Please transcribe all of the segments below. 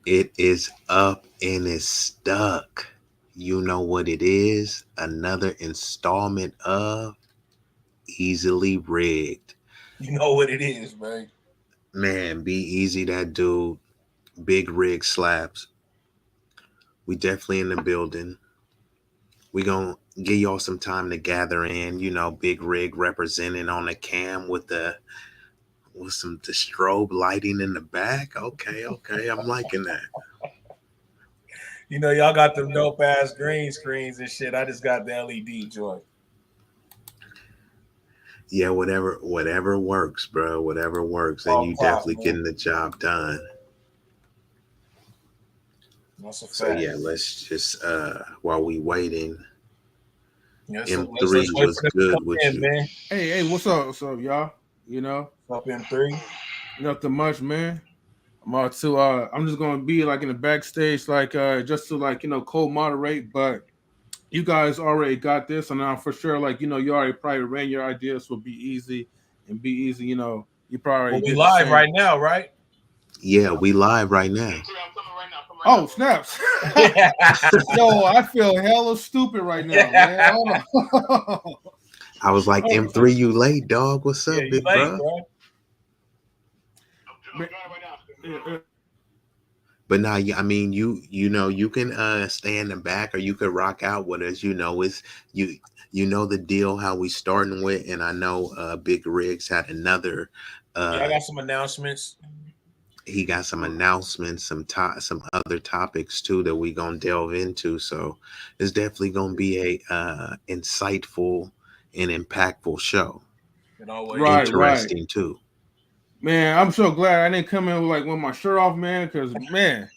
It is up and it's stuck. You know what it is? Another installment of Easily Rigged. You know what it is, man. Man, be easy that dude. Big rig slaps. We definitely in the building. We gonna give y'all some time to gather in. You know, Big Rig representing on the cam with some the strobe lighting in the back. Okay, okay, I'm liking that. You know, y'all got them dope ass green screens and shit. I just got the LED joint. Yeah, whatever works, bro. Whatever works, and All you pop, definitely man. getting the job done. That's a So fact. yeah, let's just while we waiting, Yeah, so let's M3 wait was for them to good come with in, you. man. Hey, what's up? What's up, y'all? You know, Up in three. nothing much, man. I'm just gonna be like in the backstage, like just to like co-moderate, but you guys already got this, and I'm for sure like you already probably ran your ideas will be easy and be easy. You Well, probably we did the live same. right now, right? Yeah, we live right now. Oh snaps! Yo, I feel hella stupid right now, man. Hold on. I was like, M3, you late, dog? What's Yeah, up, you big late, bro? bro. But now, I mean, you know, you can stay in the back, or you could rock out with us. You know, it's you know the deal how we starting with, and I know Big Riggs had another. Yeah, I Uh, got some announcements. he got some announcements, some other topics too that we gonna delve into. So it's definitely gonna be a insightful and impactful show. It always Right, is. right, Interesting too. man. I'm so glad I didn't come in with my shirt off, man. Because man.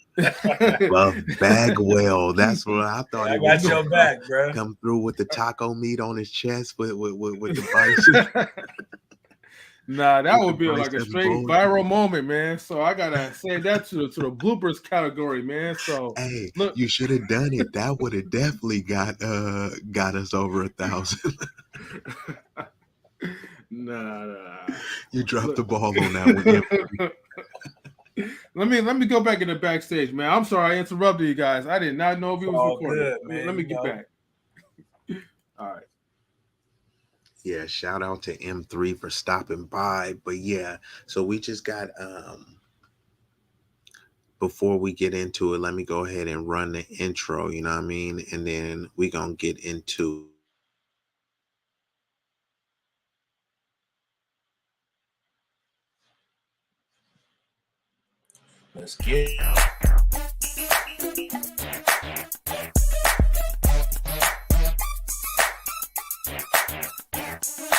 Well, Bagwell, that's what I thought I he was got gonna your back, bro. come through with the taco meat on his chest with the bison Nah, that with the would be like a bicep straight bone. viral moment, man. So I gotta save that to the bloopers category, man. So Hey, look, you should have done it. That would have definitely got us over 1,000. nah. You dropped Look. the ball on that one. let me go back in the backstage, man. I'm sorry I interrupted you guys. I did not know if It's you was all recording. good, Let man. me You get know. back. All right. Yeah, shout out to M3 for stopping by. But yeah, so we just got before we get into it, let me go ahead and run the intro, you know what I mean? And then we gonna get into Let's get it.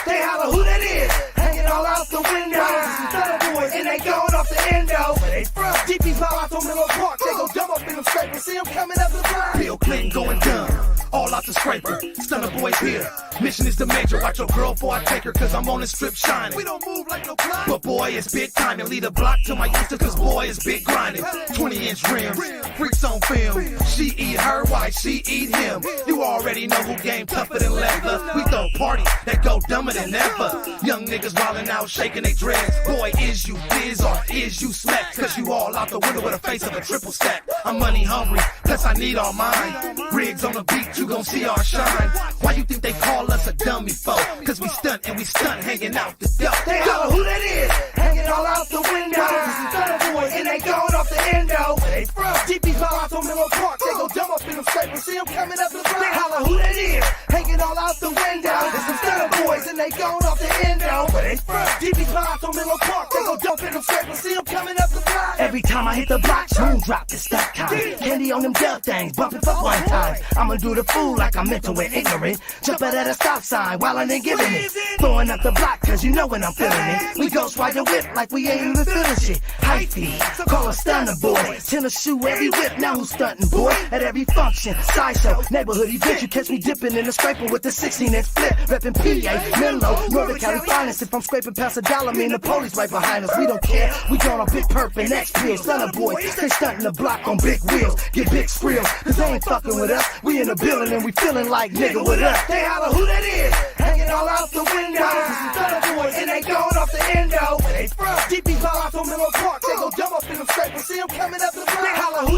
They holler who that is, hanging all out the window. Some fellow boys and they going off the endo. Where they from? DP's all out on Miller Park. They go dumb up in them scraper. See them coming up the block. Bill Clinton going dumb. All out the scraper. Stunner boys here. Mission is the major. Watch your girl before I take her, cause I'm on the strip shining. We don't move like no block. But boy, it's big time. And lead a block to my Easter, cause boy, it's big grinding. 20-inch rims. Freaks on film. She eat her, why she eat him. You already know who game tougher than leather. We throw parties that go dumber than ever. Young niggas wildin' out, shaking they dreads. Boy, is you biz or is you smack? Cause you all out the window with a face of a triple stack. I'm money hungry, plus I need all mine. Rigs on the beat, you gon' see our shine. Why you think they call us a dummy foe? Cause we stunt and we stunt hanging out the dope. They holler who that is, hanging all out the window. Some thunder boys and they going off the endo. Where they from? DP's all out on Miller Park. They go dumb up in them scrapers. See them coming up the block. They holler who that is, hanging all out the window. There's some thunder boys and they going off the endo. Where they from? DP's all out on Miller Park. They go dump in them scrapers. See them coming up the block. Every time I hit the block, boom, drop the stuck time. Candy on them dub things, bumping for one time. I'ma do the fool like I'm mental and ignorant. Jumping at a stop sign while I ain't giving it. Throwing up the block cause you know when I'm feeling it. We ghost ride the whip like we ain't even feeling shit. High feed, call a stunner boy. Tennis shoe every whip, now who's stunting boy? At every function, sideshow, neighborhood event. You catch me dipping in the scraper with the 16-inch flip. Reppin' PA, Menlo, Northern Cali finest. If I'm scraping past a dollar, mean the police right behind us. We don't care, we going on big perp and X pills. Stunner boys, stay stunting the block on big wheels. Get big skrills, cause they ain't fucking with us. We in the building and we feeling like nigga with us. They holler who that is, hanging all out the window. Some stunner boys and they going off the endo. Where they from? DP's all out on Miller Park. They go dumb up in them scrapers. See them coming up the block. They holler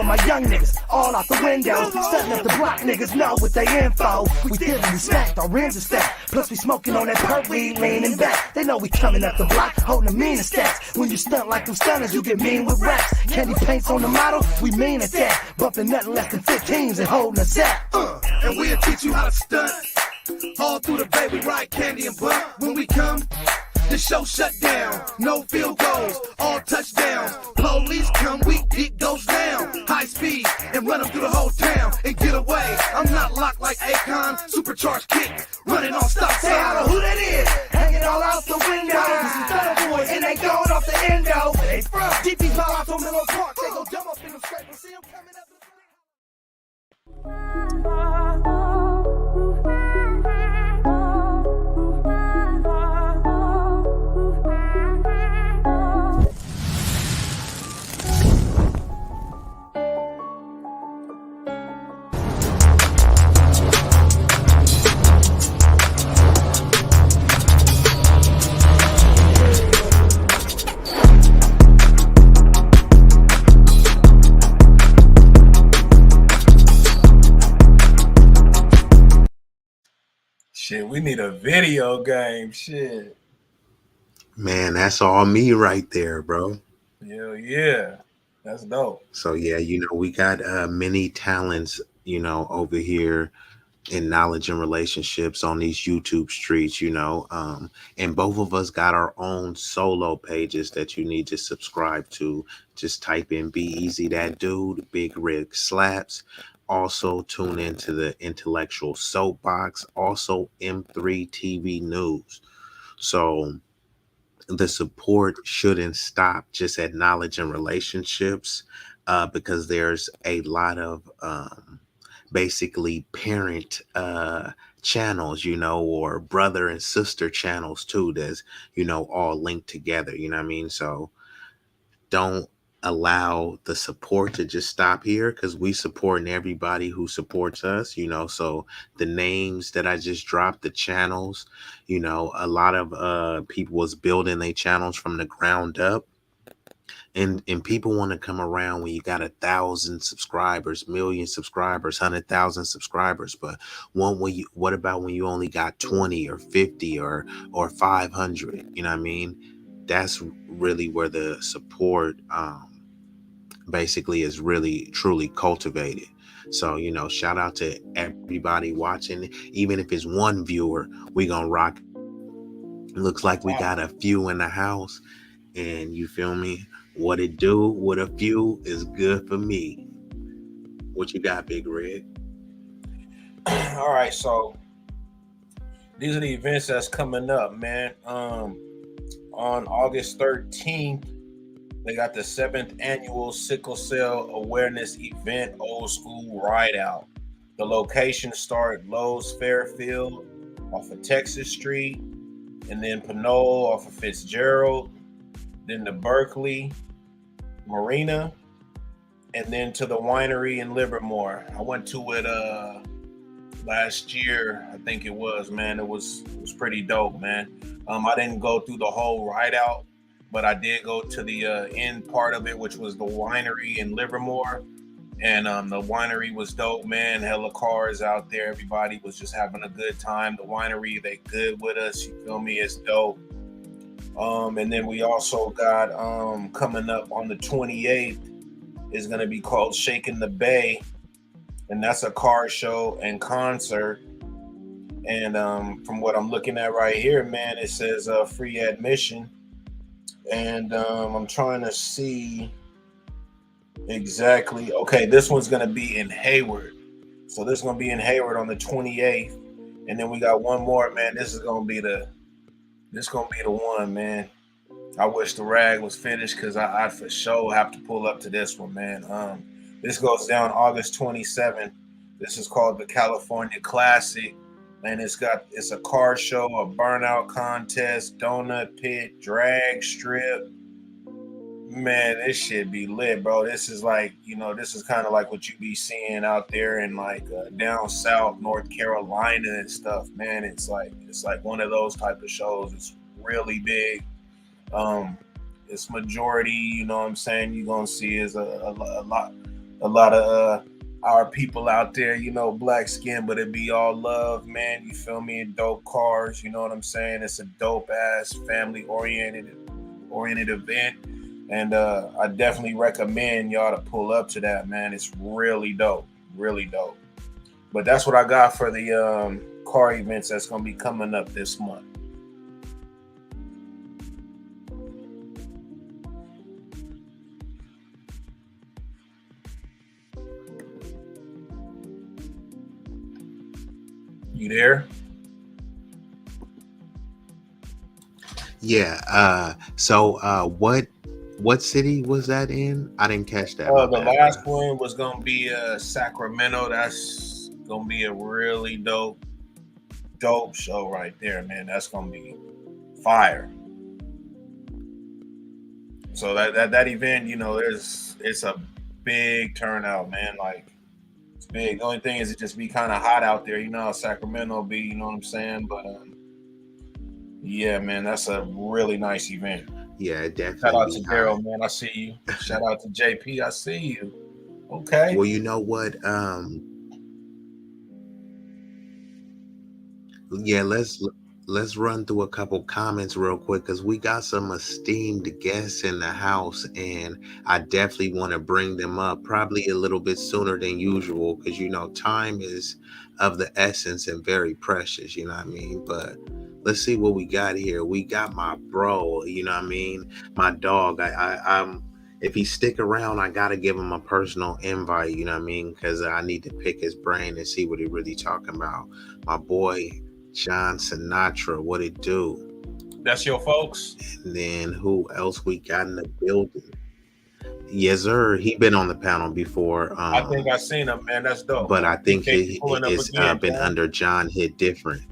of my young niggas all out the window. Stunting up the block, niggas know what they info. We feeling we stacked, our rims are stacked. Plus we smoking on that perk weed, leaning back. They know we coming up the block, holding the meanest stats. When you stunt like them stunners, you get mean with raps. Candy paints on the model, we mean at that. Bumping nothing less than 15s and holding us out. And we'll teach you how to stunt. All through the bay, we ride candy and blunt. When we come, the show shut down. No field goals, all touchdowns. Police come, we get goes down. High speed and run them through the whole town and get away. I'm not locked like Akon, supercharged kick, running on stop Say I know sign. who that is, hanging all out the window. This is Thunder Boys and they going off the endo. Where they from? DP's Palo Alto, Miller Park. They go jump up in them scrapers. See them coming up. Shit, we need a video game. Shit. Man, that's all me right there, bro. Hell yeah. That's dope. So yeah, we got many talents, over here in knowledge and relationships on these YouTube streets, and both of us got our own solo pages that you need to subscribe to. Just type in Be Easy That Dude, Big Rig Slaps. Also tune into the Intellectual Soapbox, also M3 TV News. So the support shouldn't stop just at knowledge and relationships, because there's a lot of basically parent channels, or brother and sister channels too, that's all linked together. You know what I mean? So don't allow the support to just stop here, because we supporting everybody who supports us. So the names that I just dropped, the channels, a lot of people was building their channels from the ground up. And people want to come around when you got 1,000 subscribers, million subscribers, 100,000 subscribers. But what about when you only got 20 or 50 or 500? You know what I mean? That's really where the support basically is really truly cultivated. So, shout out to everybody watching. Even if it's one viewer, we gonna rock. Looks like we got a few in the house, and you feel me? What it do with a few is good for me. What you got, Big Red? All right, so these are the events that's coming up, man. On August 13th, they got the 7th annual Sickle Cell Awareness Event, Old School Ride Out. The location start Lowe's Fairfield off of Texas Street, and then Pinole off of Fitzgerald, then the Berkeley Marina, and then to the winery in Livermore. I went to it last year, I think it was, man. It was pretty dope, man. I didn't go through the whole ride out, but I did go to the end part of it, which was the winery in Livermore. And the winery was dope, man. Hella cars out there. Everybody was just having a good time. The winery, they good with us. You feel me? It's dope. And then we also got coming up on the 28th is going to be called Shaking the Bay. And that's a car show and concert. And from what I'm looking at right here, man, it says free admission. And I'm trying to see exactly. Okay, this one's going to be in Hayward. So this is going to be in Hayward on the 28th. And then we got one more, man. This is going to be the one, man. I wish the rag was finished, because I'd for sure have to pull up to this one, man. This goes down August 27th. This is called the California Classic. And it's a car show, a burnout contest, donut pit, drag strip. Man, this shit be lit, bro. This is like, this is kind of like what you be seeing out there in like down south, North Carolina and stuff, man. It's like one of those type of shows. It's really big. It's majority, you know what I'm saying, you're gonna see is a a lot of our people out there, black skin, but it be all love, man. You feel me? And dope cars, you know what I'm saying? It's a dope ass family oriented event. And I definitely recommend y'all to pull up to that, man. It's really dope. Really dope. But that's what I got for the car events that's gonna be coming up this month. You there? Yeah. What city was that in? I didn't catch that. My The bad, last bro. one was gonna be Sacramento. That's gonna be a really dope show right there, man. That's gonna be fire. So that event, it's a big turnout, man. Like it's big. The only thing is it just be kind of hot out there. You know how Sacramento be. You know what I'm saying? But yeah, man, that's a really nice event. Yeah, it Shout definitely out be to high. Daryl, man. I see you. Shout out to JP. I see you. Okay. Well, you know what? Yeah, let's run through a couple comments real quick because we got some esteemed guests in the house, and I definitely want to bring them up probably a little bit sooner than usual because time is of the essence and very precious. You know what I mean? But let's see what we got here. We got my bro. You know what I mean? My dog. I'm. If he stick around, I gotta give him a personal invite. You know what I mean? Because I need to pick his brain and see what he really talking about. My boy John Sinatra, what it do? That's your folks. And then who else we got in the building? Yes, sir. He been on the panel before. I think I seen him, man. That's dope. But I think Appreciate you pulling up it's again, been man. under John Hit Different.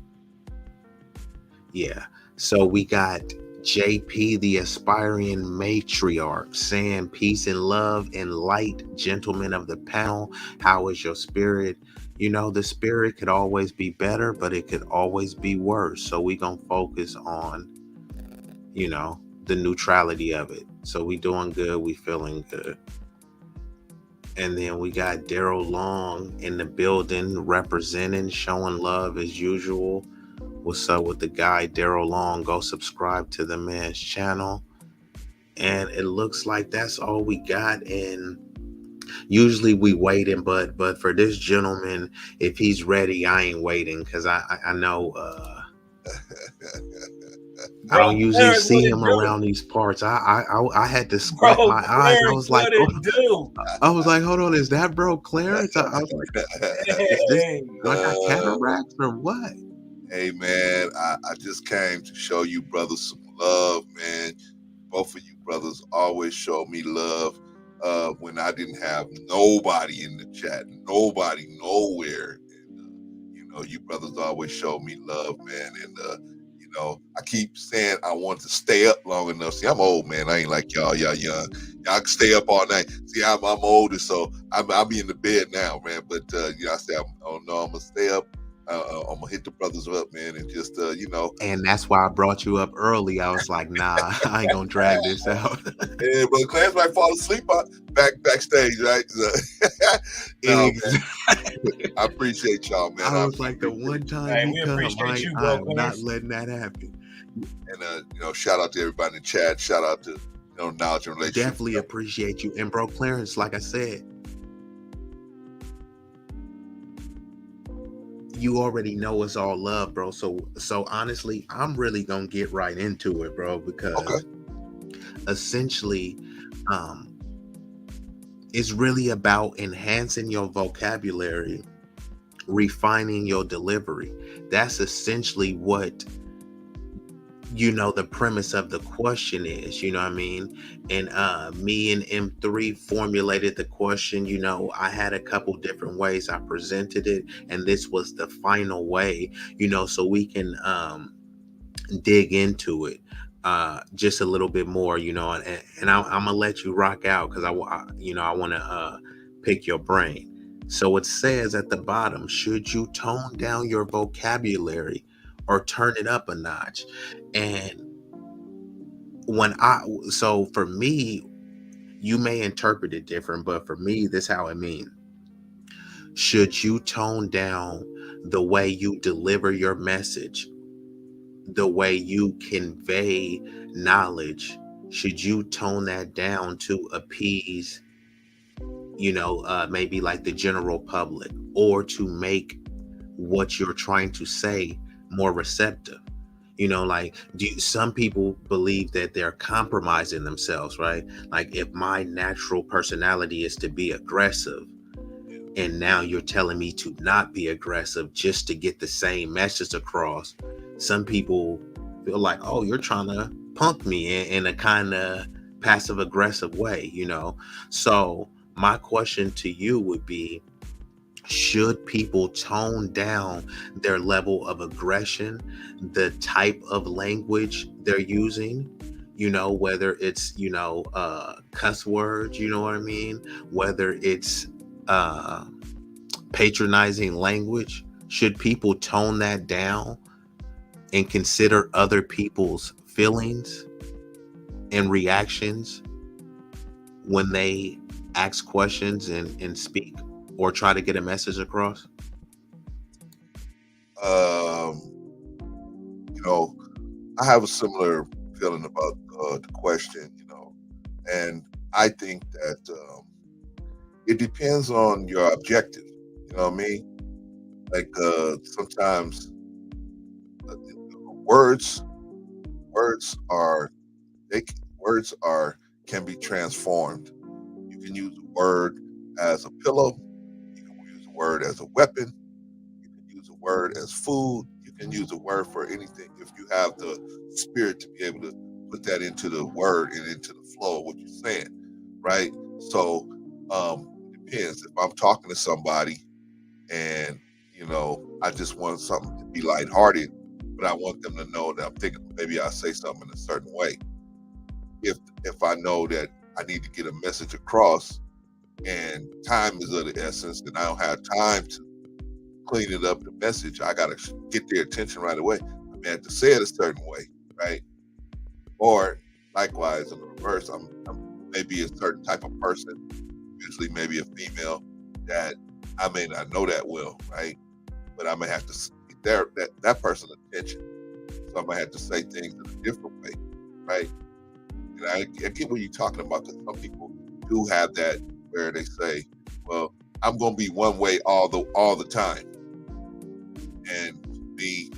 Yeah. So we got JP, the aspiring matriarch, saying peace and love and light, gentlemen of the panel. How is your spirit? The spirit could always be better, but it could always be worse. So we gonna focus on, the neutrality of it. So we doing good, we feeling good. And then we got Daryl Long in the building representing, showing love as usual. What's up with the guy Daryl Long? Go subscribe to the man's channel. And it looks like that's all we got. And usually we waiting, but for this gentleman, if he's ready, I ain't waiting because I know I don't Bro, usually Clarence, what see it him do? around these parts. I had to squint Bro, my eyes. I Clarence, was like, what it do? hold on, is that bro Clarence? I was like, is this Hey, do I got cataracts or what? Hey man, I just came to show you brothers some love, man. Both of you brothers always show me love when I didn't have nobody in the chat, nobody nowhere. And, you brothers always show me love, man. And I keep saying I want to stay up long enough. See, I'm old, man. I ain't like y'all. Y'all young. Y'all can stay up all night. See, I'm older, so I'll be in the bed now, man. But I say oh no, I'm gonna stay up. I'm gonna hit the brothers up, man, and just And that's why I brought you up early. I was like, nah, I ain't gonna drag this out. Yeah, but Clarence might fall asleep backstage, right? No, man. I appreciate y'all, man. I was like, the one time hey, he we come, appreciate you, bro, I'm not Clarence. letting that happen. And shout out to everybody in the chat. Shout out to knowledge and relationship. Definitely appreciate you. And bro, Clarence, like I said, you already know it's all love, bro. So honestly, I'm really gonna get right into it, bro, because essentially, it's really about enhancing your vocabulary, refining your delivery. That's essentially what the premise of the question is, you know what I mean? And me and M3 formulated the question. I had a couple different ways I presented it, and this was the final way, so we can dig into it just a little bit more, and I'm gonna let you rock out because I want to pick your brain. So it says at the bottom, should you tone down your vocabulary or turn it up a notch? And so for me, you may interpret it different, but for me, this how it means. Should you tone down the way you deliver your message, the way you convey knowledge? Should you tone that down to appease, maybe like the general public, or to make what you're trying to say more receptive? Like, some people believe that they're compromising themselves, right? Like, if my natural personality is to be aggressive, and now you're telling me to not be aggressive just to get the same message across, some people feel like, oh, you're trying to punk me in a kind of passive aggressive way. So my question to you would be, should people tone down their level of aggression, the type of language they're using, whether it's, cuss words, you know what I mean? Whether it's uh, patronizing language, should people tone that down and consider other people's feelings and reactions when they ask questions and speak or try to get a message across? Um, I have a similar feeling about the question, and I think that it depends on your objective. You know what I mean? Like sometimes words, words are words are can be transformed. You can use a word as a pillow. You can use a word as a weapon. You can use a word as food. You can use a word for anything if you have the spirit to be able to put that into the word and into the flow of what you're saying, right? So it depends. If I'm talking to somebody and I just want something to be lighthearted, but I want them to know that I'm thinking maybe I'll say something in a certain way. If I know that I need to get a message across and time is of the essence and I don't have time to clean it up the message, I gotta get their attention right away. I may have to say it a certain way, right? Or likewise in the reverse, I'm maybe a certain type of person, usually maybe a female, that I may not know that well, right? But I may have to get that person's attention. So I might have to say things in a different way, right? And I get what you're talking about, because some people do have that where they say, well, I'm going to be one way all the time. And to me,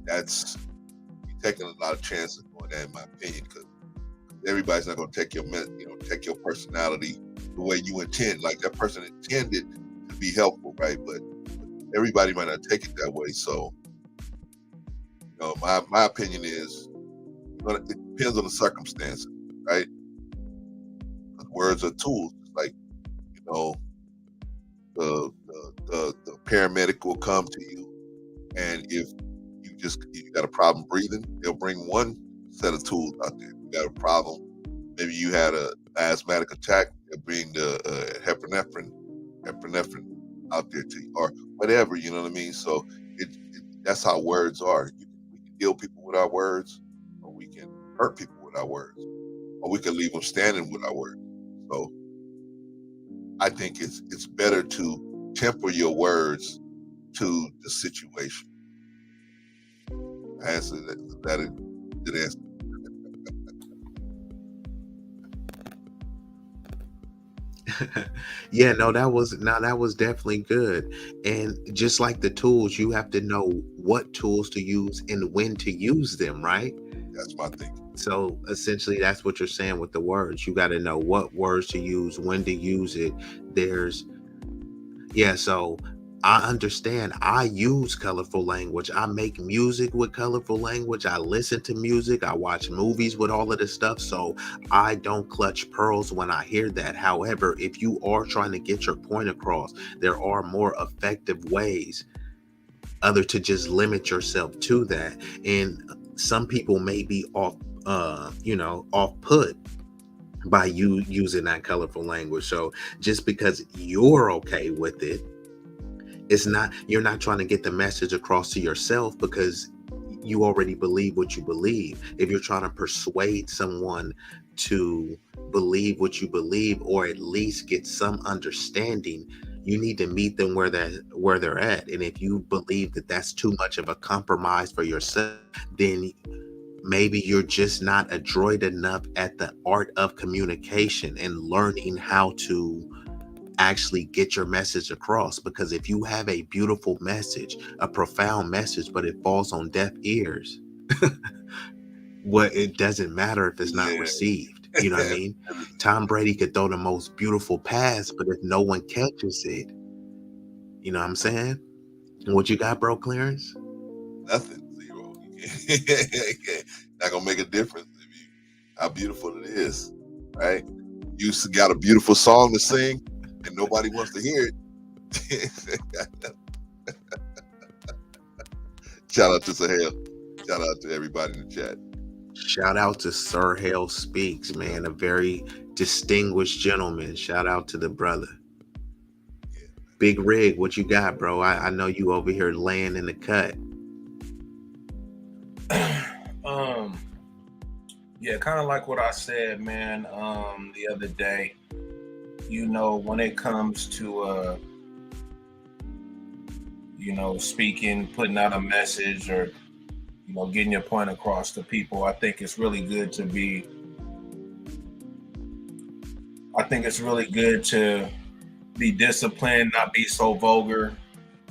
that's taking a lot of chances doing that, in my opinion, because everybody's not going to take take your personality the way you intend. Like that person intended to be helpful, right? But everybody might not take it that way. So, my opinion is, it depends on the circumstances, right? Words are tools. Like, the paramedic will come to you, and if you got a problem breathing, they'll bring one set of tools out there. You got a problem, maybe you had a asthmatic attack, they'll bring the epinephrine out there to you, or whatever. You know what I mean? So that's how words are. We can heal people with our words, or we can hurt people with our words, or we can leave them standing with our words. So I think it's better to temper your words to the situation. I answered that a good answer. Yeah, no, that was definitely good. And just like the tools, you have to know what tools to use and when to use them, right? That's my thinking. So essentially that's what you're saying with the words. You got to know what words to use, when to use it. So I understand. I use colorful language. I make music with colorful language. I listen to music. I watch movies with all of this stuff. So I don't clutch pearls when I hear that. However, if you are trying to get your point across, there are more effective ways other to just limit yourself to that. And some people may be off put by you using that colorful language. So just because you're okay with it, you're not trying to get the message across to yourself, because you already believe what you believe. If you're trying to persuade someone to believe what you believe, or at least get some understanding, you need to meet them where they're at. And if you believe that that's too much of a compromise for yourself, then maybe you're just not adroit enough at the art of communication and learning how to actually get your message across. Because if you have a beautiful message, a profound message, but it falls on deaf ears, what it doesn't matter if it's not Yeah. received. You know what I mean? Tom Brady could throw the most beautiful pass, but if no one catches it, you know what I'm saying? What you got, bro, Clarence? Nothing. Zero. Not gonna make a difference if you how beautiful it is, right? You got a beautiful song to sing, and nobody wants to hear it. Shout out to Sahel. Shout out to everybody in the chat. Shout out to Sir Hale Speaks, man, a very distinguished gentleman. Shout out to the brother. Big Rig, what you got, bro? I know you over here laying in the cut. Yeah, kind of like what I said, man, the other day. You know, when it comes to you know, speaking, putting out a message, or you know, getting your point across to people, I think it's really good to be disciplined, not be so vulgar.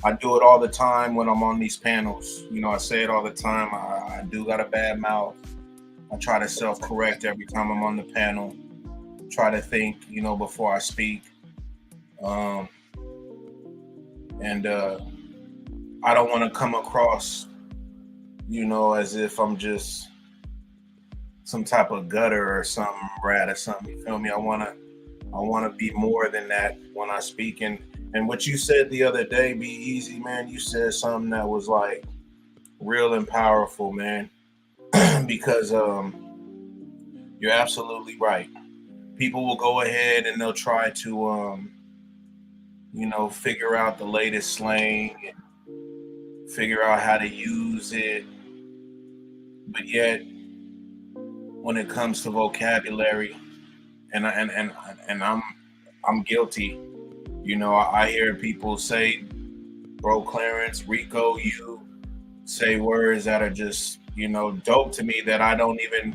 I do it all the time when I'm on these panels. You know, I say it all the time. I do got a bad mouth. I try to self-correct every time I'm on the panel. Try to think, you know, before I speak. And I don't want to come across, you know, as if I'm just some type of gutter or some rat or something. You feel me? I want to be more than that when I speak. And what you said the other day, Be Easy, man, you said something that was like real and powerful, man. Because you're absolutely right. People will go ahead and they'll try to you know, figure out the latest slang and figure out how to use it. But yet, when it comes to vocabulary, and I'm guilty. You know, I hear people say, "Bro, Clarence, Rico, you say words that are just, you know, dope to me that I don't even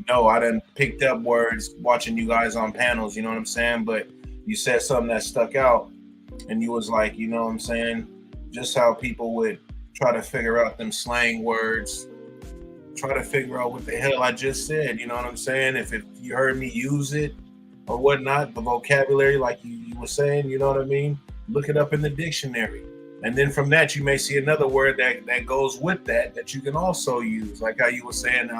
know. I done picked up words watching you guys on panels. You know what I'm saying? But you said something that stuck out, and you was like, you know what I'm saying? Just how people would try to figure out them slang words, try to figure out what the hell I just said. You know what I'm saying? If you heard me use it or whatnot, the vocabulary, like you were saying, you know what I mean? Look it up in the dictionary. And then from that, you may see another word that goes with that you can also use. Like how you were saying,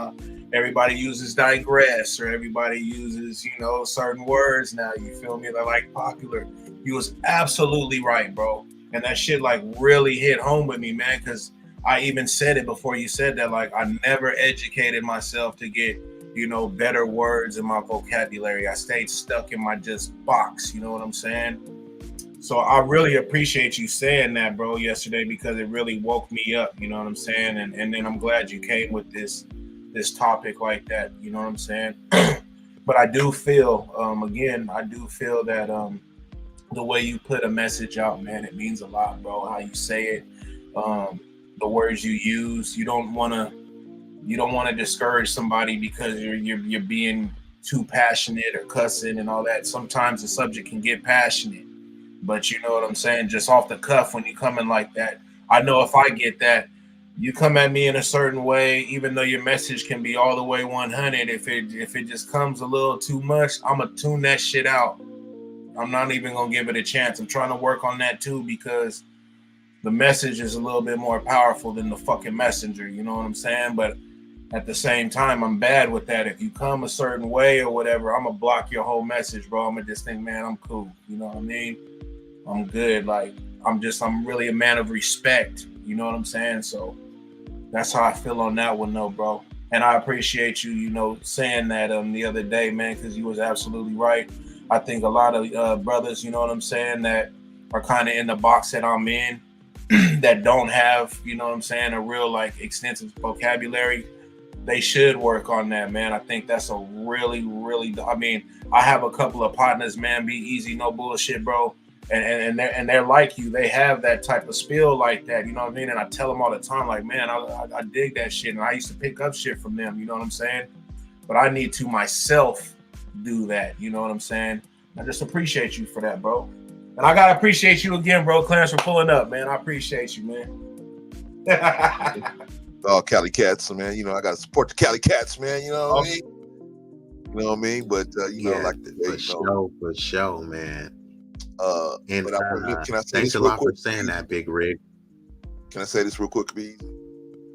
everybody uses digress, or everybody uses, you know, certain words now. You feel me? They're like popular. You was absolutely right, bro. And that shit like really hit home with me, man, because I even said it before you said that. Like, I never educated myself to get, you know, better words in my vocabulary. I stayed stuck in my just box. You know what I'm saying? So I really appreciate you saying that, bro, yesterday, because it really woke me up. You know what I'm saying? And then I'm glad you came with this topic like that. You know what I'm saying? But I do feel, again, I do feel that the way you put a message out, man, it means a lot, bro. How you say it, the words you use. You don't want to discourage somebody because you're being too passionate or cussing and all that. Sometimes the subject can get passionate, but you know what I'm saying? Just off the cuff, when you come in like that, I know if I get that, you come at me in a certain way, even though your message can be all the way 100. If it just comes a little too much, I'm gonna tune that shit out. I'm not even gonna give it a chance. I'm trying to work on that too, because the message is a little bit more powerful than the fucking messenger. You know what I'm saying? But at the same time, I'm bad with that. If you come a certain way or whatever, I'm gonna block your whole message, bro. I'm gonna just think, man, I'm cool. You know what I mean? I'm good. Like, I'm really a man of respect. You know what I'm saying? So that's how I feel on that one, though, bro. And I appreciate you, you know, saying that the other day, man, because you was absolutely right. I think a lot of brothers, you know what I'm saying, that are kind of in the box that I'm in, that don't have, you know what I'm saying, a real like extensive vocabulary. they should work on that, man. I think that's a really. I mean, I have a couple of partners, man. Be easy, no bullshit, bro. And they're like you. They have that type of spill like that. You know what I mean? And I tell them all the time, like, man, I dig that shit, and I used to pick up shit from them. You know what I'm saying? But I need to myself do that. You know what I'm saying? I just appreciate you for that, bro. And I gotta appreciate you again, bro, Clarence, for pulling up, man. I appreciate you, man. All Cali Cats, man. You know, I gotta support the Cali Cats, man. You know what I mean? You know what I mean? But you know, like for sure, man. And but can I say thanks this a real lot quick? for saying that, Big Rig. Can I say this real quick, please?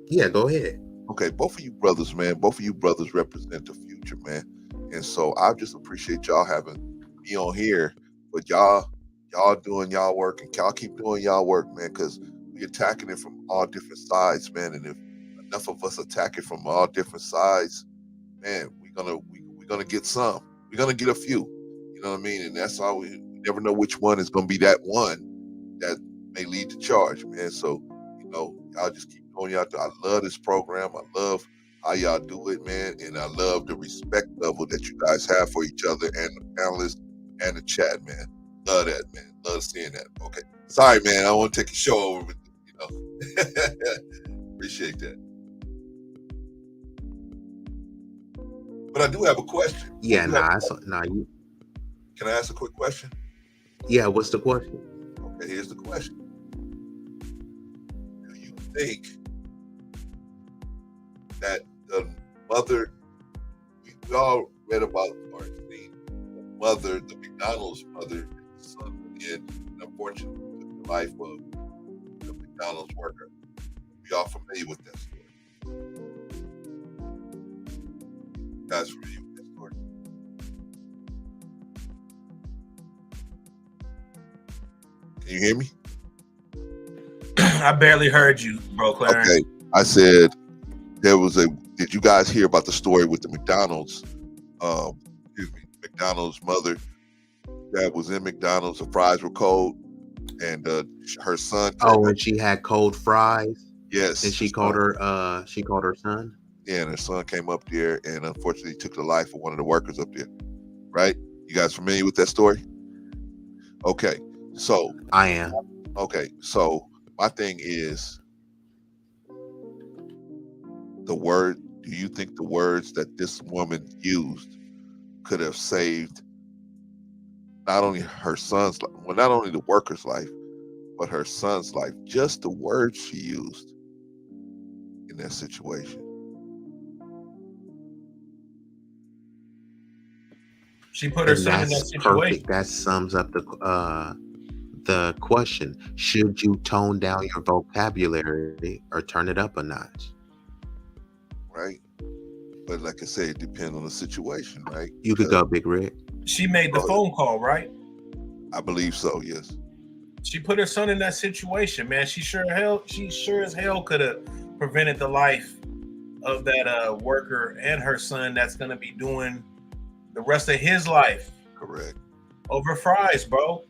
Yeah, go ahead. Okay, both of you brothers, man. Both of you brothers represent the future, man. And so I just appreciate y'all having me on here. But y'all doing y'all work, and y'all keep doing y'all work, man, because we attacking it from all different sides, man. And if enough of us attack it from all different sides, man, we're gonna get some. We're gonna get a few. You know what I mean? And that's all we never know which one is gonna be that one that may lead to charge, man. So, you know, y'all just keep doing y'all. I love this program. I love how y'all do it, man. And I love the respect level that you guys have for each other and the panelists and the chat, man. Love that, man. Love seeing that. Okay. Sorry, man. I don't want to take your show over, but, you know. Appreciate that. But I do have a question. Yeah, you. Can I ask a quick question? Yeah, what's the question? Okay, here's the question. Do you think that the mother, we all read about or seen the mother, the McDonald's mother, the son did, and unfortunately took the life of the McDonald's worker. We all familiar with that story. You guys familiar with that story? Can you hear me? I barely heard you, bro, Clarence. Okay, I said did you guys hear about the story with the McDonald's, McDonald's mother that was in McDonald's, the fries were cold, and her son and she had cold fries. Yes. And she called her son? Yeah, and her son came up there and unfortunately took the life of one of the workers up there. Right? You guys familiar with that story? Okay. So I am. Okay, so my thing is do you think the words that this woman used could have saved not only her son's life, well, not only the worker's life, but her son's life? Just the words she used in that situation. She put her son in that situation. Perfect. That sums up the question. Should you tone down your vocabulary or turn it up a notch? Right. But like I say, it depends on the situation, right? You could go, Big Red. She made the phone call, right? I believe so, yes. She put her son in that situation, man. She sure as hell could have prevented the life of that worker and her son that's gonna be doing the rest of his life. Correct. Over fries, bro.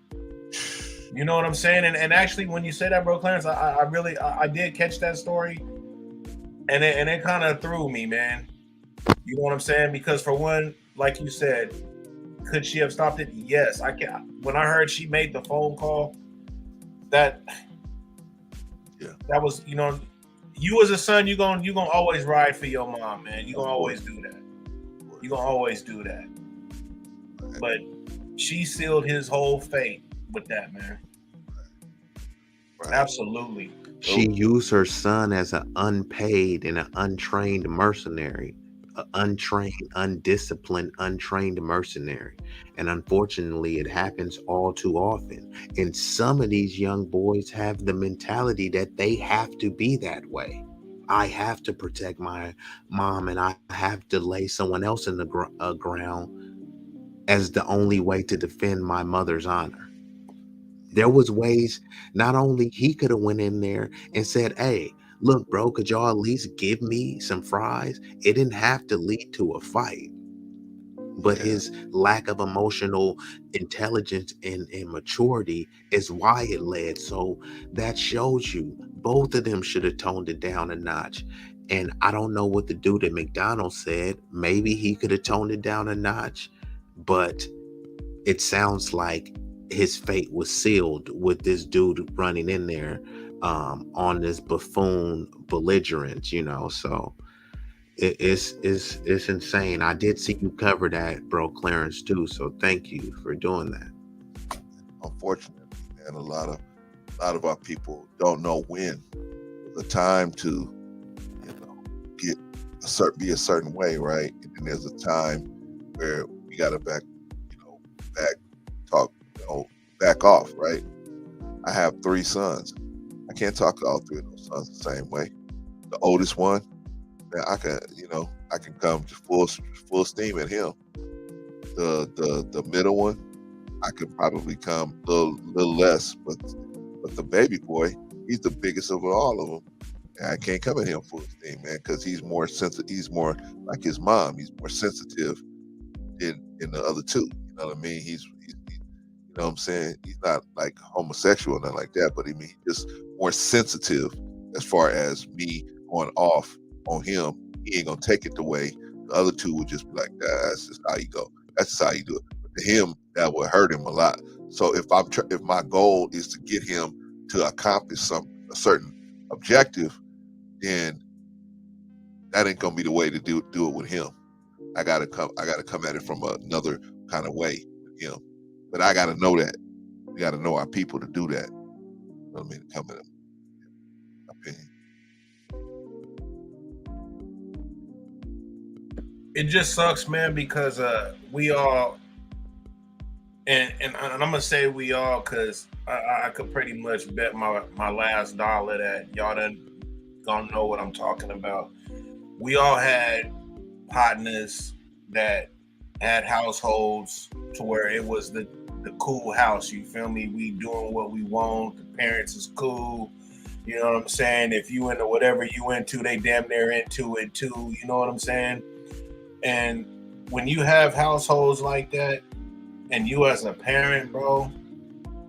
You know what I'm saying? And actually, when you said that, bro, Clarence, I did catch that story, and it kind of threw me, man. You know what I'm saying? Because for one, like you said, could she have stopped it? Yes, I can. When I heard she made the phone call, that was, you know, you as a son, you gonna always ride for your mom, man. You gonna always do that. You gonna always do that. But she sealed his whole fate with that, man. Right. Absolutely. She used her son as an unpaid and an untrained mercenary, an untrained, undisciplined, untrained mercenary. And unfortunately, it happens all too often. And some of these young boys have the mentality that they have to be that way. I have to protect my mom, and I have to lay someone else in the ground as the only way to defend my mother's honor. There was ways, not only he could have went in there and said, hey, look, bro, could y'all at least give me some fries? It didn't have to lead to a fight. but Yeah. his lack of emotional intelligence and maturity is why it led. So that shows you both of them should have toned it down a notch. And I don't know what the dude at McDonald's said. Maybe he could have toned it down a notch, but it sounds like his fate was sealed with this dude running in there on this buffoon belligerent, so it's insane. I did see you cover that, bro, Clarence, too, so thank you for doing that. Unfortunately, man, a lot of our people don't know when the time to, get be a certain way, right? And then there's a time where we gotta back talk, back off, right? I have 3 sons. I can't talk to all 3 of those sons the same way. The oldest one, man, I can come to full steam at him. The middle one, I could probably come a little less, but the baby boy, he's the biggest of all of them. And I can't come at him full steam, man, because he's more sensitive. He's more like his mom. He's more sensitive than the other 2. You know what I mean? He's you know what I'm saying? He's not like homosexual or nothing like that, but I mean, he's just more sensitive as far as me going off on him. He ain't gonna take it the way the other 2 would just be like, that's just how you go. That's just how you do it. But to him, that would hurt him a lot. So if my goal is to get him to accomplish a certain objective, then that ain't gonna be the way to do it with him. I gotta come at it from another kind of way with him. But I gotta know that. We gotta know our people to do that. You know what I mean? Come at opinion. It just sucks, man, because we all, and I'm gonna say we all, because I could pretty much bet my last dollar that y'all gonna know what I'm talking about. We all had partners that had households to where it was the cool house. You feel me? We doing what we want. The parents is cool. You know what I'm saying? If you into whatever you into, they damn near into it too. You know what I'm saying? And when you have households like that, and you as a parent, bro,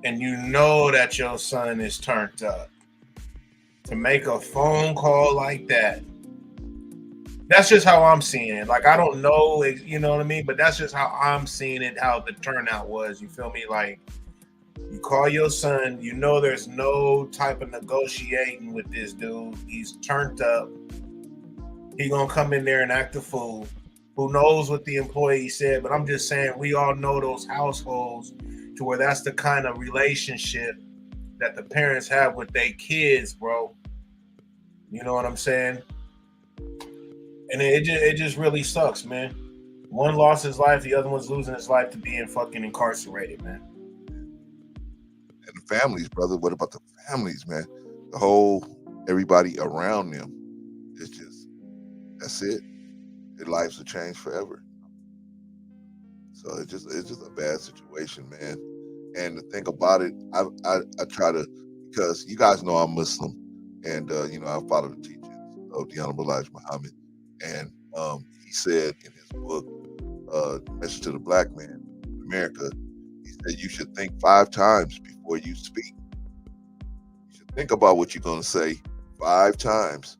and you know that your son is turned up, to make a phone call like that, that's just how I'm seeing it. Like, I don't know, you know what I mean? But that's just how I'm seeing it, how the turnout was. You feel me? Like, you call your son, you know there's no type of negotiating with this dude. He's turned up. He gonna come in there and act a fool. Who knows what the employee said? But I'm just saying, we all know those households to where that's the kind of relationship that the parents have with their kids, bro. You know what I'm saying? And it just really sucks, man. One lost his life, the other one's losing his life to being fucking incarcerated, man. And the families, brother. What about the families, man? Everybody around them is just, that's it. Their lives will change forever. So it's just a bad situation, man. And the thing about it, I try to, because you guys know I'm Muslim, and I follow the teachings of the Honorable Elijah Muhammad. And he said in his book, Message to the Black Man in America, he said you should think 5 times before you speak. You should think about what you're going to say 5 times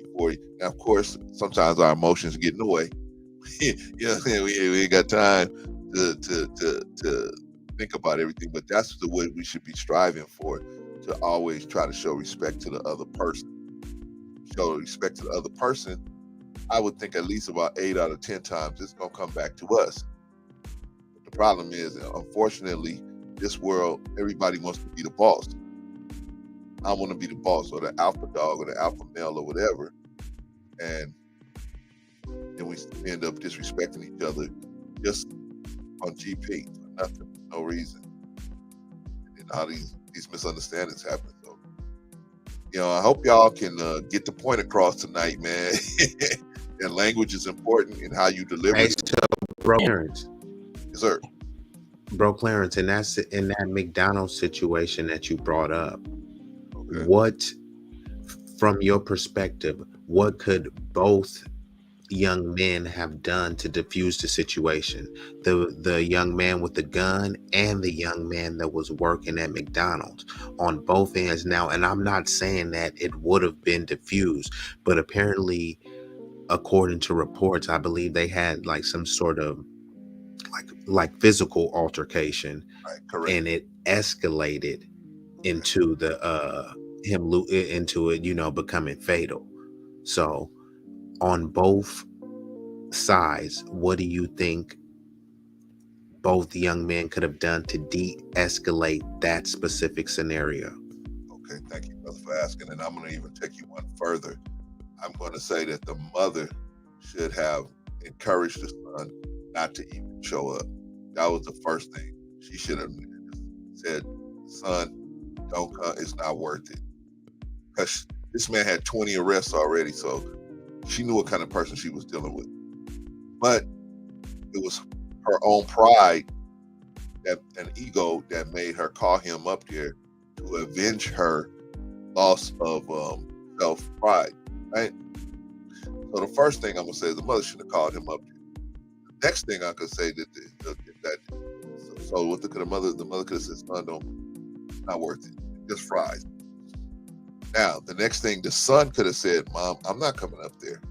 before you. Now, of course, sometimes our emotions get in the way. We ain't got time to think about everything, but that's the way we should be striving for, to always try to show respect to the other person. Show respect to the other person. I would think at least about 8 out of 10 times it's gonna come back to us. But the problem is, unfortunately, this world, everybody wants to be the boss. I want to be the boss, or the alpha dog, or the alpha male, or whatever, and then we end up disrespecting each other just on GP for nothing, for no reason. And how these misunderstandings happen. So, I hope y'all can get the point across tonight, man. And language is important in how you deliver Hey, it. so, bro, Clarence, Yes, sir. and that's in that McDonald's situation that you brought up. Okay. What, from your perspective, what could both young men have done to diffuse the situation. The young man with the gun and the young man that was working at McDonald's, on both ends now. And I'm not saying that it would have been diffused, but apparently, according to reports, I believe they had like some sort of like physical altercation, Right, correct. and it escalated into the into it, becoming fatal. So on both sides, what do you think both young men could have done to de-escalate that specific scenario? Okay, thank you, brother, for asking. And I'm going to even take you one further. I'm going to say that the mother should have encouraged the son not to even show up. That was the first thing. She should have said, son, don't come. It's not worth it. Because this man had 20 arrests already, so she knew what kind of person she was dealing with. But it was her own pride and ego that made her call him up there to avenge her loss of self-pride, right? So the first thing I'm going to say is the mother should have called him up there. The next thing I could say so what the mother could have said, son, it's not worth it. Just fries. Now, the next thing the son could have said, Mom, I'm not coming up there.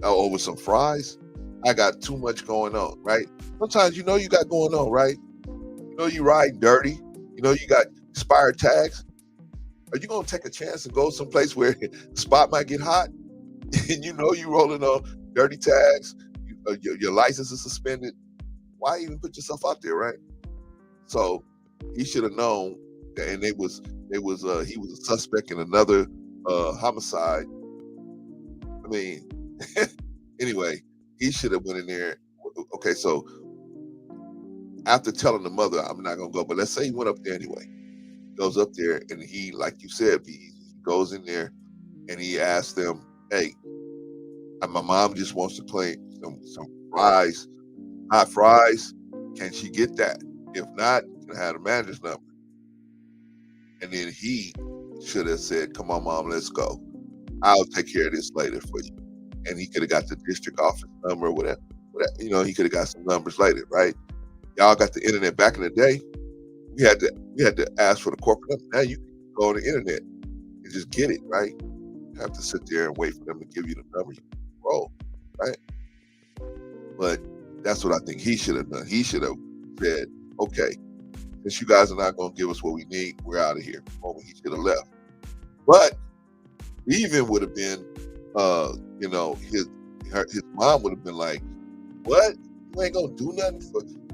Now, over some fries, I got too much going on, right? Sometimes you got going on, right? You ride dirty. You got expired tags. Are you going to take a chance and go someplace where the spot might get hot? And you rolling on dirty tags, your license is suspended. Why even put yourself out there, right? So he should have known that, and he was a suspect in another homicide. I mean, anyway, he should have went in there. Okay, so after telling the mother, I'm not gonna go, but let's say he went up there anyway. He goes up there and he, like you said, he goes in there and he asks them, hey, my mom just wants to play some fries, hot fries. Can she get that? If not, can I have the manager's number? And then he should have said, come on, Mom, let's go. I'll take care of this later for you. And he could have got the district office number or whatever. He could have got some numbers later, right? Y'all got the internet back in the day. We had to ask for the corporate number. Now you can go on the internet and just get it, right? You have to sit there and wait for them to give you the number. You roll, right? But that's what I think he should have done. He should have said, okay, since you guys are not going to give us what we need, we're out of here. Well, he should have left. But even would have been, his mom would have been like, what? You ain't going to do nothing?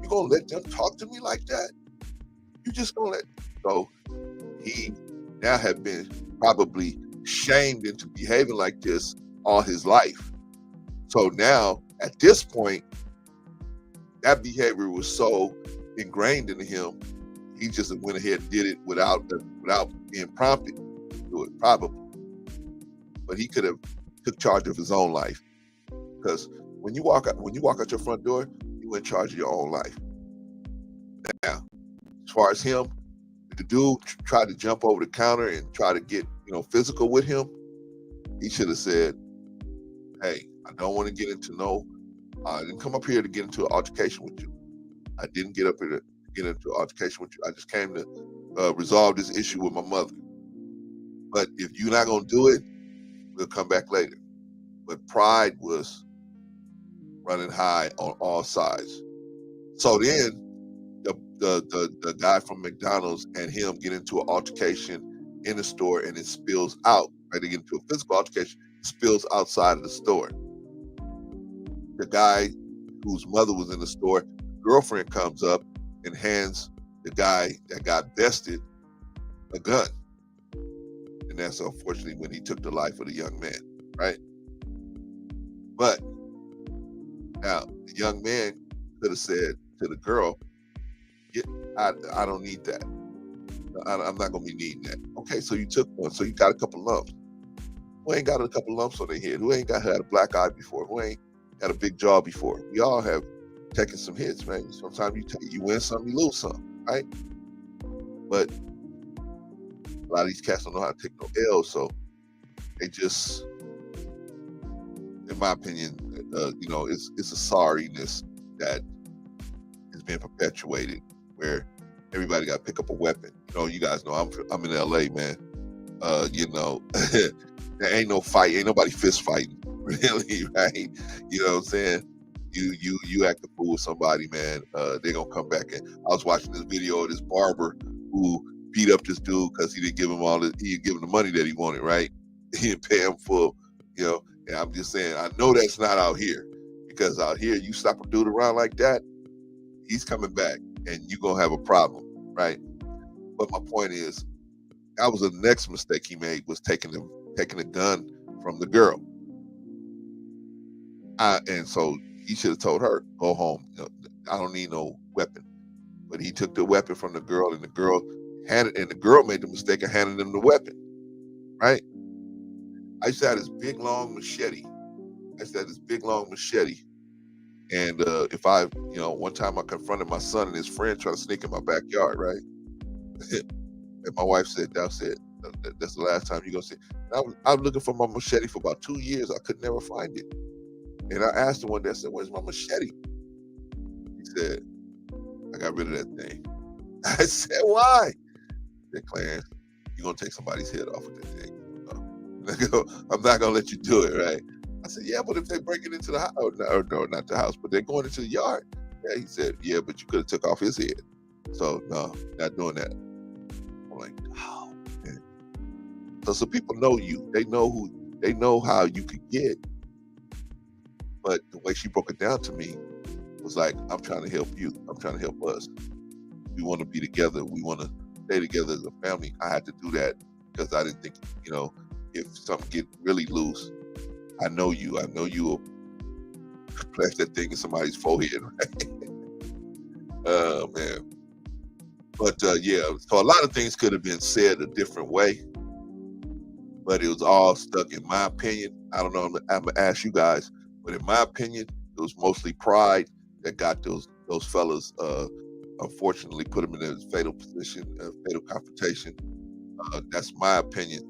You going to let them talk to me like that? You just going to let... So he now had been probably shamed into behaving like this all his life. So now, at this point, that behavior was so ingrained into him, he just went ahead and did it without being prompted to do it, probably. But he could have took charge of his own life, because when you walk out your front door, you in charge of your own life. Now, as far as him, the dude tried to jump over the counter and try to get physical with him. He should have said, "Hey, I don't want to get into I didn't come up here to get into an altercation with you. I didn't get up here to get into an altercation with you. I just came to resolve this issue with my mother. But if you're not going to do it, we'll come back later." But pride was running high on all sides. So then the guy from McDonald's and him get into an altercation in the store, and it spills out. Right, they get into a physical altercation, spills outside of the store. The guy whose mother was in the store, girlfriend comes up and hands the guy that got bested a gun. And that's unfortunately when he took the life of the young man, right? But now the young man could have said to the girl, I don't need that. I'm not going to be needing that. Okay, so you took one, so you got a couple lumps. Who ain't got a couple lumps on their head? Who ain't had a black eye before? Who ain't had a big jaw before? We all have taken some hits, man. Sometimes you win some, you lose some, right? But a lot of these cats don't know how to take no L's, so they in my opinion, it's a sorriness that is being perpetuated where everybody got to pick up a weapon. You guys know I'm in LA, man. There ain't no fight, ain't nobody fist fighting, really, right? You know what I'm saying? You act a fool with somebody, man. They're gonna come back. And I was watching this video of this barber who beat up this dude because he didn't give him he didn't give him the money that he wanted, right? He didn't pay him full, And I'm just saying, I know that's not out here, because out here, you slap a dude around like that, he's coming back, and you're gonna have a problem, right? But my point is, that was the next mistake he made, was taking a gun from the girl. And so he should have told her, go home. I don't need no weapon. But he took the weapon from the girl, and the girl made the mistake of handing him the weapon, right? I used to have this big long machete. And one time I confronted my son and his friend trying to sneak in my backyard, right? And my wife said, that's the last time you're going to see it. I was looking for my machete for about 2 years. I could never find it. And I asked him one day, I said, where's my machete? He said, I got rid of that thing. I said, why? He said, Clarence, you're going to take somebody's head off with that thing. I'm not going to let you do it, right? I said, yeah, but if they break it into the house, no, not the house, but they're going into the yard. Yeah, he said, yeah, but you could have took off his head. So, no, not doing that. I'm like, oh, man. So people know you. They know how you could get. But the way she broke it down to me was like, I'm trying to help you. I'm trying to help us. We want to be together. We want to stay together as a family. I had to do that because I didn't think, if something get really loose, I know you will flash that thing in somebody's forehead, right? Oh, man. But, yeah, so a lot of things could have been said a different way, but it was all stuck, in my opinion. I don't know, I'm going to ask you guys, but in my opinion, it was mostly pride that got those fellas, unfortunately, put them in a fatal position, a fatal confrontation. That's my opinion.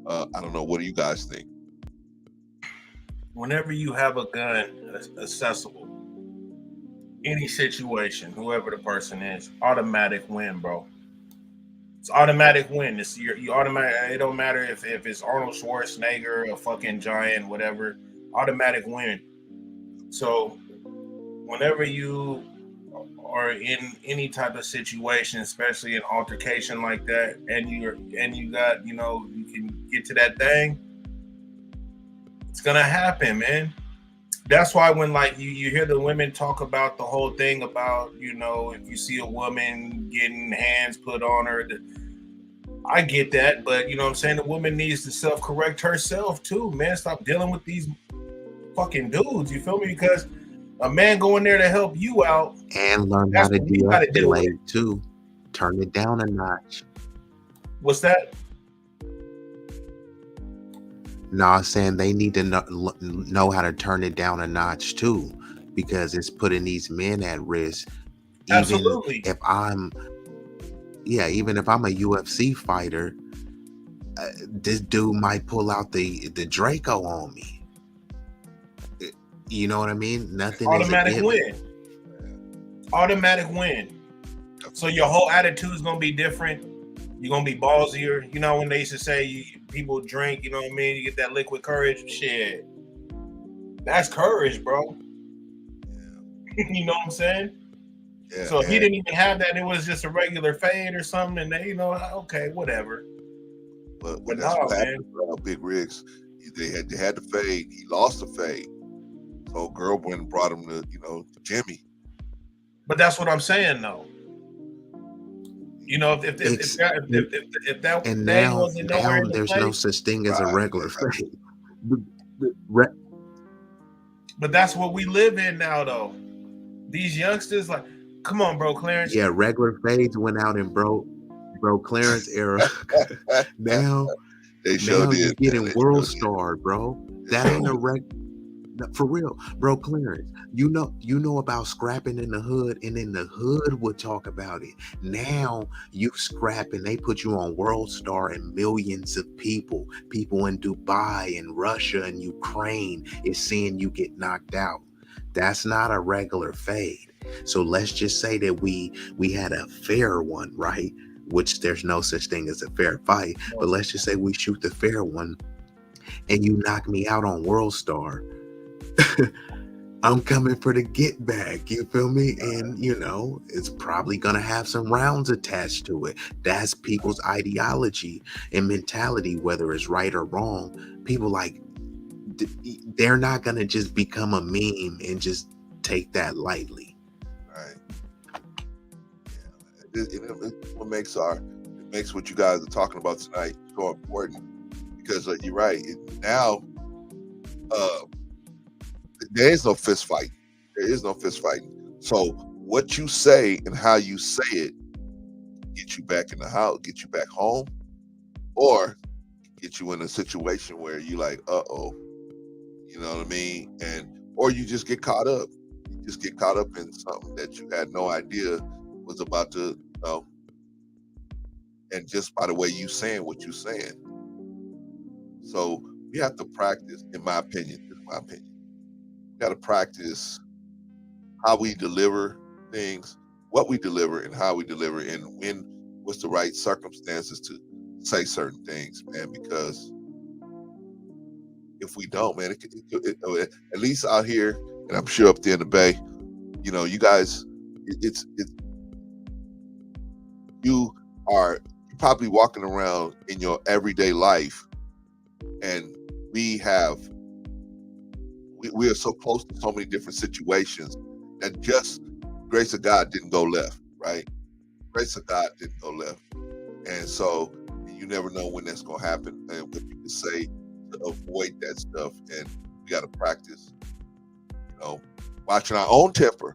I don't know. What do you guys think? Whenever you have a gun accessible, any situation, whoever the person is, automatic win, bro. It's automatic win. It's you automatic. It don't matter if it's Arnold Schwarzenegger, a fucking giant, whatever. Automatic win. So whenever you are in any type of situation, especially an altercation like that, and you got, you can get to that thing, it's gonna happen, man. That's why when you hear the women talk about the whole thing about, if you see a woman getting hands put on her, I get that, but you know what I'm saying, the woman needs to self-correct herself too, man. Stop dealing with these fucking dudes, you feel me? Because a man going there to help you out and learn how to de-escalate too. Turn it down a notch. What's that? No, I'm saying they need to know how to turn it down a notch too, because it's putting these men at risk. Absolutely. Even if I'm a UFC fighter, this dude might pull out the Draco on me. You know what I mean? Nothing automatic is a win. Automatic win. So your whole attitude is gonna be different. You're gonna be ballsier. When they used to say people drink, you know what I mean? You get that liquid courage. Shit. That's courage, bro. Yeah. You know what I'm saying? Yeah, so if he didn't even have that, it was just a regular fade or something, and they, okay, whatever. But that's what happened with Big Rigs. They had the fade. He lost the fade. So girl went and brought him to, Jimmy. But that's what I'm saying, though. If that and thing now wasn't nowhere, there's no such thing as a regular fade. But that's what we live in now, though. These youngsters, come on, bro, Clarence. Yeah, regular fades went out in bro Clarence era. now they showed you're getting world star, bro. That ain't a No, for real, bro, Clarence. You know about scrapping in the hood, and then the hood would talk about it. Now you scrapping, they put you on World Star, and millions of people in Dubai and Russia and Ukraine is seeing you get knocked out. That's not a regular fade. So let's just say that we had a fair one, right? Which there's no such thing as a fair fight, but let's just say we shoot the fair one and you knock me out on World Star. I'm coming for the get back. You feel me? And it's probably gonna have some rounds attached to it. That's people's ideology and mentality, whether it's right or wrong. People they're not gonna just become a meme and just take that lightly. Right. Yeah. What makes it makes what you guys are talking about tonight so important, because you're right. Now, uh, there is no fist fight. There is no fist fighting. So what you say and how you say it get you back in the house, get you back home, or get you in a situation where you like, uh-oh, you know what I mean? Or you just get caught up. You just get caught up in something that you had no idea was about to, and just by the way you saying what you saying. So we have to practice, in my opinion, we got to practice how we deliver things, what we deliver, and how we deliver, and what's the right circumstances to say certain things, man. Because if we don't, man, at least out here, and I'm sure up there in the Bay, you guys, it's you are probably walking around in your everyday life, and we are so close to so many different situations that just grace of God didn't go left, right? Grace of God didn't go left. And so you never know when that's going to happen and what you can say to avoid that stuff. And we got to practice, watching our own temper,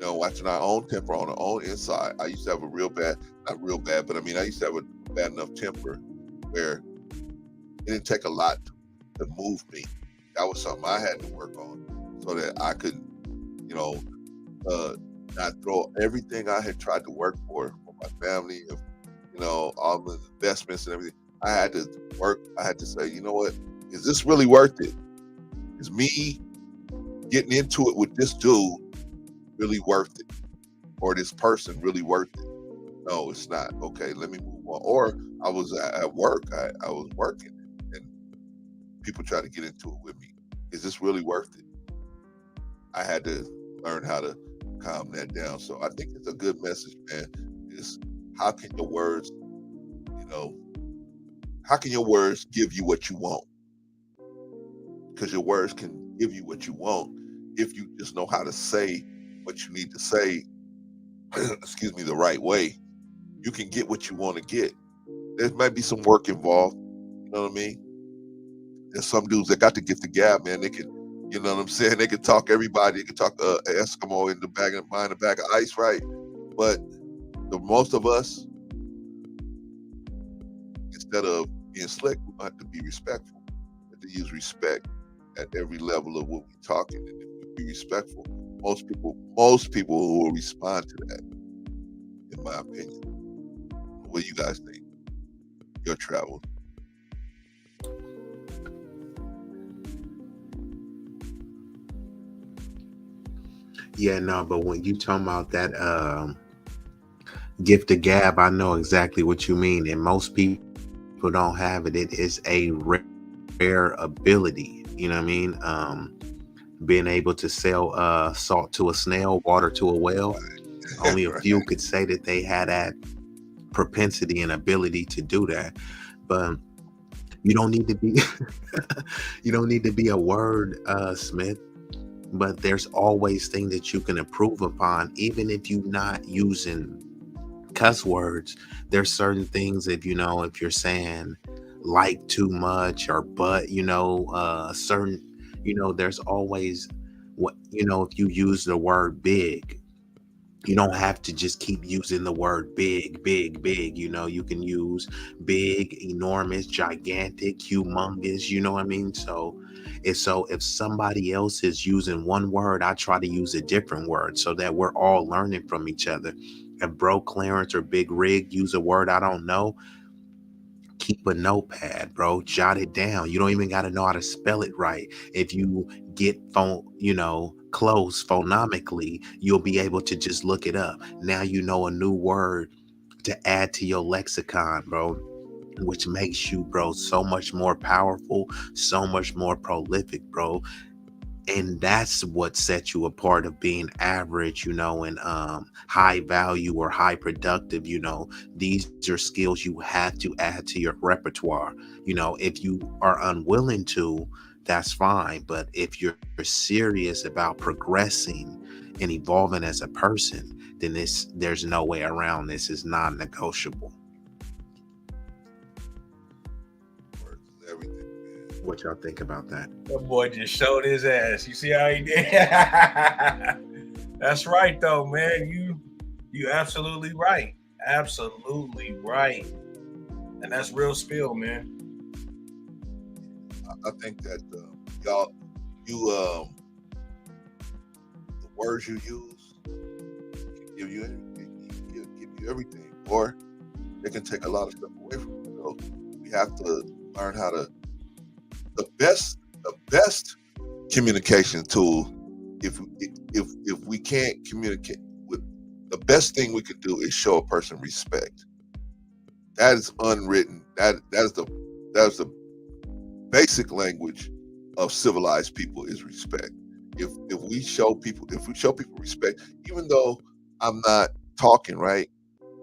watching our own temper on our own inside. I used to have a real bad, not real bad, but I used to have a bad enough temper where it didn't take a lot to move me. That was something I had to work on so that I could, not throw everything I had tried to work for my family, all the investments and everything. I had to work. I had to say, you know what? Is this really worth it? Is me getting into it with this dude really worth it? Or this person really worth it? No, it's not. Okay, let me move on. Or I was at work. I was working, and people try to get into it with me. Is this really worth it? I had to learn how to calm that down. So I think it's a good message, man. Is how can your words, how can your words give you what you want? Because your words can give you what you want if you just know how to say what you need to say, excuse me, the right way. You can get what you want to get. There might be some work involved. You know what I mean? There's some dudes that got the gift of gab, man. They can, you know what I'm saying? They can talk everybody. They can talk Eskimo in the bag of behind the bag of ice, right? But the most of us, instead of being slick, we have to be respectful. We have to use respect at every level of what we're talking. And if we be respectful, most people will respond to that, in my opinion. What do you guys think? Your travels. Yeah, no, but when you talking about that gift of gab, I know exactly what you mean, and most people don't have it. It is a rare ability. You know what I mean? Being able to sell salt to a snail, water to a whale. Only a few could say that they had that propensity and ability to do that. But you don't need to be you don't need to be a word smith, but there's always things that you can improve upon, even if you're not using cuss words. There's certain things, if you're saying like too much or but certain, there's always what, if you use the word big, You don't have to just keep using the word big, big, big. You can use big, enormous, gigantic, humongous. You know what I mean? So if somebody else is using one word, I try to use a different word so that we're all learning from each other. If Bro Clarence or Big Rig use a word I don't know, keep a notepad, bro. Jot it down. You don't even got to know how to spell it right. If you get close phonomically, you'll be able to just look it up. Now you know a new word to add to your lexicon, bro, which makes you, bro, so much more powerful, so much more prolific, bro. And that's what sets you apart of being average, and high value or high productive. These are skills you have to add to your repertoire. If you are unwilling to, that's fine. But if you're serious about progressing and evolving as a person, then there's no way around this. Is non-negotiable. Words is everything, man. What y'all think about that? That boy just showed his ass. You see how he did? That's right, though, man. You absolutely right. Absolutely right. And that's real spill, man. I think that y'all, the words you use can give you anything, give you everything, or it can take a lot of stuff away from you. So we have to learn how to. The best communication tool, if we can't communicate with, the best thing we can do is show a person respect. That is unwritten. That is the basic language of civilized people is respect. If we show people respect, even though I'm not talking, right?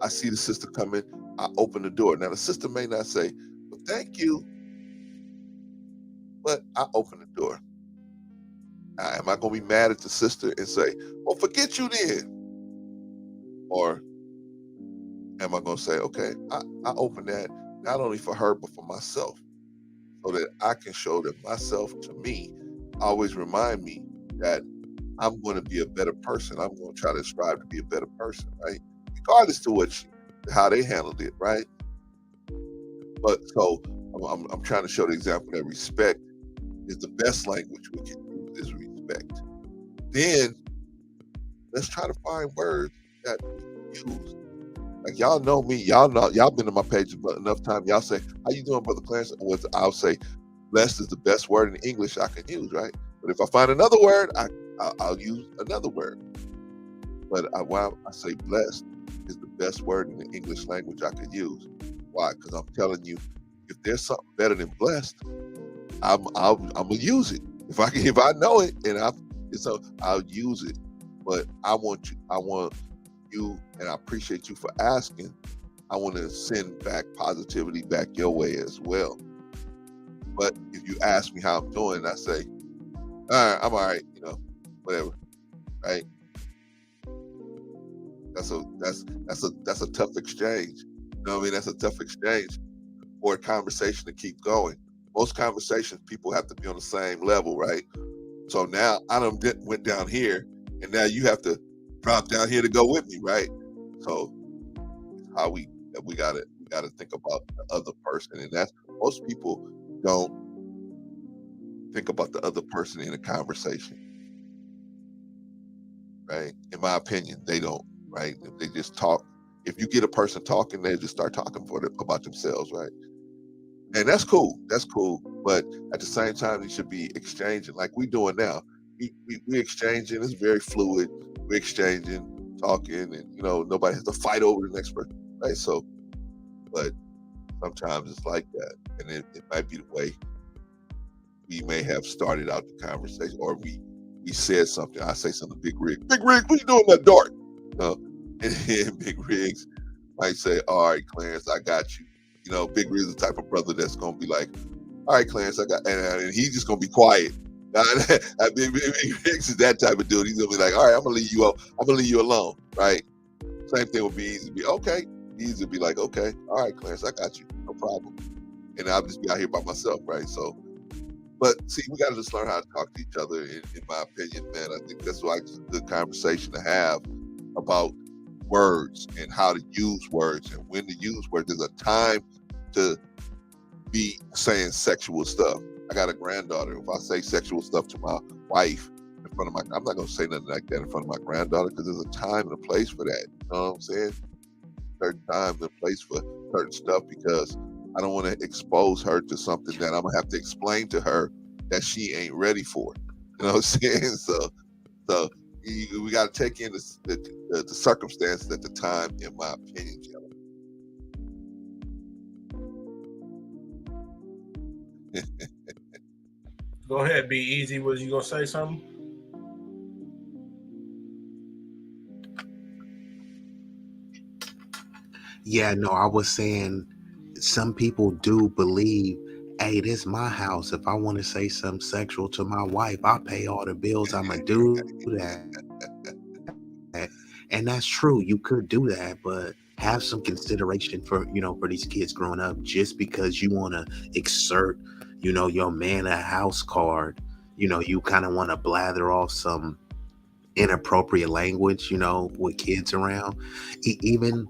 I see the sister come in, I open the door. Now the sister may not say, well, thank you, but I open the door. Now, am I gonna be mad at the sister and say, well, forget you then? Or am I gonna say, okay, I open that not only for her, but for myself, so that I can show that myself to me always remind me that I'm going to be a better person. I'm going to try to strive to be a better person, right? Regardless to how they handled it, right? But so I'm trying to show the example that respect is the best language we can use is respect. Then let's try to find words that we can use. Like y'all know me, y'all been on my page enough time. Y'all say, "How you doing, Brother Clarence?" I'll say, "Blessed is the best word in English I can use," right? But if I find another word, I'll use another word. But why I say blessed is the best word in the English language I could use. Why? Because I'm telling you, if there's something better than blessed, I'm gonna use it. If I know it and I'll use it. But I want you, and I appreciate you for asking. I want to send back positivity back your way as well. But if you ask me how I'm doing, I say, all right, I'm all right, whatever, right? That's a tough exchange. You know what I mean? That's a tough exchange for a conversation to keep going. Most conversations, people have to be on the same level, right? So now I went down here, and now you have to drop down here to go with me, right? So how we gotta think about the other person, and that's most people don't think about the other person in a conversation, right? In my opinion, they don't, right? If they just talk, if you get a person talking, they just start talking about themselves, right? And that's cool. That's cool. But at the same time, they should be exchanging like we doing now. We exchanging. It's very fluid. We're exchanging, talking, and nobody has to fight over the next person, right? So, but sometimes it's like that, and it might be the way we may have started out the conversation, or we said something. I say something, Big Rig, what you doing in that dark? And then Big Rigs might say, all right, Clarence, I got you. Big Rig's the type of brother that's gonna be like, all right, Clarence, I got, and he's just gonna be quiet. Big Riggs is that type of dude. He's gonna be like, all right, I'm gonna leave you alone, right? Same thing would be easy to be, okay. Easy to be like, okay, all right, Clarence, I got you, no problem. And I'll just be out here by myself, right? So, but see, we gotta just learn how to talk to each other. In my opinion, man, I think that's why it's a good conversation to have. about words and how to use words and when to use words. There's a time to be saying sexual stuff. I got a granddaughter. If I say sexual stuff to my wife in front of my, I'm not gonna say nothing like that in front of my granddaughter, because there's a time and a place for that. You know what I'm saying? Certain times and place for certain stuff, because I don't want to expose her to something that I'm gonna have to explain to her that she ain't ready for. You know what I'm saying? So we got to take in the circumstances at the time, in my opinion, Jelly. Go ahead, be easy. Was you gonna say something? Yeah, no, I was saying some people do believe, hey, this my house. If I want to say something sexual to my wife, I pay all the bills. I'm gonna do that. And that's true. You could do that, but have some consideration for, for these kids growing up. Just because you want to exert, your man a house card, you kind of want to blather off some inappropriate language, with kids around. Even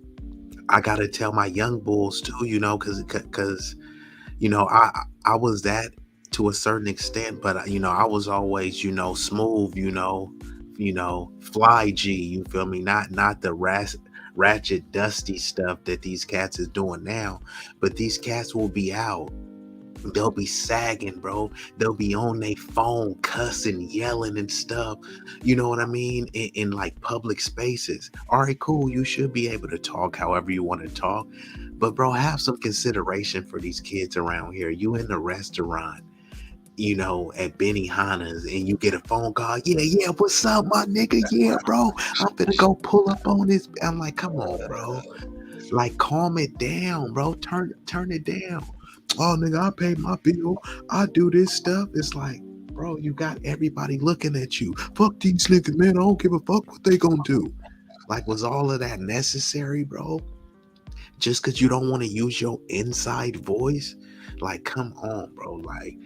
I gotta tell my young bulls too, because I was that to a certain extent, but I was always smooth, fly G. You feel me? Not the ratchet, dusty stuff that these cats is doing now, but these cats will be out. They'll be sagging, bro. They'll be on their phone, cussing, yelling, and stuff. You know what I mean? In like public spaces. All right, cool. You should be able to talk however you want to talk. But, bro, have some consideration for these kids around here. You in the restaurant, at Benihana's, and you get a phone call. Yeah, what's up, my nigga? Yeah, bro. I'm finna go pull up on this. I'm like, come on, bro. Like, calm it down, bro. Turn it down. Oh, nigga, I pay my bill. I do this stuff. It's like, bro, you got everybody looking at you. Fuck these niggas, man. I don't give a fuck what they gonna do. Like, was all of that necessary, bro? Just because you don't want to use your inside voice? Like, come on, bro. Like,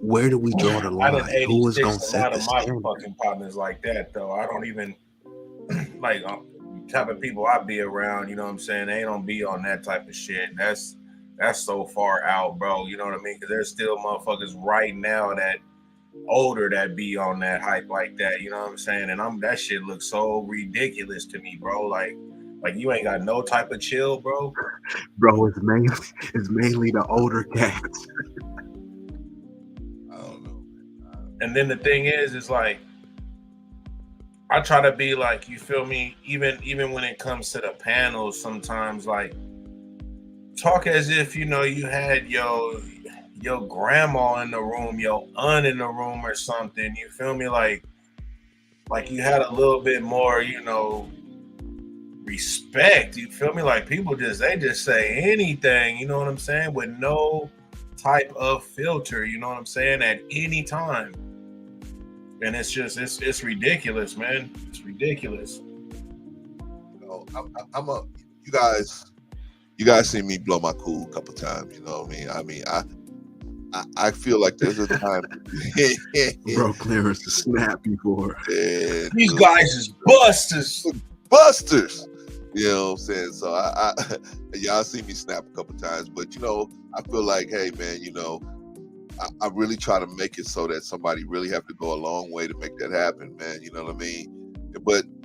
where do we draw the I done line? Who is gonna 86 a set lot the of my standard? fucking partners like that though. I don't even like type of people I be around. You know what I'm saying? They don't be on that type of shit. That's so far out, bro. You know what I mean? Because there's still motherfuckers right now that older that be on that hype like that. You know what I'm saying? And that shit looks so ridiculous to me, bro. Like you ain't got no type of chill, bro. Bro, it's mainly the older cats. I don't know. And then the thing is like I try to be like, you feel me? Even when it comes to the panels, sometimes like talk as if you had your grandma in the room, your aunt in the room or something. You feel me? Like you had a little bit more, respect. You feel me? Like people they just say anything, you know what I'm saying, with no type of filter, you know what I'm saying, at any time. And it's just it's ridiculous, man. It's ridiculous. You guys seen me blow my cool a couple times. You know what I mean? I feel like there's a time. Bro, clearance to snap before. These guys is busters. You know what I'm saying? So I y'all see me snap a couple times, but I feel like, hey man, I really try to make it so that somebody really have to go a long way to make that happen, man. You know what I mean?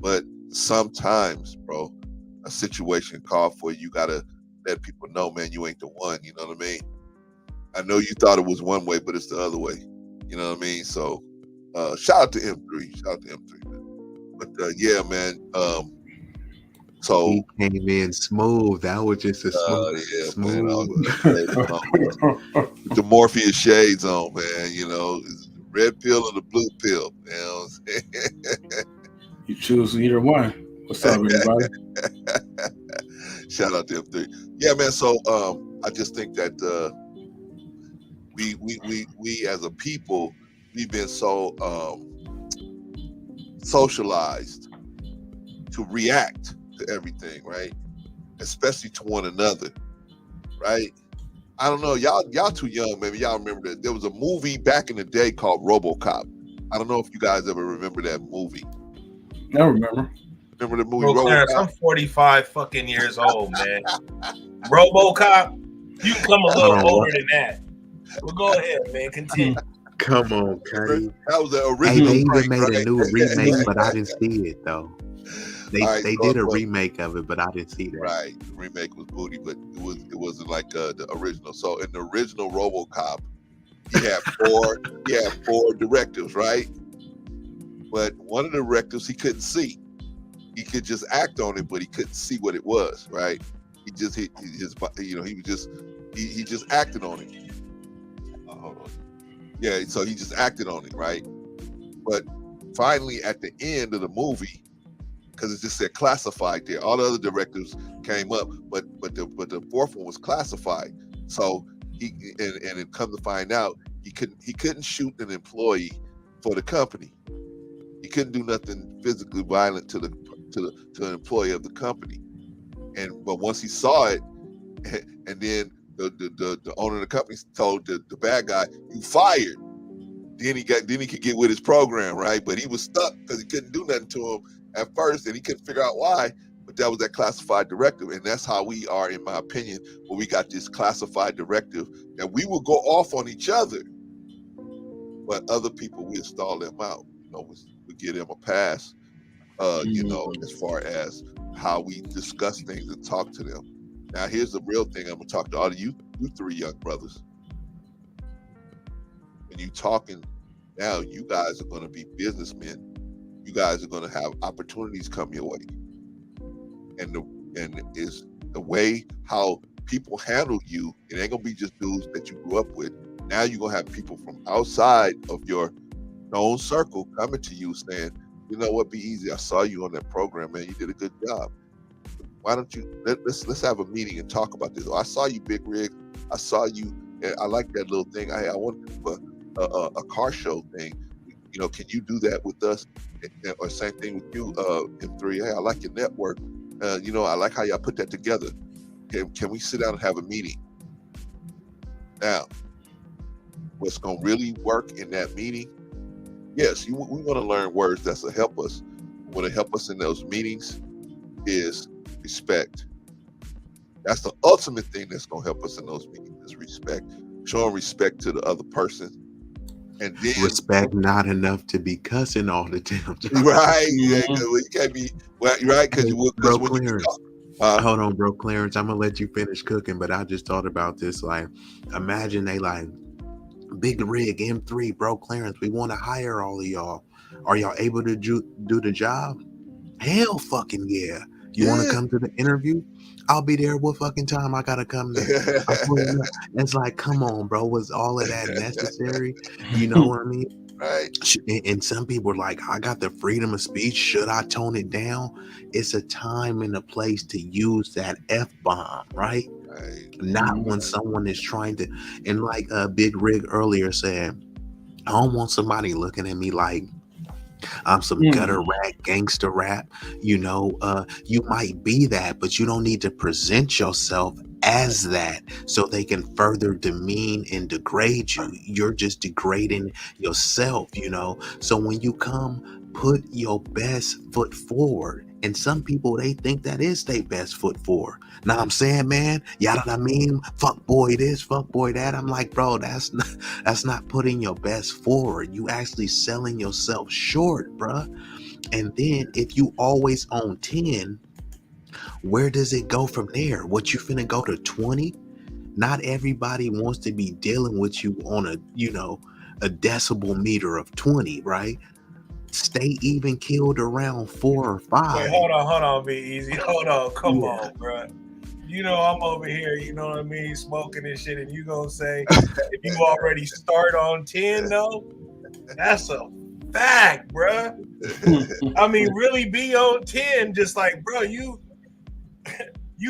But sometimes, bro, a situation call for you gotta let people know, man, you ain't the one. You know what I mean? I know you thought it was one way, but it's the other way. You know what I mean? So shout out to M3. Shout out to M3, man. But yeah, man. So he came in smooth. That was just a smooth. Man, the Morpheus shades on, man. Red pill or the blue pill. You know what I'm saying? You choose either one. What's up, everybody? Shout out to M3. Yeah, man. So I just think that we as a people, we've been so socialized to react to everything, right? Especially to one another, right? I don't know, y'all too young, maybe y'all remember that there was a movie back in the day called RoboCop. I don't know if you guys ever remember that movie. I remember. Remember the movie Bro, Clarence, RoboCop? I'm 45 fucking years old, man. RoboCop, you can come a Hold little on, older what? than that. Well, go ahead, man. Continue. Come on, Cuddy. That was the Hey, original they even prank, made a right? new remake, but I didn't see it though. They All right, they so did a look, remake of it, but I didn't see that. right. The remake was booty, but it wasn't like the original. So in the original RoboCop, he had four directives, right? But one of the directives he couldn't see. He could just act on it, but he couldn't see what it was, right? He just he just acted on it. Hold on. Yeah, so he just acted on it, right? But finally, at the end of the movie, because it just said classified there, all the other directives came up, but the fourth one was classified. So he and it come to find out he couldn't shoot an employee for the company. He couldn't do nothing physically violent to an employee of the company. But once he saw it, and then the owner of the company told the bad guy, "You fired." Then he could get with his program, right? But he was stuck because he couldn't do nothing to him at first, and he couldn't figure out why. But that was that classified directive, and that's how we are, in my opinion, where we got this classified directive that we will go off on each other, but other people we stall them out. We give them a pass. As far as how we discuss things and talk to them. Now, here's the real thing. I'm gonna talk to all of you three young brothers. When you talking now, you guys are gonna be businessmen. You guys are gonna have opportunities come your way, and is the way how people handle you. It ain't gonna be just dudes that you grew up with. Now you're gonna have people from outside of your known circle coming to you saying, "You know what? Be easy. I saw you on that program, man. You did a good job. Why don't you let's have a meeting and talk about this? I saw you, Big Rig. I saw you. And I like that little thing. I want to do a car show thing. Can you do that with us? Or same thing with you, M3. Hey, I like your network. I like how y'all put that together. Can we sit down and have a meeting? Now, what's gonna really work in that meeting? Yes, we want to learn words that'll help us. What will help us in those meetings is respect. That's the ultimate thing that's going to help us in those meetings is respect. Showing respect to the other person. And then Respect not enough to be cussing all the time. Right. Yeah, you can't be right because Bro, when Clarence. Hold on, bro, Clarence. I'm gonna let you finish cooking, but I just thought about this. Like, imagine they like Big Rig M3, bro, Clarence. We want to hire all of y'all. Are y'all able to do the job? Hell, fucking yeah. You want to come to the interview? I'll be there. What fucking time I gotta come there? It's like, come on, bro. Was all of that necessary? You know what I mean? Right. And some people are like, I got the freedom of speech. Should I tone it down? It's a time and a place to use that F-bomb, right? Not when someone is trying to. And like Big Rig earlier said, I don't want somebody looking at me like I'm some gutter rat, gangster rap. You might be that, but you don't need to present yourself as that so they can further demean and degrade you. You're just degrading yourself, So when you come, put your best foot forward. And some people, they think that is their best foot forward. Now I'm saying, man, y'all know what I mean? Fuck boy this, fuck boy that. I'm like, bro, that's not putting your best forward. You actually selling yourself short, bruh. And then if you always own 10, where does it go from there? What, you finna go to 20? Not everybody wants to be dealing with you on a decibel meter of 20, right? Stay even killed around 4 or 5. Wait, hold on, be easy. Hold on, come on, bro. I'm over here, you know what I mean, smoking and shit, and you gonna say if you already start on 10 though, that's a fact, bro. I mean, really be on 10, just like, bro, you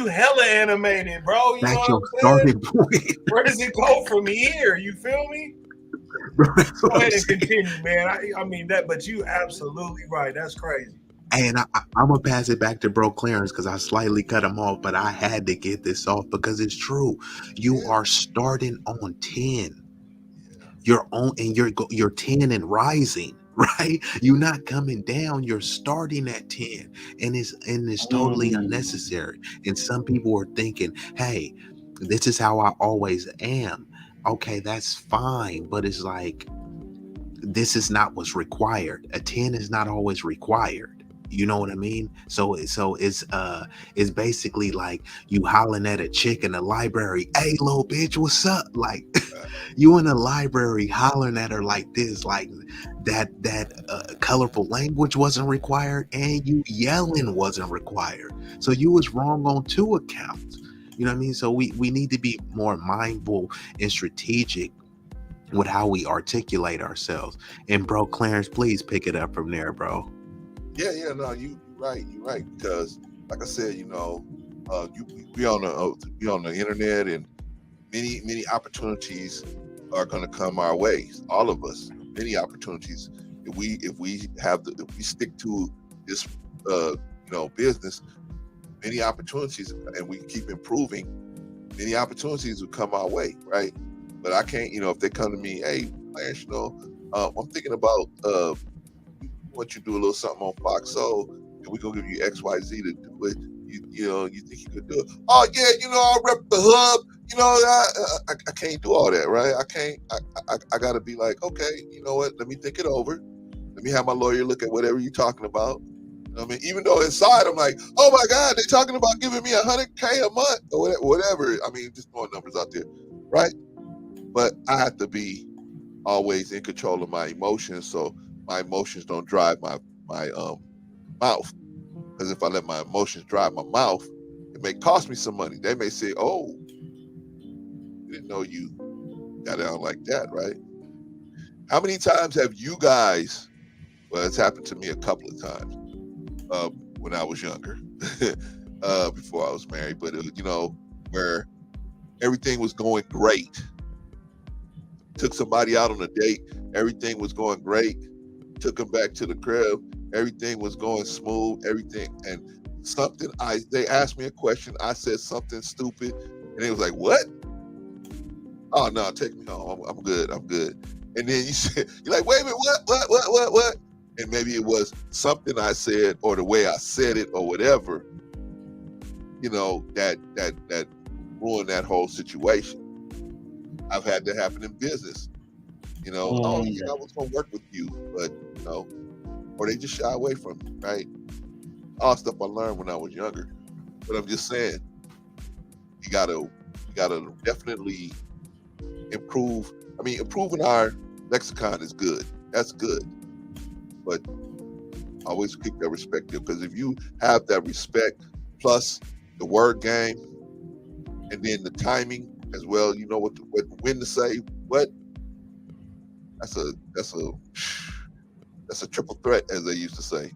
hella animated, bro. You That's know your what I'm saying? starting point. Where does it go from here? You feel me? Bro, go ahead and continue, man. I mean that, but you absolutely right. That's crazy. And I'm going to pass it back to Bro Clarence because I slightly cut him off, but I had to get this off because it's true. You are starting on 10. You're 10 and rising, right? You're not coming down, you're starting at 10, and it's totally unnecessary. And some people are thinking, hey, this is how I always am. Okay, that's fine, but it's like this is not what's required. A 10 is not always required. You know what I mean? So it's basically like you hollering at a chick in the library, hey little bitch, what's up? Like you in the library hollering at her like this, like that colorful language wasn't required, and you yelling wasn't required. So you was wrong on two accounts. You know what I mean? So we need to be more mindful and strategic with how we articulate ourselves. And bro, Clarence, please pick it up from there, bro. Yeah, no, you're right. Because, like I said, you we on the internet, and many opportunities are going to come our way. All of us, many opportunities. If we stick to this, business, many opportunities, and we keep improving, many opportunities will come our way, right? But I can't, if they come to me, hey, Lance, I'm thinking about want you to do a little something on Fox, so and we gonna give you XYZ to do it. You think you could do it? Oh yeah, I'll rep the hub. I can't do all that, right? I can't. I gotta be like, okay, you know what? Let me think it over. Let me have my lawyer look at whatever you're talking about. I mean, even though inside I'm like, oh my God, they're talking about giving me $100K a month or whatever. I mean, just throwing numbers out there, right? But I have to be always in control of my emotions, so my emotions don't drive my mouth. Because if I let my emotions drive my mouth, it may cost me some money. They may say, "Oh, I didn't know you got out like that," right? How many times have you guys? Well, it's happened to me a couple of times when I was younger, before I was married. But where everything was going great. Took somebody out on a date, everything was going great. Took them back to the crib, everything was going smooth, everything. And they asked me a question, I said something stupid, and they was like, "What? Oh no, take me home. I'm good. I'm good." And then you're like, "Wait a minute, what?" And maybe it was something I said, or the way I said it, or whatever. That ruined that whole situation. I've had that happen in business. Oh yeah, I was gonna work with you, but or they just shy away from me, right? All stuff I learned when I was younger. But I'm just saying, you gotta definitely improve. I mean, improving our lexicon is good. That's good. But always keep that respect there, because if you have that respect plus the word game and then the timing as well, you know when to say what. That's a triple threat, as they used to say.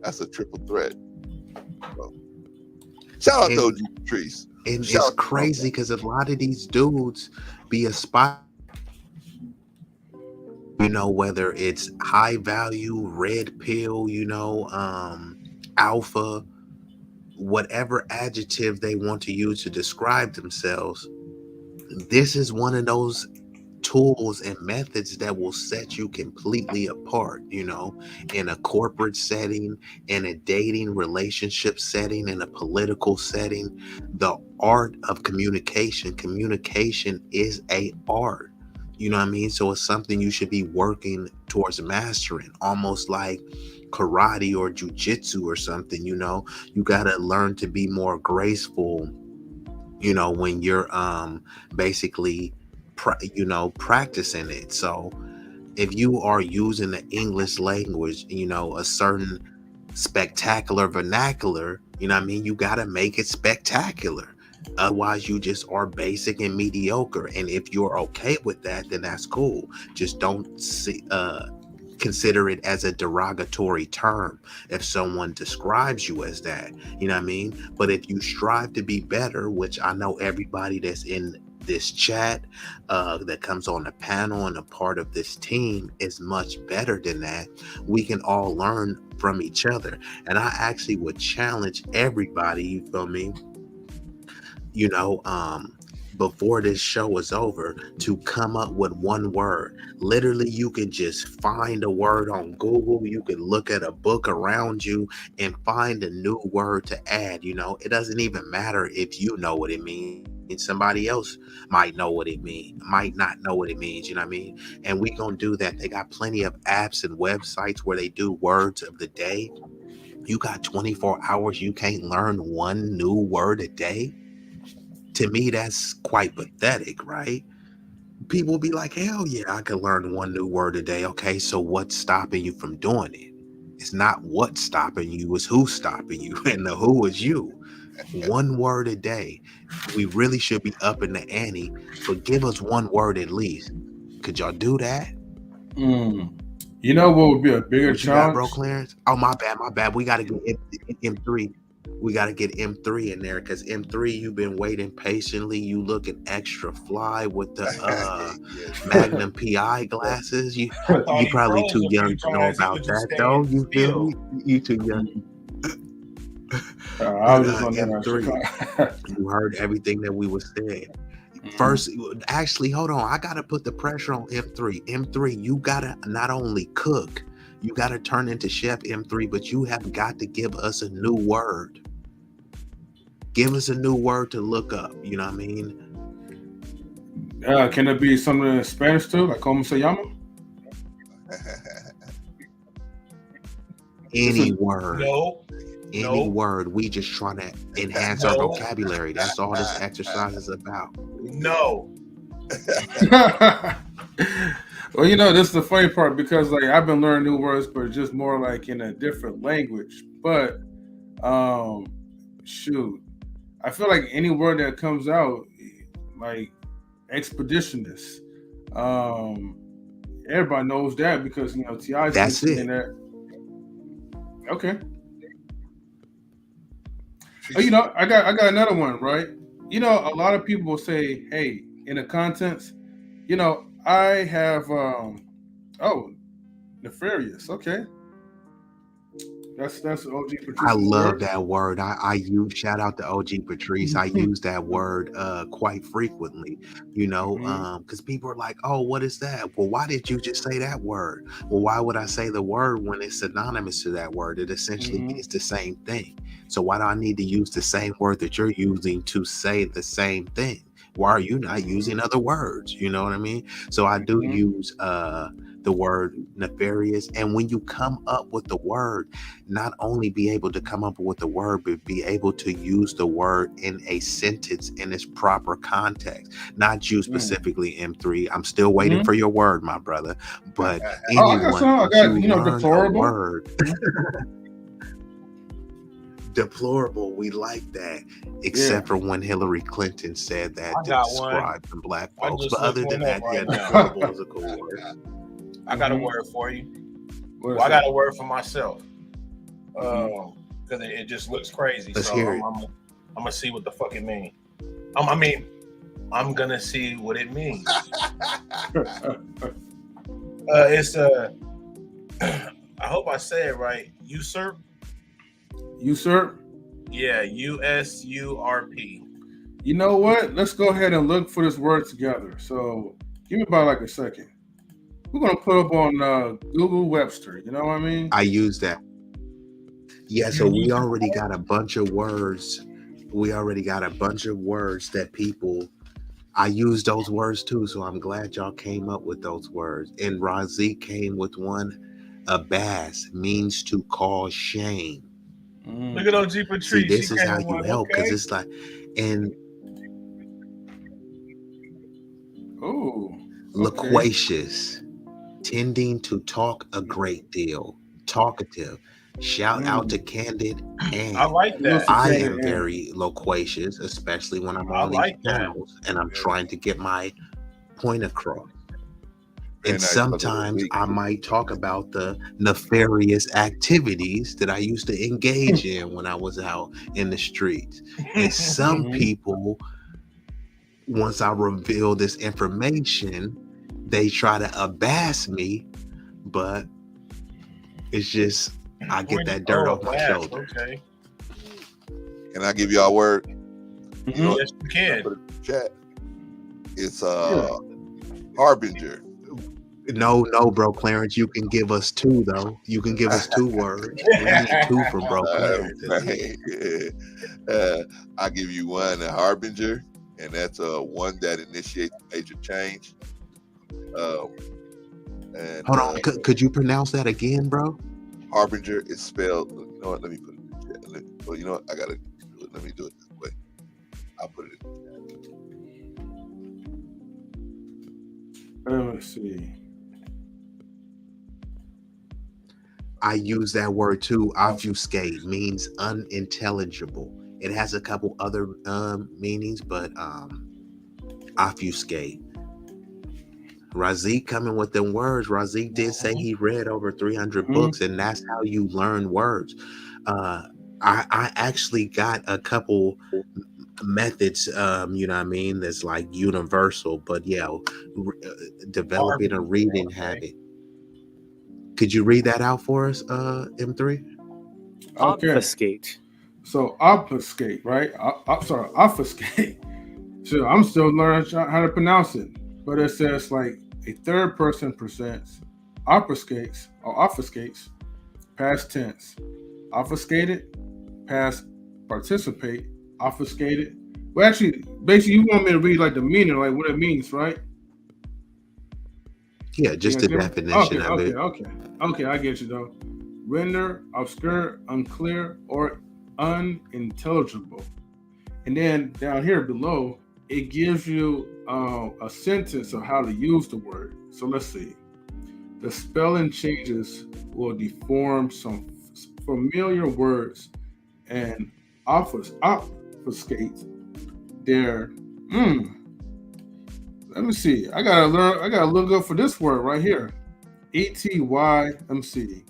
That's a triple threat. So, shout out to And OG Patrice. and Shout it's out to my crazy because a lot of these dudes be aspiring, whether it's high value, red pill, alpha, whatever adjective they want to use to describe themselves. This is one of those tools and methods that will set you completely apart, in a corporate setting, in a dating relationship setting, in a political setting. The art of communication is a art. You know what I mean? So it's something you should be working towards mastering, almost like karate or jujitsu or something. You got to learn to be more graceful, when you're basically practicing it. So if you are using the English language, a certain spectacular vernacular, you know what I mean, you got to make it spectacular. Otherwise you just are basic and mediocre, and if you're okay with that, then that's cool. Just don't consider it as a derogatory term if someone describes you as that. You know what I mean? But if you strive to be better, which I know everybody that's in this chat, that comes on the panel and a part of this team is much better than that, we can all learn from each other. And I actually would challenge everybody, you feel me, you know, um, before this show is over to come up with one word. Literally, you could just find a word on Google. You could look at a book around you and find a new word to add. You know, it doesn't even matter if you know what it means. Somebody else might know what it means, might not know what it means. You know what I mean? And we gonna do that. They got plenty of apps and websites where they do words of the day. You got 24 hours. You can't learn one new word a day. To me, that's quite pathetic, right? People be like, hell yeah, I could learn one new word a day. Okay, so what's stopping you from doing it? It's not what's stopping you, it's who's stopping you. And the who is you. One word a day. We really should be up in the ante, but give us one word at least. Could y'all do that? You know what would be a bigger What you got, bro, challenge? Clarence? Oh, my bad. We got to get M3. We got to get M3 in there because M3, you've been waiting patiently. You looking extra fly with the Yes. Magnum PI glasses. You I thought he probably froze too a young few to know times. He about was just that, though. staying You feel still. me? You too young. I was But just on there. M3, you heard everything that we were saying. First, actually, hold on. I gotta put the pressure on M3. M3, you gotta not only cook, you gotta turn into Chef M3, but you have got to give us a new word. Give us a new word to look up. You know what I mean? Can it be something in Spanish too, like como se llama? Any word. No. Any word. We just trying to enhance our vocabulary. That's all this exercise is about. No. Well, you know, this is the funny part because like I've been learning new words, but just more like in a different language. But shoot, I feel like any word that comes out, like expeditionist, everybody knows that because you know T.I.'s That's been it. saying that. Okay. Oh, you know, I got another one, right? You know, a lot of people will say, "Hey, in the contents, you know, I have nefarious." Okay, that's OG I Patrice's love word. that word. I use shout out to OG Patrice. I use that word quite frequently, you know, because people are like, oh, what is that? Well, why did you just say that word? Well, why would I say the word when it's synonymous to that word? It essentially means the same thing. So why do I need to use the same word that you're using to say the same thing? Why are you not using other words? You know what I mean? So I do use the word nefarious. And when you come up with the word, not only be able to come up with the word, but be able to use the word in a sentence in its proper context. Not you specifically, M3. I'm still waiting for your word, my brother. But I got some. I got, you know, learn deplorable. a word. Deplorable, we like that. Except for when Hillary Clinton said that to describe the black folks. But other than that, deplorable is a cool word. I got a word for you. Well, I got a word for myself. Because it just looks crazy. Let's so hear it. I'm gonna see what the fuck it means. I'm gonna see what it means. It's I hope I say it right. Usurp. Usurp? Yeah, USURP. You know what? Let's go ahead and look for this word together. So give me about like a second. We're gonna put up on Google Webster. You know what I mean? I use that. Yeah, so we already got a bunch of words. We already got a bunch of words that people. I use those words too, so I'm glad y'all came up with those words. And Razik came with one. Abass means to cause shame. Look at OG Patrice. See, this is how you help because it's like, and loquacious, tending to talk a great deal, talkative. Shout out to Candid and I like that. I am very loquacious, especially when I'm on these channels and I'm trying to get my point across. And sometimes I might talk about the nefarious activities that I used to engage in when I was out in the streets. And some people, once I reveal this information, they try to abass me, but it's just, I get that dirt off my shoulder. Okay. Can I give y'all a word? Yes, you can. Put it in the chat. It's Yeah. harbinger. No, bro, Clarence. You can give us two though. You can give us two words. We need two from bro Clarence at least. Right. I'll give you one, a harbinger, and that's one that initiates major change. Um, and Hold on. Could you pronounce that again, bro? harbinger is spelled. You know what? Let me put it in the chat. Well, you know what? I gotta do it. Let me do it this way. I'll put it in. Let's see. I use that word too. Obfuscate means unintelligible. It has a couple other meanings, but obfuscate. Razik coming with them words. Razik did say he read over 300 books, and that's how you learn words. I actually got a couple methods, you know what I mean, that's like universal, but yeah, developing a reading habit. Could you read that out for us, M3? Okay. Obfuscate. So obfuscate, right? I'm sorry, obfuscate. So I'm still learning how to pronounce it, but it says like a third person presents, obfuscates or obfuscates, past tense, obfuscated, past participate, obfuscated. Well, actually, basically, you want me to read like the meaning, like what it means, right? Yeah, just the definition of it. Okay, I get you though. Render, obscure, unclear, or unintelligible. And then down here below, it gives you a sentence of how to use the word. So let's see. The spelling changes will deform some familiar words and obfuscate their. Let me see. I gotta look up for this word right here. ETYMC.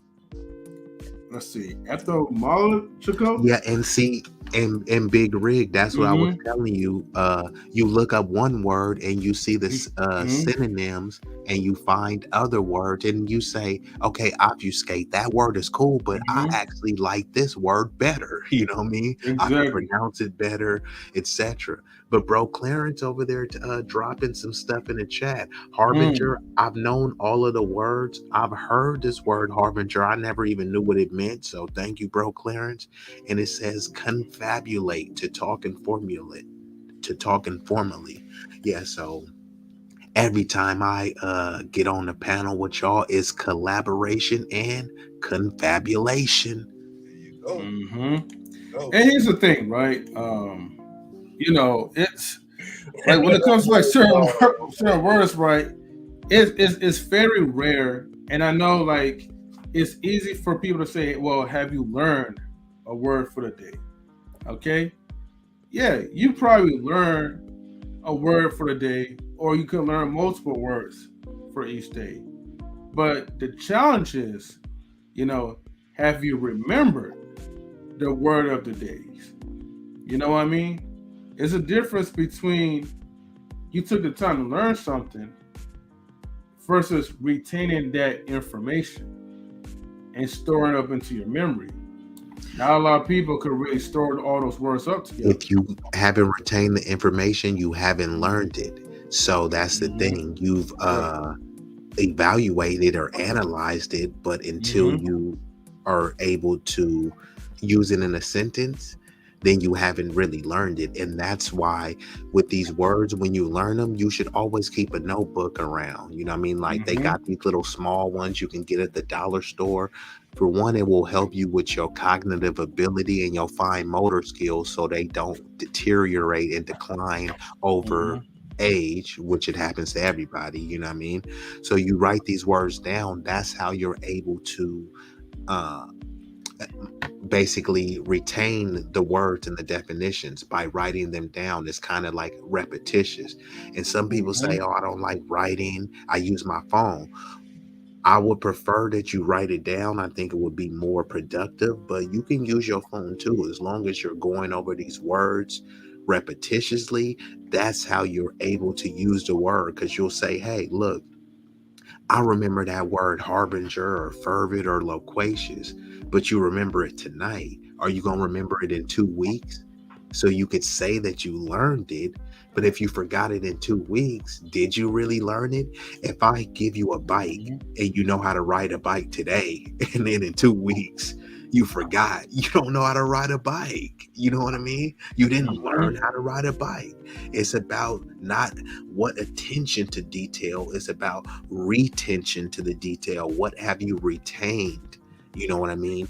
Let's see. Etymological. Yeah, and see, and Big Rig, that's what I was telling you. You look up one word and you see the synonyms, and you find other words, and you say, okay, obfuscate. That word is cool, but I actually like this word better. You know what I mean? Exactly. I can pronounce it better, etc. But bro, Clarence over there dropping some stuff in the chat. Harbinger, I've known all of the words. I've heard this word harbinger. I never even knew what it meant. So thank you, bro, Clarence. And it says confabulate, to talk and formulate, to talk informally. Yeah, so every time I get on the panel with y'all, it's collaboration and confabulation. There you go. And here's the thing, right? You know, it's like when it comes to like certain words, right? It's very rare, and I know like it's easy for people to say, "Well, have you learned a word for the day?" Okay, yeah, you probably learn a word for the day, or you can learn multiple words for each day. But the challenge is, you know, have you remembered the word of the days? You know what I mean? There's a difference between you took the time to learn something versus retaining that information and storing it up into your memory. Not a lot of people could really store all those words up together. If you haven't retained the information, you haven't learned it. So that's the thing. You've evaluated or analyzed it, but until you are able to use it in a sentence, then you haven't really learned it. And that's why with these words, when you learn them, you should always keep a notebook around. You know what I mean? Like they got these little small ones you can get at the dollar store. For one, it will help you with your cognitive ability and your fine motor skills so they don't deteriorate and decline over age, which it happens to everybody. You know what I mean? So you write these words down. That's how you're able to basically retain the words and the definitions by writing them down. It's kind of like repetitious. And some people say, oh, I don't like writing, I use my phone. I would prefer that you write it down. I think it would be more productive, but you can use your phone too. As long as you're going over these words repetitiously, that's how you're able to use the word, because you'll say, hey, look, I remember that word harbinger or fervid or loquacious, but you remember it tonight. Are you going to remember it in 2 weeks? so you could say that you learned it. But if you forgot it in 2 weeks, did you really learn it? If I give you a bike Mhm. and you know how to ride a bike today, and then in 2 weeks you forgot, you don't know how to ride a bike. You know what I mean? You didn't Mhm. learn how to ride a bike. It's about not what attention to detail, it's about retention to the detail. What have you retained? You know what I mean?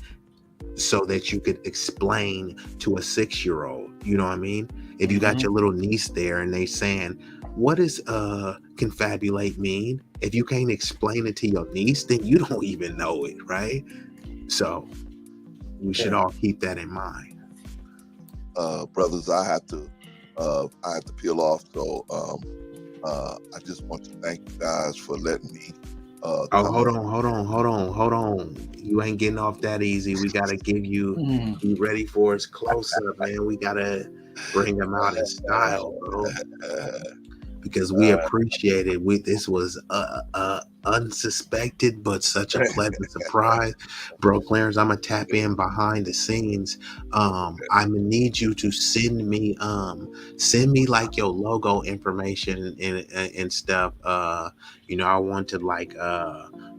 So that you could explain to a 6-year-old. You know what I mean? If you got Mhm. your little niece there and they saying, what does confabulate mean? If you can't explain it to your niece, then you don't even know it, right? So we should Yeah. all keep that in mind. Brothers, I have to peel off. So I just want to thank you guys for letting me Oh, come hold on. on, hold on. You ain't getting off that easy. We gotta give you, Mhm. be ready for his close up, man. We gotta bring him out in style, bro, because we Uh, appreciate it. This was unsuspected, but such a pleasant surprise, bro. Clarence, I'm gonna tap in behind the scenes. I'm gonna need you to send me like your logo information and stuff. I want to like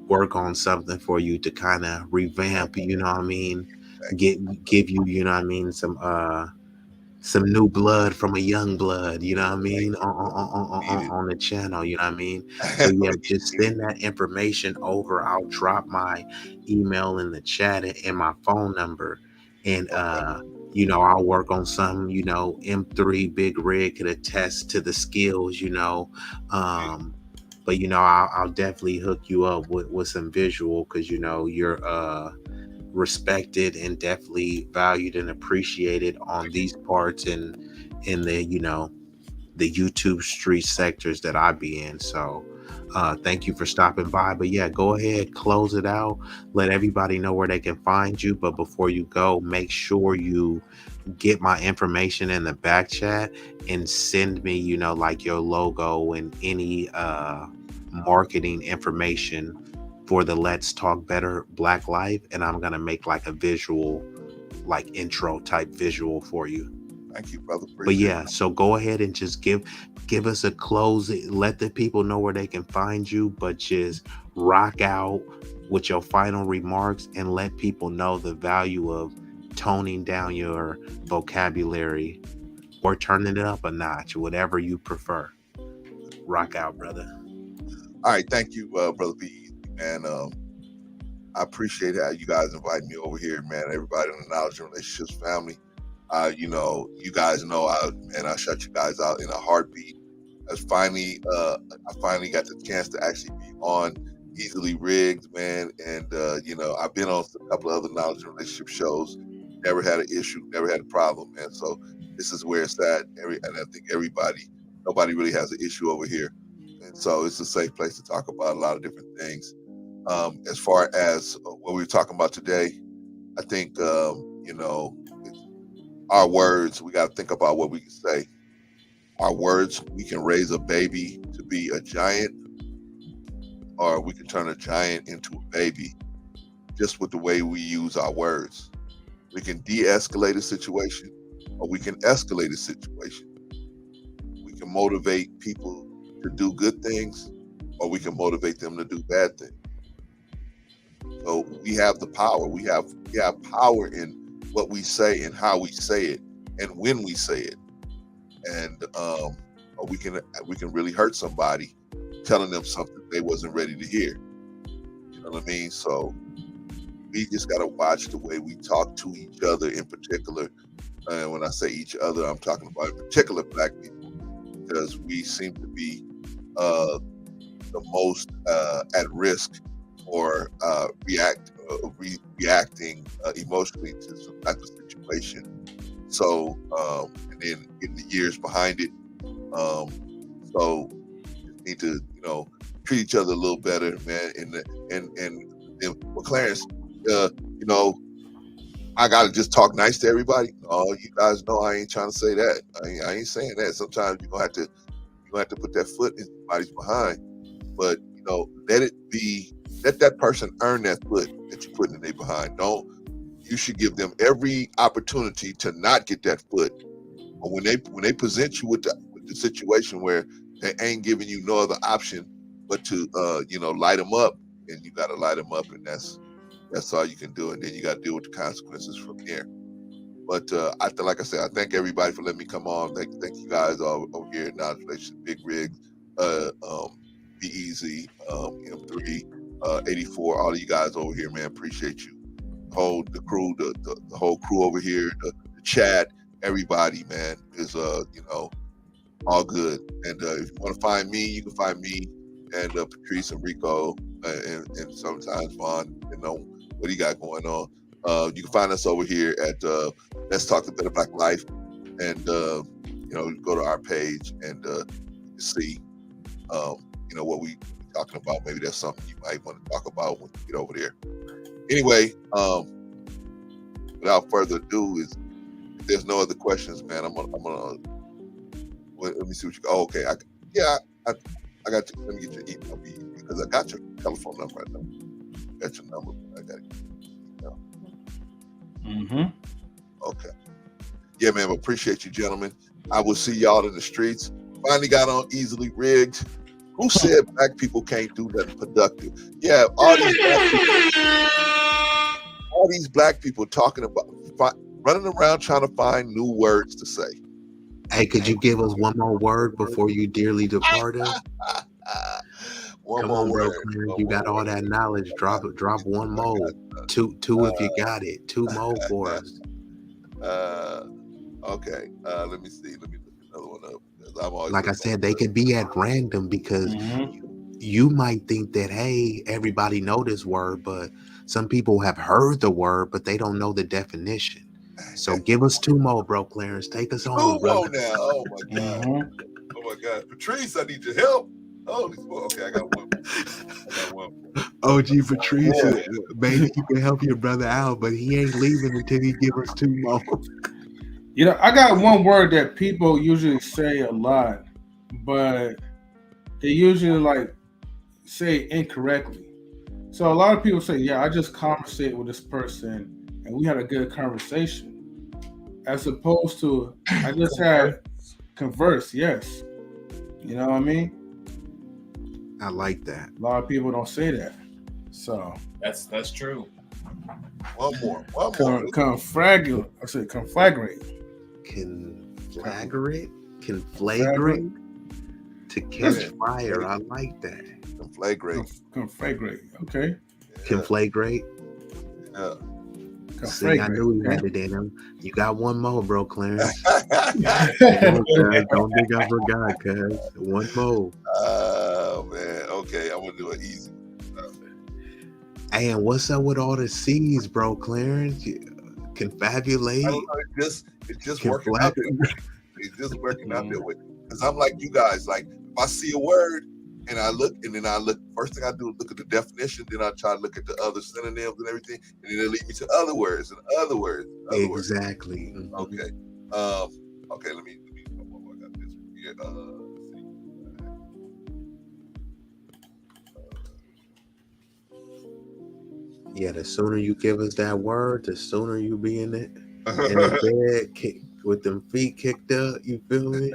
work on something for you to kind of revamp. You know what I mean? Give you, you know what I mean, some new blood from a young blood, you know what I Thank mean, you, brother. Need it. on the channel, you know what I mean? So yeah, We just need it. send that information over. I'll drop my email in the chat and my phone number. And Okay. I'll work on some, M3 Big Rig could attest to the skills, but I'll definitely hook you up with some visual because you're respected and definitely valued and appreciated on these parts and in the YouTube street sectors that I be in. So thank you for stopping by. But yeah, go ahead, close it out. Let everybody know where they can find you. But before you go, make sure you get my information in the back chat and send me, like your logo and any marketing information for the Let's Talk Better Black Life. And I'm gonna make like a visual, like intro type visual for you. Thank you, brother. But Appreciate yeah, so go ahead and just give us a close. Let the people know where they can find you, but just rock out with your final remarks and let people know the value of toning down your vocabulary or turning it up a notch, whatever you prefer. Rock out, brother. All right, thank you, brother B. Man, I appreciate how you guys invite me over here, man. Everybody in the Knowledge and Relationships family. You guys know I shut you guys out in a heartbeat. I finally got the chance to actually be on Easily Rigged, man. And I've been on a couple of other knowledge and relationship shows. Never had an issue, never had a problem, man. So this is where it's at. And I think nobody really has an issue over here. And so it's a safe place to talk about a lot of different things. As far as what we were talking about today, I think our words. We got to think about what we can say. Our words, we can raise a baby to be a giant, or we can turn a giant into a baby just with the way we use our words. We can de-escalate a situation, or we can escalate a situation. We can motivate people to do good things, or we can motivate them to do bad things. So we have the power. We have power in what we say and how we say it and when we say it. And we can really hurt somebody telling them something they wasn't ready to hear. You know what I mean? So we just gotta watch the way we talk to each other in particular. And when I say each other, I'm talking about in particular Black people, because we seem to be the most at risk for reacting emotionally to some type of situation. So and then in the years behind it, so we need to treat each other a little better, man. Well, Clarence, you know, I gotta just talk nice to everybody. Oh, you guys know I ain't trying to say that. I ain't saying that. Sometimes you gonna have to put that foot in somebody's behind. But let that person earn that foot that you put in their behind. Don't You should give them every opportunity to not get that foot But when they present you with the situation where they ain't giving you no other option but to light them up, and you got to light them up, and that's all you can do, and then you got to deal with the consequences from there. But like I said, I thank everybody for letting me come on. Thank you guys all over here in Relationship, Big Rig, Be Easy, M3, 84, all of you guys over here, man. Appreciate you. The crew, the whole crew over here, the chat, everybody, man, is all good. And if you want to find me, you can find me and Patrice and Rico and sometimes Vaughn, what he got going on. You can find us over here at Let's Talk the Better Black Life, and go to our page and see what we talking about. Maybe that's something you might want to talk about when you get over there. Anyway, without further ado, if there's no other questions, man, I'm gonna let me see what you. Oh, okay, I got you. Let me get your email because I got your telephone number right now. Got your number. I got it. Okay. Yeah, man. Appreciate you, gentlemen. I will see y'all in the streets. Finally got on Easily Rigged. Who said black people can't do nothing productive? Yeah, all these black people talking about running around trying to find new words to say. Hey, could you give us one more word before you dearly depart us? One Come more on, bro. word. You got all that knowledge. Drop one more. Two if you got it. Two more for us. Okay. Let me see. Let me look another one up. I'm always like I said, they could be at random because you might think that, hey, everybody know this word, but some people have heard the word, but they don't know the definition. So give us two more, bro, Clarence. Take us on, bro. Now. Oh my God. Oh my God. Patrice, I need your help. Holy smoke. Okay, I got one. OG Patrice, maybe you can help your brother out, but he ain't leaving until he give us two more. I got one word that people usually say a lot, but they usually say incorrectly. So a lot of people say, yeah, I just conversated with this person and we had a good conversation, as opposed to I just had converse. Yes. You know what I mean? I like that. A lot of people don't say that. So that's true. One more. Conflagrate. I said conflagrate. Conflagrate. To catch fire. I like that. Conflagrate. Okay. Conflagrate. Yeah. See, I knew you had it in him. You got one more, bro, Clarence. Don't think I forgot, cuz. One more. Oh, man. Okay, I'm going to do it easy. Hey, and what's up with all the C's, bro, Clarence? Confabulate? I don't know, it's just working out there. It's just working out there with. Because I'm like you guys. Like, if I see a word, and I look, first thing I do is look at the definition, then I try to look at the other synonyms and everything, and then it lead me to other words and other words. Exactly. Okay. Okay, let me I got this here. Yeah, the sooner you give us that word, the sooner you be in the bed, with them feet kicked up, you feel me?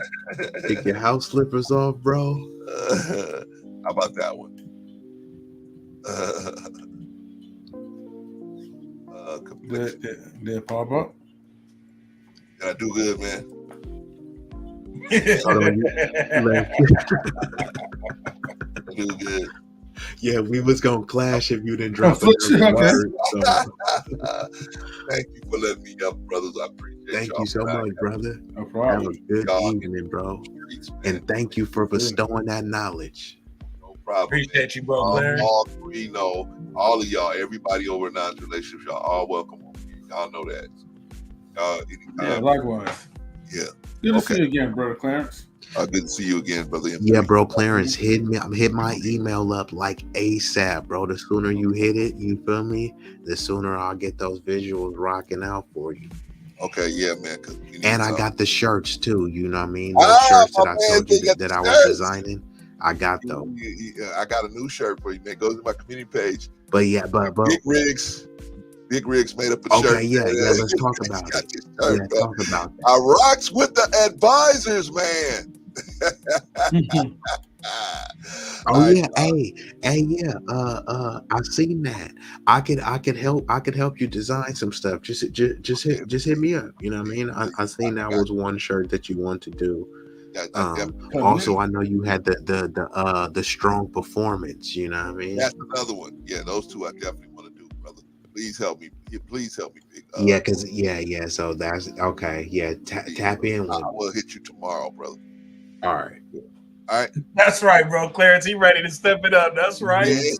Kick your house slippers off, bro. How about that one? Did pop up? Did I do good, man? Do good. Yeah, we was gonna clash if you didn't drop another word. So. Thank you for letting me up, brothers. I appreciate it. Thank you so much, brother. No problem. Have a good evening, bro. And thank you for bestowing that knowledge. No problem. Appreciate you, bro. All three know, all of y'all, everybody over in relationships, y'all all welcome on here. Y'all know that. Yeah, likewise. Yeah. Good to see you again, brother Clarence. Good to see you again, brother. Yeah, bro, Clarence, hit my email up like ASAP, bro. The sooner you hit it, you feel me? The sooner I'll get those visuals rocking out for you. Okay, yeah, man. And I got the shirts too. You know what I mean? Those shirts that I told you that I was designing. I got those. I got a new shirt for you, man. Go to my community page. But yeah, but Big Rigs, Big Rigs made up a shirt. Okay, yeah, let's talk about Got it. this shirt, Yeah, man. talk about that. I rocks with the advisors, man. Oh All right, yeah, yeah. I seen that. I could help you design some stuff. okay, Just hit me up. You know what I mean? I I seen that got was one shirt that you want to do. you. I definitely got Also, I know you had the strong performance. You know what I mean? that's another one. Yeah, those two I definitely want to do, brother. Please help me. Please help me, big. Yeah, cause yeah. So that's okay. Yeah, Please, tap brother. in I with me. will hit you tomorrow, brother. All right. All right. That's right, bro. Clarence, he ready to step it up. That's right. Mhm.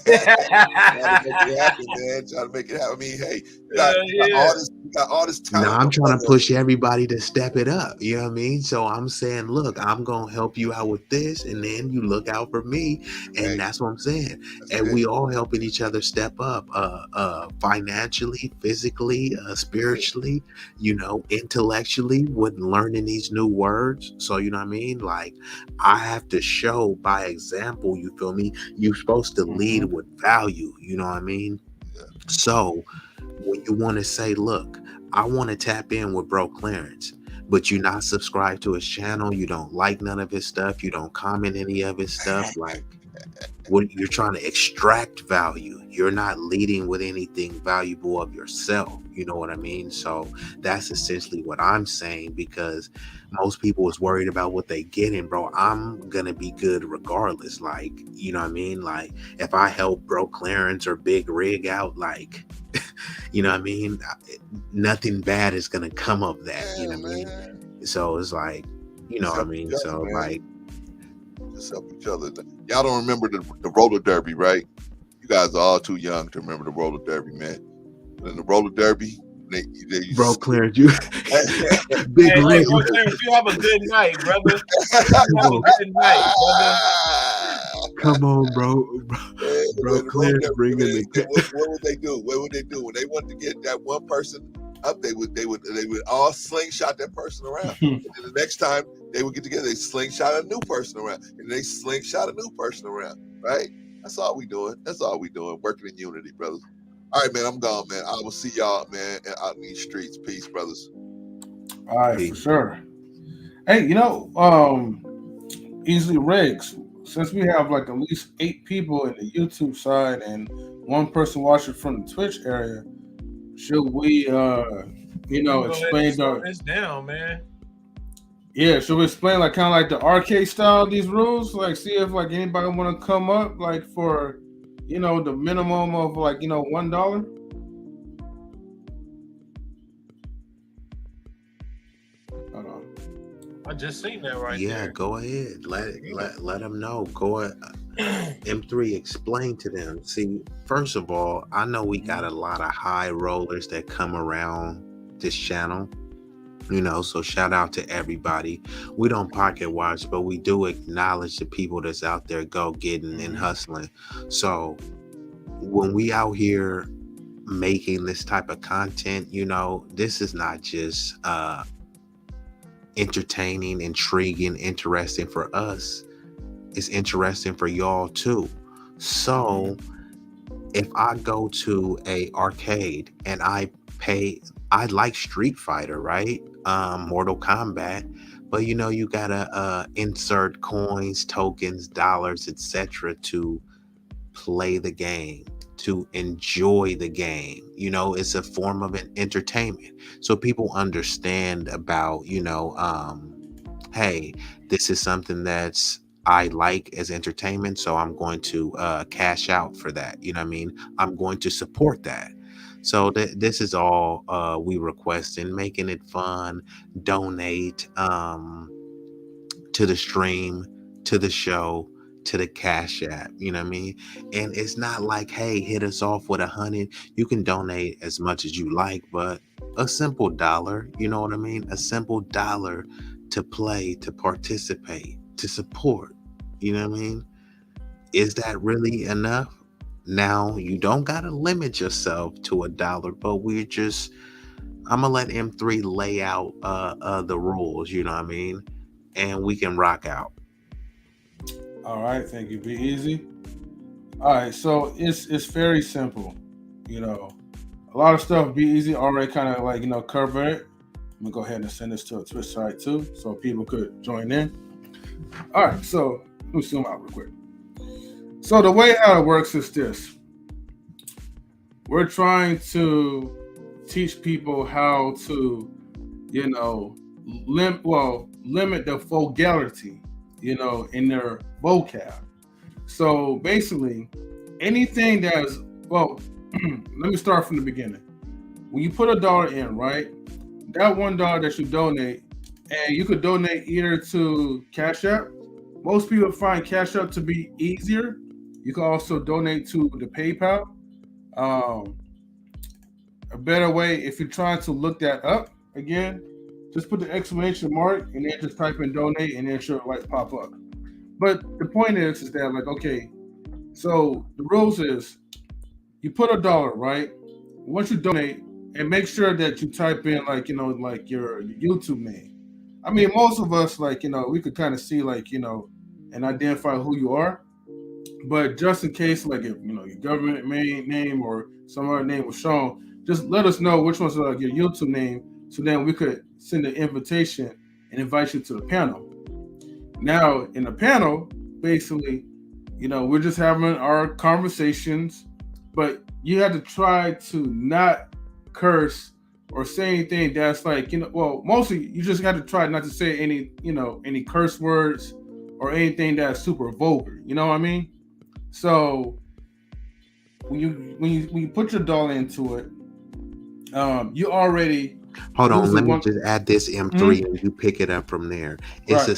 Trying to make it happen, man. Trying to make it happen. I mean, hey, Yeah. you got all this Now talent I'm trying to among us. push everybody to step it up. You know what I mean? So I'm saying, look, I'm gonna help you out with this, and then you look out for me, and Hey, that's what I'm saying. that's And it. we all helping each other step up, financially, physically, spiritually, intellectually, with learning these new words. So you know what I mean? Like I have to show by example. You feel me? You're supposed to lead with value. You know what I mean? Yeah. So when you want to say, look, I want to tap in with Bro Clarence, but you're not subscribed to his channel, you don't like none of his stuff, you don't comment any of his stuff, like what you're trying to extract value. You're not leading with anything valuable of yourself. You know what I mean? So that's essentially what I'm saying, because most people is worried about what they getting, bro. I'm gonna be good regardless. Like, you know what I mean? Like if I help Bro Clarence or Big Rig out, like you know what I mean? Nothing bad is gonna come of that. You Yeah, know what I mean? man. So it's like, you know Just what I help each mean? other, So man. like, Just help each other. Y'all don't remember the roller derby, right? You guys are all too young to remember the roller derby, man. But in the roller derby, they Bro used Clarence, you Big Hey, Rig, bro, Clarence, you have a good night, brother. You have a to good night, brother. come on, bro. Bro when the roller Clarence derby, bringing the what would they do? What would they do when they wanted to get that one person up? They would all slingshot that person around. And then the next time they would get together, they slingshot a new person around, and they slingshot a new person around. Right? That's all we doing. That's all we doing. Working in unity, brothers. All right, man. I'm gone, man. I will see y'all, man, out in these streets. Peace, brothers. All right, for peace. sure. Hey, easily rigs. Since we have like at least 8 people in the YouTube side and one person watching from the Twitch area, should we We can go ahead and explain slow the this down, man. should we explain like kind of like the arcade style of these rules? Like see if like anybody want to come up like for the minimum of like $1. Hold on. I just seen that right Yeah, there. go ahead. Let them know. Go ahead. M3, explain to them. See, first of all, I know we got a lot of high rollers that come around this channel. So shout out to everybody. We don't pocket watch, but we do acknowledge the people that's out there go getting and hustling. So when we out here making this type of content, this is not just entertaining, intriguing, interesting for us. It's interesting for y'all too. So if I go to a arcade and I like Street Fighter, right? Mortal Kombat, but you gotta insert coins, tokens, dollars, etc. to play the game, to enjoy the game. It's a form of an entertainment. So people understand about, hey, this is something that's I like as entertainment, so I'm going to cash out for that. You know what I mean? I'm going to support that. So this is all we request in making it fun. Donate to the stream, to the show, to the Cash App. You know what I mean? And it's not like, hey, hit us off with 100. You can donate as much as you like, but a simple dollar, you know what I mean? A simple dollar to play, to participate, to support. You know what I mean? Is that really enough? Now, you don't got to limit yourself to $1, but I'm gonna let M3 lay out the rules, you know what I mean? And we can rock out. All right, thank you. Be easy. All right, so it's very simple. You know, A lot of stuff be easy. Already kind of like cover it. Let me go ahead and send this to a Twitch side too, so people could join in. All right, so let me zoom out real quick. So the way how it works is this: we're trying to teach people how to, limit the vulgarity, in their vocab. So basically, anything that's let me start from the beginning. When you put $1 in, right? That $1 that you donate, and you could donate either to Cash App. Most people find Cash App to be easier. You can also donate to the PayPal. Um, a better way, if you're trying to look that up again, just put the exclamation mark and then just type in donate, and then it should like pop up. But the point is that like, okay, so the rules is you put $1, right? Once you donate, and make sure that you type in like like your YouTube name. I mean, most of us like we could kind of see like and identify who you are. But just in case like if your government main name or some other name was shown, just let us know which one's like your YouTube name, so then we could send an invitation and invite you to the panel. Now in the panel, basically, we're just having our conversations, but you have to try to not curse or say anything that's like well, mostly you just have to try not to say any curse words or anything that's super vulgar. You know what I mean? So when you put your dollar into it, you already Hold on, losing let me one. just add this M3 and you pick it up from there. It's Right.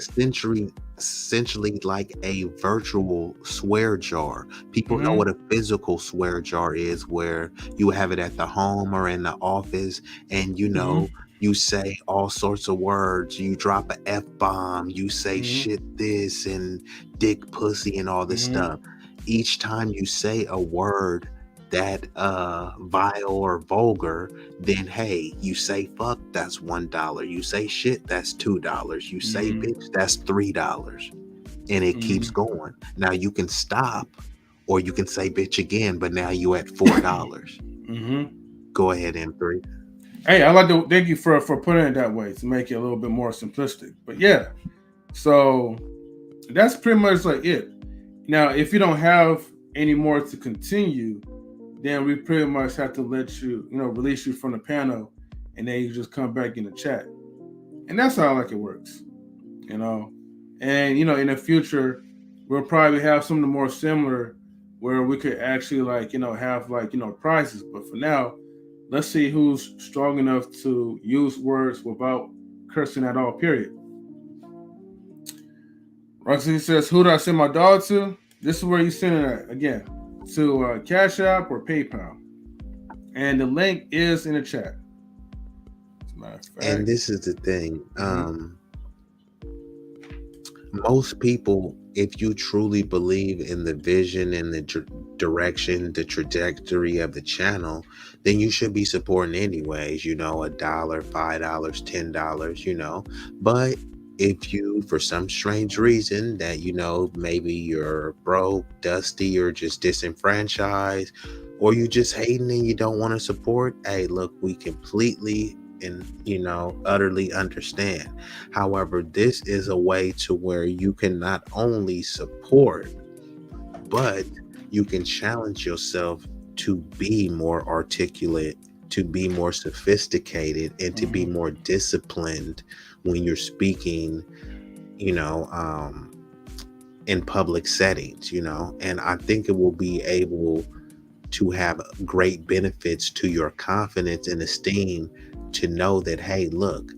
essentially like a virtual swear jar. People know Mm-hmm. what a physical swear jar is, where you have it at the home or in the office, and Mm-hmm. you say all sorts of words. You drop a F bomb, you say Mm-hmm. shit this and dick pussy and all this Mm-hmm. stuff. Each time you say a word that vile or vulgar, then hey, you say fuck, that's $1. You say shit, that's $2. You say Mm-hmm. bitch, that's $3. And it keeps Mm-hmm. going. Now you can stop, or you can say bitch again, but now you at $4. Mm-hmm. Go ahead, M3. Hey, I like to thank you for putting it that way to make it a little bit more simplistic. But yeah, so that's pretty much like it. Now, if you don't have any more to continue, then we pretty much have to let you, release you from the panel, and then you just come back in the chat. And that's how like it works, you know. And in the future, we'll probably have something more similar where we could actually like, have like, prizes. But for now, let's see who's strong enough to use words without cursing at all, period. Roxy says, who do I send my dog to? This is where you send it at, again, to Cash App or PayPal. And the link is in the chat. As a matter of And fact. this is the thing. Mhm. Most people, if you truly believe in the vision and the direction, the trajectory of the channel, then you should be supporting anyways, $1, $5, $10, But if you, for some strange reason that, maybe you're broke, dusty, or just disenfranchised, or you just hating and you don't want to support, hey, look, we completely and, utterly understand. However, this is a way to where you can not only support, but you can challenge yourself to be more articulate, to be more sophisticated, and to be Mhm. more disciplined when you're speaking, you know, um, in public settings, and I think it will be able to have great benefits to your confidence and esteem to know that, hey, look,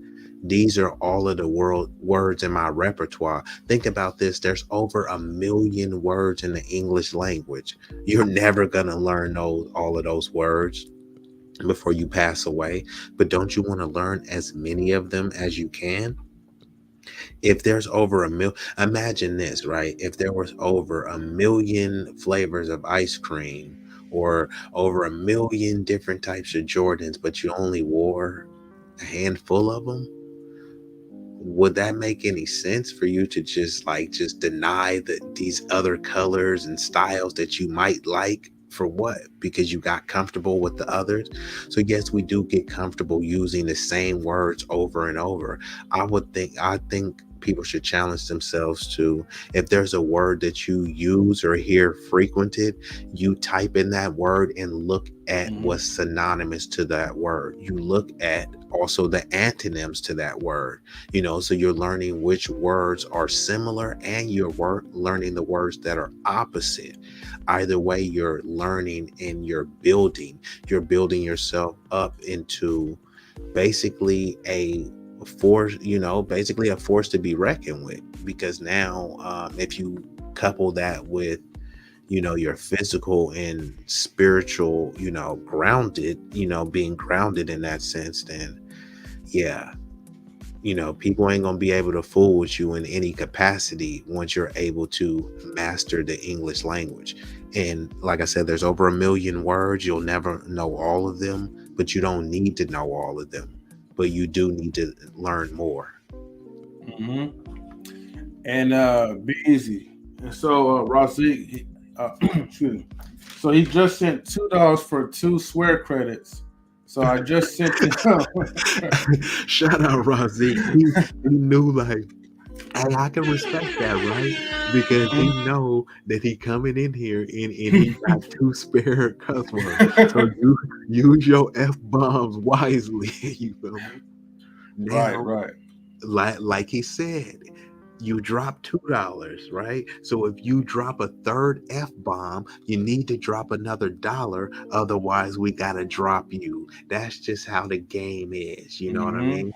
these are all of the words in my repertoire. Think about this. There's over 1 million words in the English language. You're never going to learn all of those words before you pass away. But don't you want to learn as many of them as you can? If there's over imagine this, right? If there was over 1 million flavors of ice cream, or over 1 million different types of Jordans, but you only wore a handful of them, would that make any sense for you to just deny that these other colors and styles that you might like For what? Because you got comfortable with the others. So yes, we do get comfortable using the same words over and over. I think people should challenge themselves to, if there's a word that you use or hear frequented, you type in that word and look at Mhm. what's synonymous to that word. You look at also the antonyms to that word, so you're learning which words are similar, and you're learning the words that are opposite. Either way, you're learning and you're building yourself up into basically a force to be reckoned with. Because now, if you couple that with your physical and spiritual, grounded, being grounded in that sense, then yeah, people ain't gonna be able to fool with you in any capacity once you're able to master the English language. And like I said, there's over 1 million words. You'll never know all of them, but you don't need to know all of them. But you do need to learn more. Mhm. And be easy. And so Razik, excuse me. So he just sent $2 for 2 swear credits. So I just sent him. Shout out Razik. He knew, like, and I can respect that, right? Because he know that he coming in here and he got two spare cuss words. So you use your F bombs wisely. You feel me? Right, Now, right. like he said, you drop $2, right? So if you drop a third F bomb, you need to drop another dollar. Otherwise, we gotta drop you. That's just how the game is. You know what I Hmm. mean?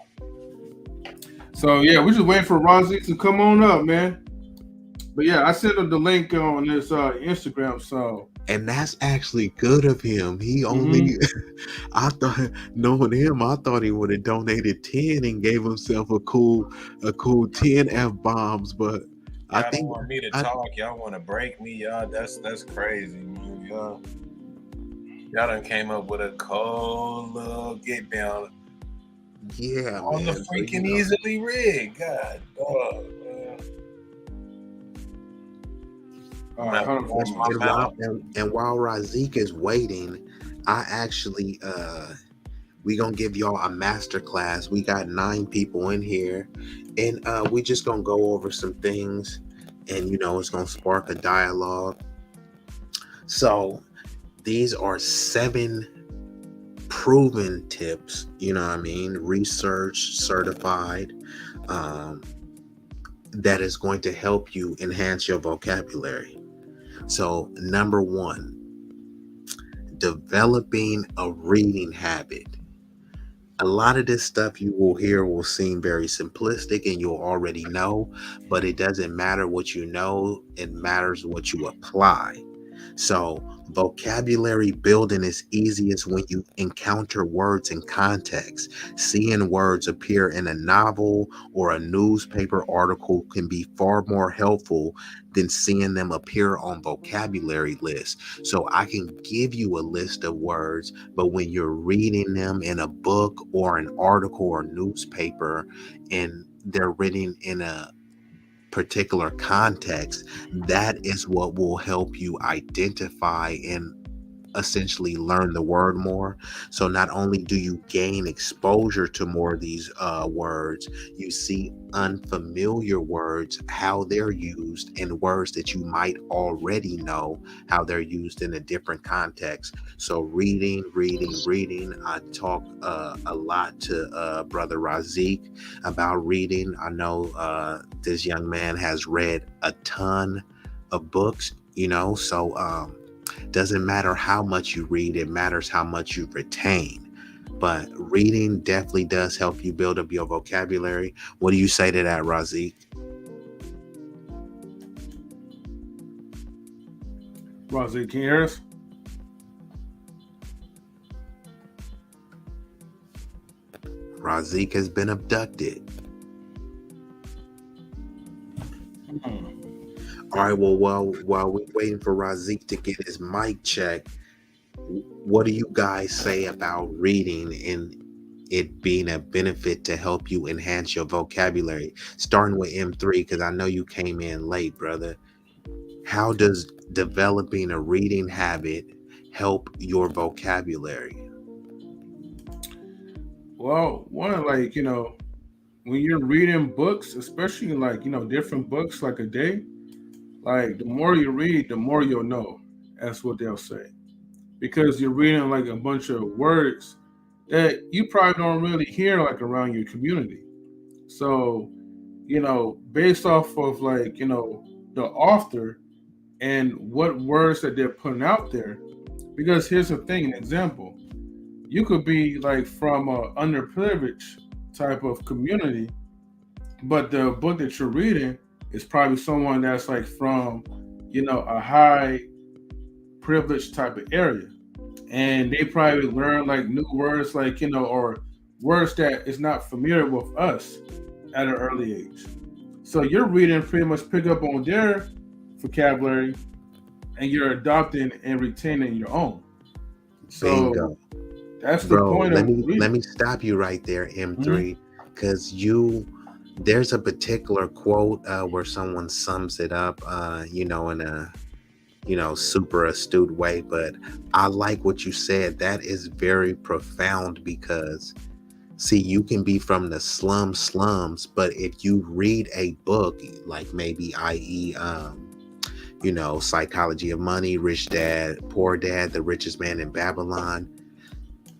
So yeah, we're just waiting for Razik to come on up, man. But yeah, I sent him the link on this Instagram. So And that's actually good of him. He hmm only, I thought, knowing him, I thought he would have donated 10 and gave himself a cool 10 F bombs. But I Y'all don't think, want me to I, talk. Y'all want to break me, y'all. That's crazy, man. Y'all done came up with a cold little get down yeah, on the man. So, freaking easily rig. God, dog, man. I'm all gonna right, have to hold on for a wash minute. my and mouth. while Razik is waiting, I actually, we gonna give y'all a master class. We got 9 people in here, and we just gonna go over some things, and it's gonna spark a dialogue. So these are 7 proven tips, what I mean, research certified, um, that is going to help you enhance your vocabulary. So number one, developing a reading habit. A lot of this stuff you will hear will seem very simplistic and you'll already know, but it doesn't matter what you know, it matters what you apply. So, vocabulary building is easiest when you encounter words in context. Seeing words appear in a novel or a newspaper article can be far more helpful than seeing them appear on vocabulary lists. So, I can give you a list of words, but when you're reading them in a book or an article or newspaper and they're written in a particular context, that is what will help you identify and essentially learn the word more. So not only do you gain exposure to more of these words, you see unfamiliar words, how they're used, and words that you might already know how they're used in a different context. So reading. I talk a lot to brother Razik about reading. I know this young man has read a ton of books, so doesn't matter how much you read, it matters how much you retain. But reading definitely does help you build up your vocabulary. What do you say to that, Razik? Razik, can you hear us? Razik has been abducted. Hmm. All right, well, while we're waiting for Razik to get his mic check, what do you guys say about reading and it being a benefit to help you enhance your vocabulary? Starting with M3, because I know you came in late, brother. How does developing a reading habit help your vocabulary? Well, one, like, when you're reading books, especially like, different books like a day, like the more you read, the more you'll know. That's what they'll say. Because you're reading like a bunch of words that you probably don't really hear like around your community. So, based off of like, the author and what words that they're putting out there. Because here's the thing, an example. You could be like from a underprivileged type of community, but the book that you're reading is probably someone that's like from, a high privileged type of area. And they probably learn like new words like, or words that is not familiar with us at an early age. So you're reading pretty much pick up on their vocabulary and you're adopting and retaining your own. So Bingo. that's the Bro, point let of me let reading. me stop you right there, Mhm, M3, because there's a particular quote where someone sums it up, in a super astute way. But I like what you said. That is very profound because, see, you can be from the slums, but if you read a book, like maybe, i.e., Psychology of Money, Rich Dad, Poor Dad, The Richest Man in Babylon,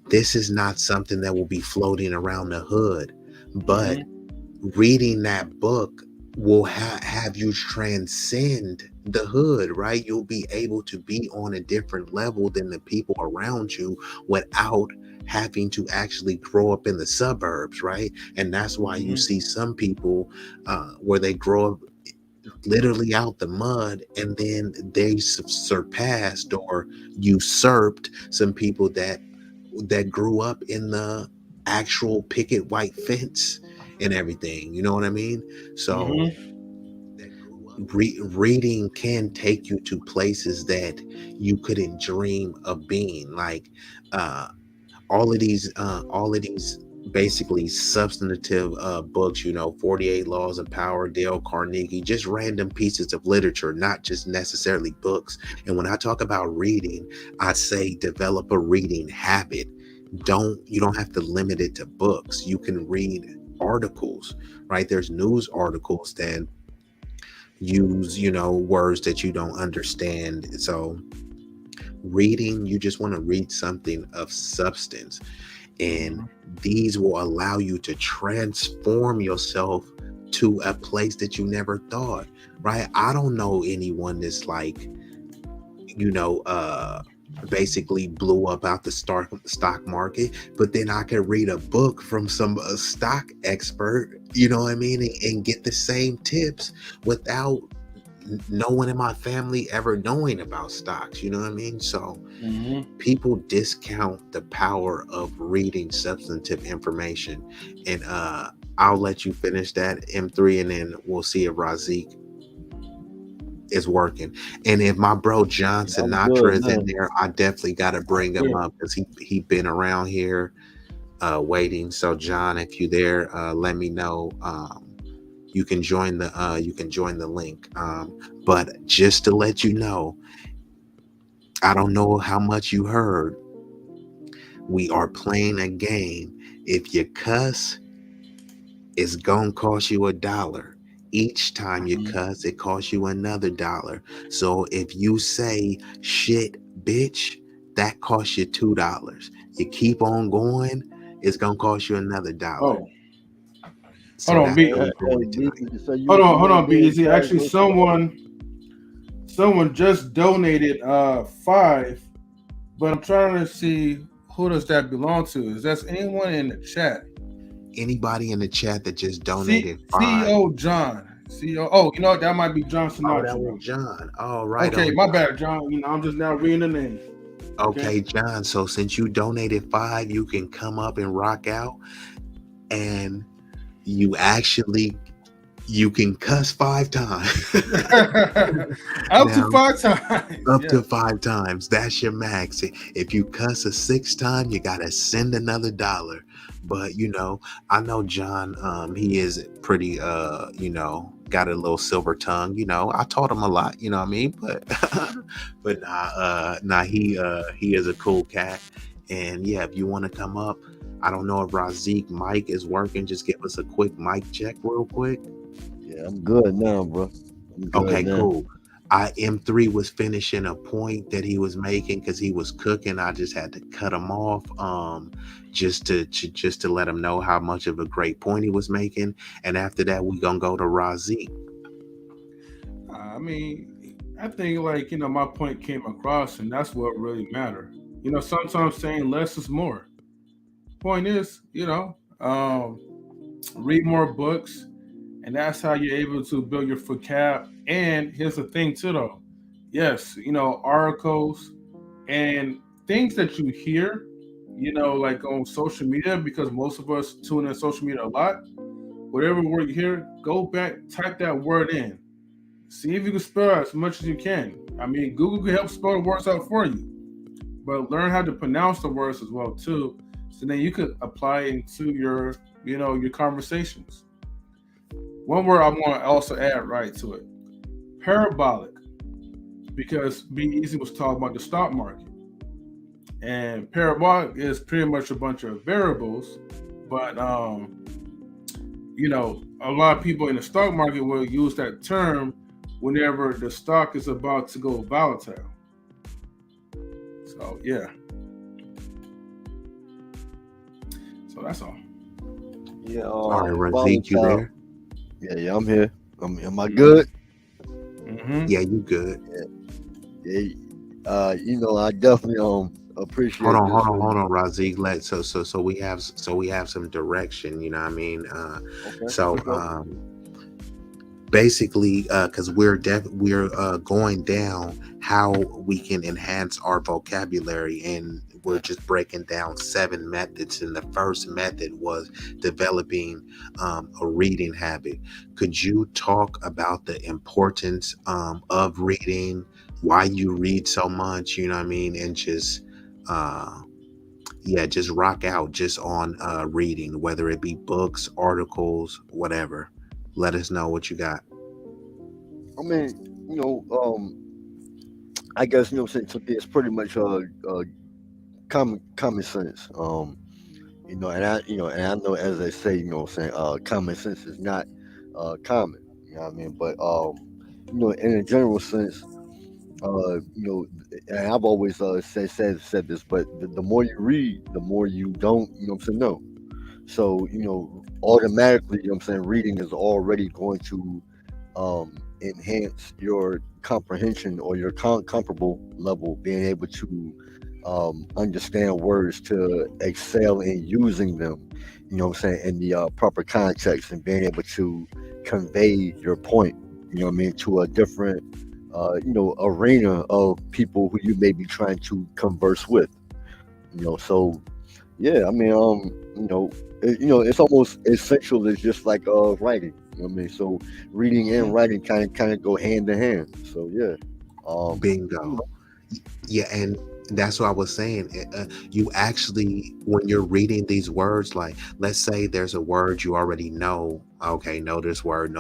this is not something that will be floating around the hood. But mhm, reading that book will have you transcend the hood, right? You'll be able to be on a different level than the people around you without having to actually grow up in the suburbs, right? And that's why you mhm, see some people where they grow up literally out the mud, and then they surpassed or usurped some people that grew up in the actual picket white fence and everything. You know what I mean? So mhm, reading can take you to places that you couldn't dream of being. Like uh, all of these basically substantive books, 48 Laws of Power, Dale Carnegie, just random pieces of literature, not just necessarily books. And when I talk about reading, I say develop a reading habit. You don't have to limit it to books. You can read articles, right? There's news articles that use, words that you don't understand. So reading, you just want to read something of substance, and mhm. these will allow you to transform yourself to a place that you never thought, right? I don't know anyone that's like, you know uh basically blew up out the stock market, but then I could read a book from some stock expert, you know what I mean, and get the same tips without no one in my family ever knowing about stocks, you know what I mean? So Mhm. people discount the power of reading substantive information. And I'll let you finish that, M3, and then we'll see if Razik is working. And if my bro John I'm Sinatra good is in now. there, I definitely got to bring him Yeah. up because he been around here waiting. So John, if you there, let me know. You can join the link. But just to let you know, I don't know how much you heard. We are playing a game. If you cuss, it's gonna cost you $1. Each time you Mhm. cuss, it costs you another dollar. So if you say shit, bitch, that costs you $2. You keep on going, it's gonna cost you another dollar. Oh, hold So on, that's Hey, how B. we doing hey, it tonight. BZ, so Hold on, you hold ain't on, being BZ. Actually, casual today? someone just donated 5, but I'm trying to see who does that belong to. Is that anyone in the chat? Anybody in the chat that just C donated 5. CEO John. CEO. Oh, you know what? That might be John Oh, that Sinatra, was bro. John. Oh, right Okay, on, my John. bad, John. I'm just now reading the names. Okay. Okay, John. So since you donated 5, you can come up and rock out, and you actually you can cuss 5 times. Up to Now, 5 times. up to Yes. 5 times. That's your max. If you cuss a 6th time, you gotta send another dollar. But I know John. He is pretty. got a little silver tongue. I taught him a lot. You know what I mean? But but he is a cool cat. And yeah, if you want to come up, I don't know if Razik mic is working. Just give us a quick mic check, real quick. Yeah, I'm good now, bro. I'm good Okay, now. cool. M3 was finishing a point that he was making because he was cooking. I just had to cut him off, just to let him know how much of a great point he was making. And after that, we gonna go to Razik. I mean, I think like my point came across, and that's what really mattered. Sometimes saying less is more. Point is, read more books, and that's how you're able to build your vocab. And here's the thing too, though. Yes, articles and things that you hear, like on social media, because most of us tune in social media a lot. Whatever word you hear, go back, type that word in. See if you can spell it as much as you can. I mean, Google can help spell the words out for you, but learn how to pronounce the words as well too. So then you could apply it into your, your conversations. One word I want to also add right to it, parabolic, because Be Easy was talking about the stock market. And parabolic is pretty much a bunch of variables, but a lot of people in the stock market will use that term whenever the stock is about to go volatile. So yeah. So that's all. Yeah. All right, Razik, you there? Yeah, I'm here. Am I good? Mm-hmm. Yeah, you good. Yeah. I definitely appreciate. Hold on, Razik. So we have some direction. You know what I mean? Okay. Basically, because we're going down how we can enhance our vocabulary, and we're just breaking down 7 methods. And the first method was developing a reading habit. Could you talk about the importance of reading, why you read so much, you know what I mean, and just just rock out just on reading, whether it be books, articles, whatever. Let us know what you got. I mean, I guess it's pretty much common sense. And I know, as they say, common sense is not common. You know what I mean? But in a general sense, and I've always said this, but the more you read, the more you don't, know. So automatically, reading is already going to enhance your comprehension or your comparable level, being able to understand words, to excel in using them, in the proper context, and being able to convey your point, to a different, arena of people who you may be trying to converse with, so yeah, I mean, it's almost essential. It's just like writing. You know what I mean? So reading and writing kind of go hand in hand. So yeah. Bingo. Yeah, and that's what I was saying. You actually, when you're reading these words, like let's say there's a word you already know. Okay, know this word. I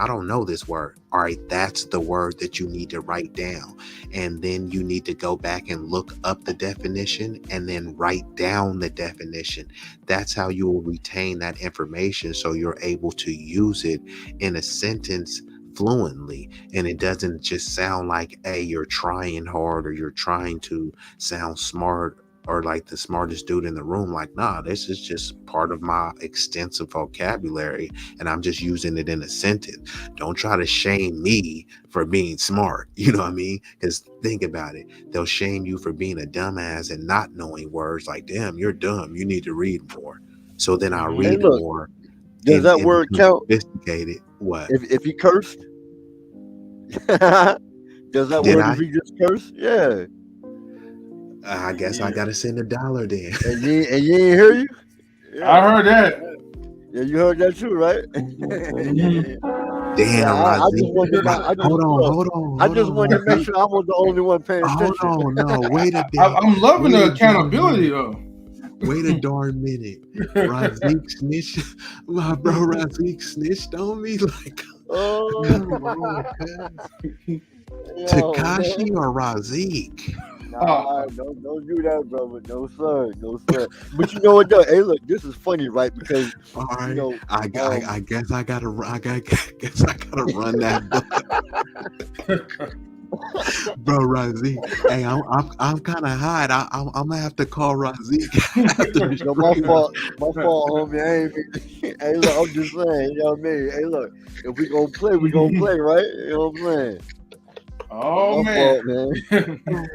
don't know this word. All right, that's the word that you need to write down. And then you need to go back and look up the definition and then write down the definition. That's how you will retain that information, so you're able to use it in a sentence fluently, and it doesn't just sound like, hey, you're trying hard or you're trying to sound smart or like the smartest dude in the room. Like, nah, this is just part of my extensive vocabulary and I'm just using it in a sentence. Don't try to shame me for being smart, you know what I mean? Because think about it, they'll shame you for being a dumbass and not knowing words. Like, damn, you're dumb, you need to read more. So then I Mhm. Hey, read look, more does that and word become count sophisticated. What? if he cursed? Does that Did word I? if he just cursed? Yeah. I guess I Yeah. gotta send $1 then. And you ain't hear you? I Yeah. heard that. Yeah, you heard that too, right? Mhm. Yeah, Damn, I just Razik. wanted to, I just look, I Hold just on, wanted to make Razik. sure I was the only one paying Hold attention. on, no, wait a bit. I'm loving Wait the a darn accountability minute. though. Wait a darn minute. Razik snitched. My bro Razik snitched on me. Like, Oh, Come on, cuz. yo, Takashi man. or Razik? Nah, Oh, don't do that, brother. No, sir. No, sir. But you know what, though? Hey, look, this is funny, right? Because, All you right, know, I guess I gotta guess I gotta run that book, bro. Razik, hey, I'm kind of hot. I'm gonna have to call Razik after the no, stream. my fault, homie. I ain't mean. Hey, look, I'm just saying. You know what I mean? Hey, look, if we gonna play, we gonna play, right? You know what I'm saying? oh My man. fault, man.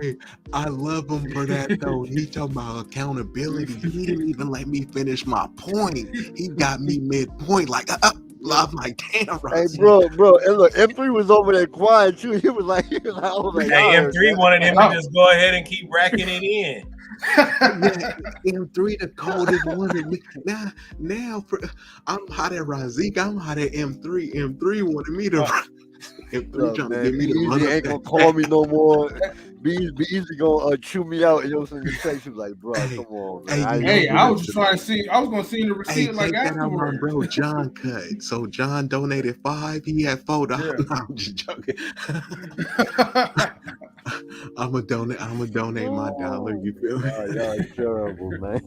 Hey, I love him for that though. He talking about accountability. He didn't even let me finish my point. He got me midpoint. Like, I'm like, damn, Hey, Razik. bro. And look, M3 was over there quiet too. He was like, I was like, Hey, y'all heard M3 that? wanted him to Oh. just go ahead and keep racking it in. Yeah, M3 the coldest one of me. Now I'm hot at Razik. I'm hot at M3. M3 wanted me to. M3 Look, trying to man, get Be me to run Easy up ain't gonna that. call me no more. Be Easy gonna chew me out. And you know what I'm saying? The text, he was like, bro, Hey, come on, man. hey, I you ain't know gonna Hey, do who I the, that was just to trying you. to see. I was gonna see the hey, receipt like take that out, my afterwards. bro. John cut. So John donated 5. He had $4. Yeah. No, I'm just joking. I'm gonna donate my dollar. Oh, You feel me? y'all terrible, man.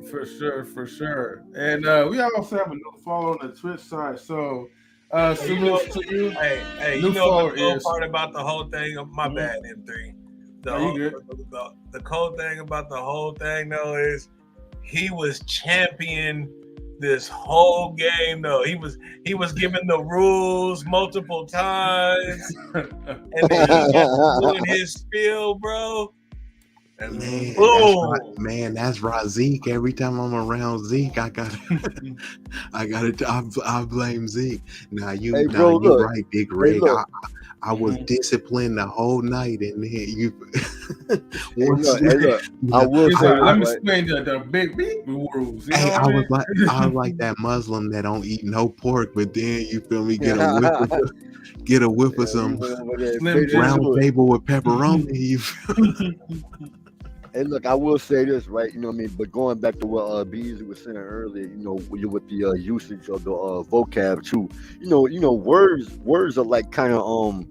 For sure, for sure. And we also have a new follower on the Twitch side. So Hey, you know, salutes to you. hey, you New know the follower cold is part about the whole thing? My mhm. bad, M3. No, you good. The cold thing about the whole thing though is he was champion this whole game though. He was given the rules multiple times, and then he got to doing his spiel, bro. And Man, boom. that's Razik. Every time I'm around Zeke, I blame Zeke. Hey, Nah, bro, you look. right, Big Hey, Rig. look. I was disciplined the whole night, and then you Hey, once look. Hey, look. I will He's say like, this, let me right? explain the big beep rules. You know hey, what I mean? I was like that Muslim that don't eat no pork, but then you feel me, get a whiff of He some went over there and Slim bit Jim. round into it. table with pepperoni. You feel Hey, look, I will say this, right? You know what I mean? But going back to what Beasley was saying earlier, you know, with the usage of the vocab too, words are like kind of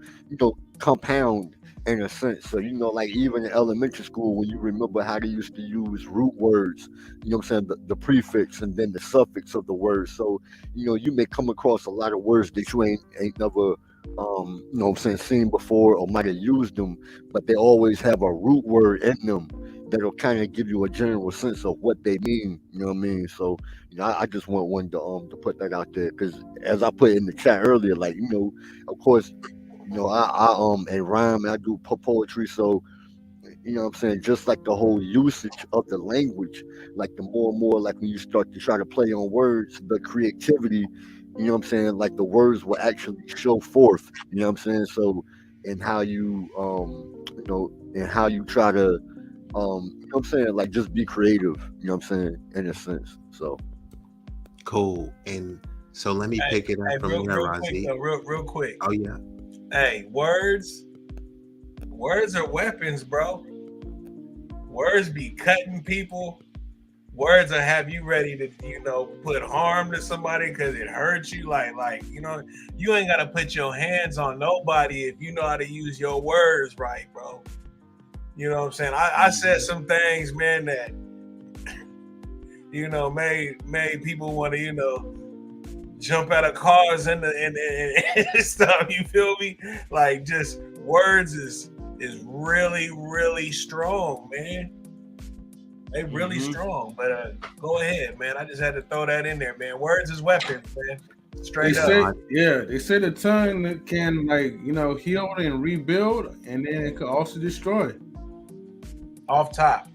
compound in a sense. So like even in elementary school, when you remember how they used to use root words, you know what I'm saying, the prefix and then the suffix of the word. So you may come across a lot of words that you ain't never what I'm saying, seen before or might have used them, but they always have a root word in them that'll kind of give you a general sense of what they mean. You know what I mean? So, I just wanted to put that out there because as I put in the chat earlier, like of course, I and rhyme, I do poetry, so what I'm saying, just like the whole usage of the language, like the more and more, like when you start to try to play on words, the creativity, what I'm saying, like the words will actually show forth. You know what I'm saying? So, and how you and how you try to what I'm saying, like just be creative, what I'm saying, in a sense. So cool. And so let me Hey, pick it up hey, from here, real quick Razik. though, real quick. Oh yeah. Hey, words are weapons, bro. Words be cutting people. Words will have you ready to, put harm to somebody because it hurts you. You ain't gotta put your hands on nobody if you know how to use your words right, bro. You know what I'm saying? I said some things, man, that made people want to, jump out of cars and stuff. You feel me? Like just words is really, really strong, man. They really strong. But go ahead, man. I just had to throw that in there, man. Words is weapons, man. Straight up. They say the tongue can heal and rebuild, and then it could also destroy. Off top.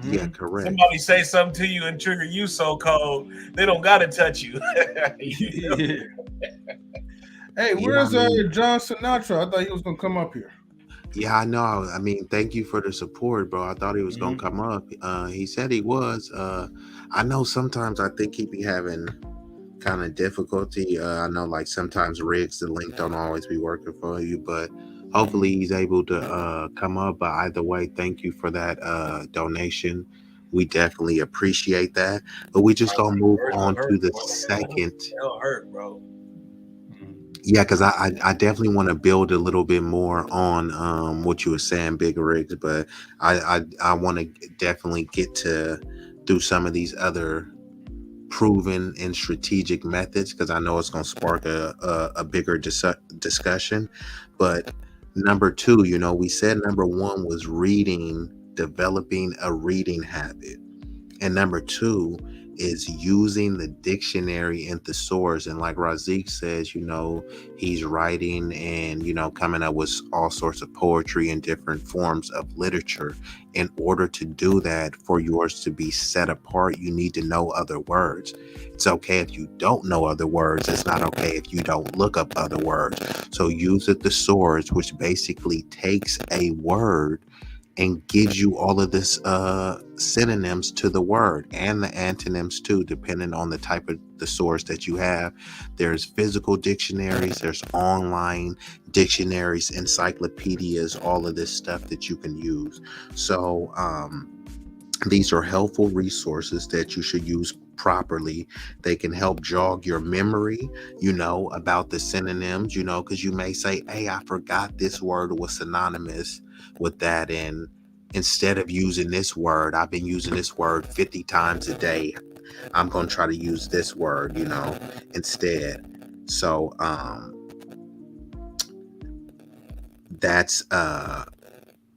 Yeah, correct. Somebody say something to you and trigger you so cold, they don't gotta touch you. Hey, where's John Sinatra? I thought he was gonna come up here. Yeah, I know. I mean, thank you for the support, bro. I thought he was gonna come up. He said he was. I know sometimes I think he be having kind of difficulty. I know like sometimes rigs, the link don't always be working for you, but hopefully he's able to come up. But either way, thank you for that donation. We definitely appreciate that. But we just gonna move Words don't on hurt, to the bro. second. They don't hurt, bro. Yeah, because I definitely want to build a little bit more on what you were saying, Big Rigs, but I want to definitely get to do some of these other proven and strategic methods because I know it's going to spark a bigger discussion. But number two, we said number one was reading, developing a reading habit. And number two is using the dictionary and thesaurus. And like Razik says, he's writing and, coming up with all sorts of poetry and different forms of literature. In order to do that, for yours to be set apart, you need to know other words. It's okay if you don't know other words. It's not okay if you don't look up other words. So use the thesaurus, which basically takes a word and gives you all of this synonyms to the word and the antonyms too, depending on the type of the source that you have. There's physical dictionaries, there's online dictionaries, encyclopedias, all of this stuff that you can use. So these are helpful resources that you should use properly. They can help jog your memory, about the synonyms, because you may say, hey, I forgot this word was synonymous with that. And instead of using this word, I've been using this word 50 times a day. I'm going to try to use this word, instead. So that's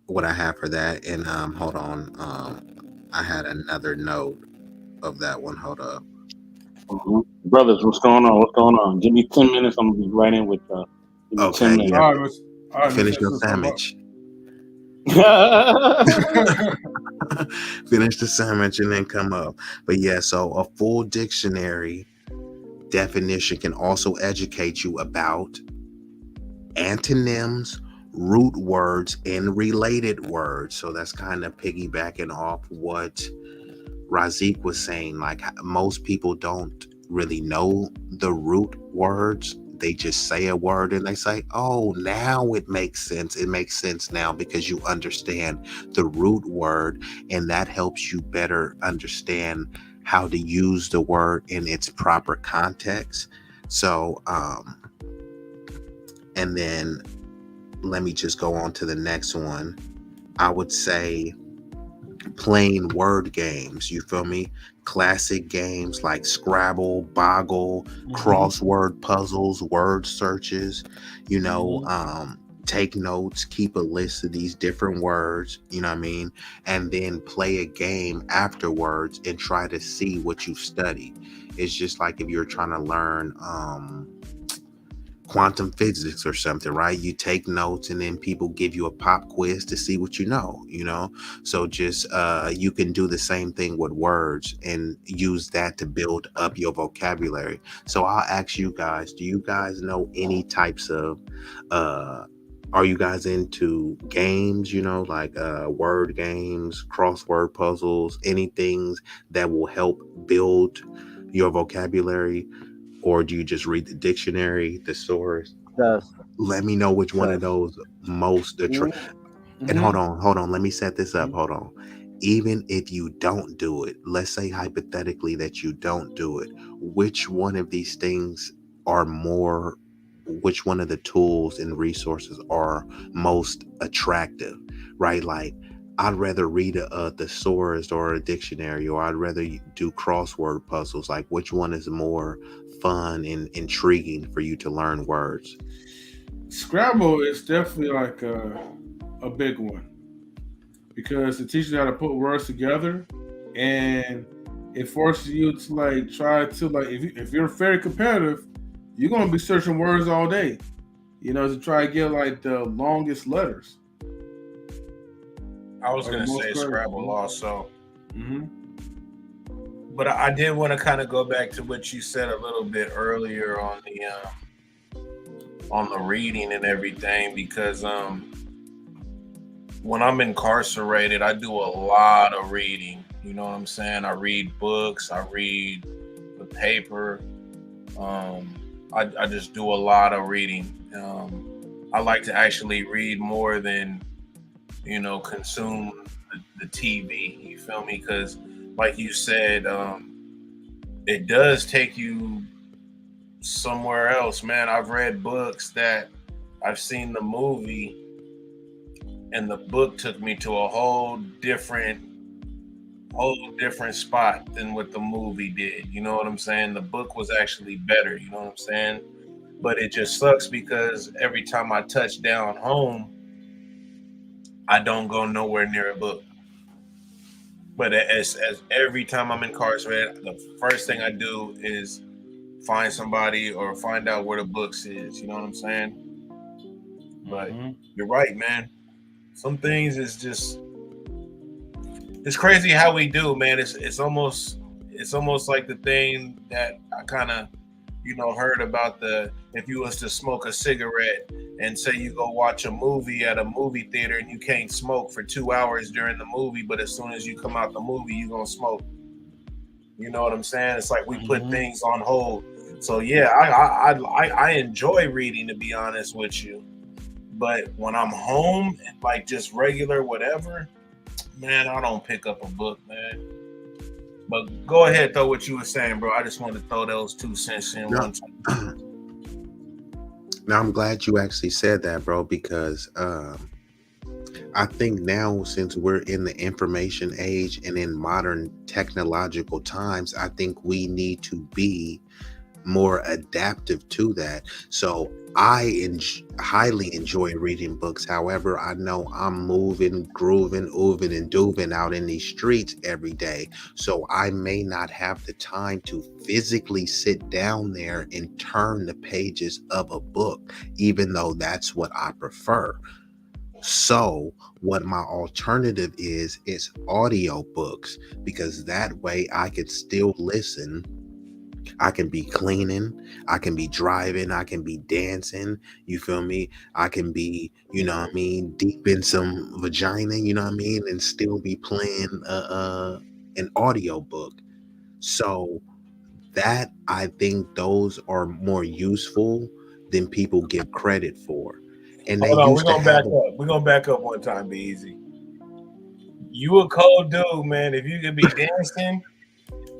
what I have for that. And hold on. I had another note of that one. Hold up. Brothers, what's going on? What's going on? Give me 10 minutes. I'm gonna be right in with. Give me 10 Okay, minutes. yeah. All right, Finish Mr. your Somebody. sandwich. Finish the sandwich and then come up. But yeah, so a full dictionary definition can also educate you about antonyms, root words, and related words. So that's kind of piggybacking off what Razik was saying. Like, most people don't really know the root words. They just say a word and they say, oh, now it makes sense. It makes sense now because you understand the root word, and that helps you better understand how to use the word in its proper context. So, and then let me just go on to the next one. I would say playing word games. You feel me? Classic games like Scrabble, Boggle, crossword puzzles, word searches, take notes, keep a list of these different words, you know what I mean? And then play a game afterwards and try to see what you studied. It's just like if you're trying to learn quantum physics or something, right? You take notes and then people give you a pop quiz to see what you know. So just you can do the same thing with words and use that to build up your vocabulary. So I'll ask you guys, do you guys know any types of are you guys into games, like word games, crossword puzzles, anything that will help build your vocabulary? Or do you just read the dictionary, the source? Yes, Let me know which one of yes. those most and hold on, let me set this up. Hold on. Even if you don't do it, let's say hypothetically that you don't do it, which one of these things are more, which one of the tools and resources are most attractive, right? Like, I'd rather read a thesaurus or a dictionary, or I'd rather do crossword puzzles. Like, which one is more fun and intriguing for you to learn words? Scrabble is definitely like a big one because it teaches you how to put words together, and it forces you to like try to like if you're very competitive, you're gonna be searching words all day, to try to get like the longest letters. I was Or gonna the most say credit. Scrabble also, Mm-hmm. but I did want to kind of go back to what you said a little bit earlier on the reading and everything, because when I'm incarcerated, I do a lot of reading. You know what I'm saying? I read books, I read the paper. I just do a lot of reading. I like to actually read more than consume the TV. You feel me? Because, like you said, it does take you somewhere else, man. I've read books that I've seen the movie, and the book took me to a whole different spot than what the movie did. You know what I'm saying? The book was actually better. You know what I'm saying? But it just sucks because every time I touch down home, I don't go nowhere near a book. But as every time I'm incarcerated, the first thing I do is find somebody or find out where the books is. You know what I'm saying? But you're right, man. Some things is just, it's crazy how we do, man. It's almost like the thing that I kind of, heard about, the if you was to smoke a cigarette and say you go watch a movie at a movie theater and you can't smoke for 2 hours during the movie, but as soon as you come out the movie, you gonna smoke. You know what I'm saying? It's like we put things on hold. So yeah, I enjoy reading, to be honest with you. But when I'm home and like just regular whatever, man, I don't pick up a book, man. But go ahead, throw what you were saying, bro. I just wanted to throw those 2 cents in one time. Now, I'm glad you actually said that, bro, because I think now, since we're in the information age and in modern technological times, I think we need to be more adaptive to that. So I highly enjoy reading books. However, I know I'm moving, grooving, ooving, and dooving out in these streets every day. So I may not have the time to physically sit down there and turn the pages of a book, even though that's what I prefer. So what my alternative is audio books, because that way I could still listen. I can be cleaning, I can be driving, I can be dancing, you feel me? I can be, deep in some vagina, and still be playing an audio book. So that, I think those are more useful than people give credit for. And they Hold on, used to have we're gonna back up one time, be easy. You a cold dude, man. If you can be dancing,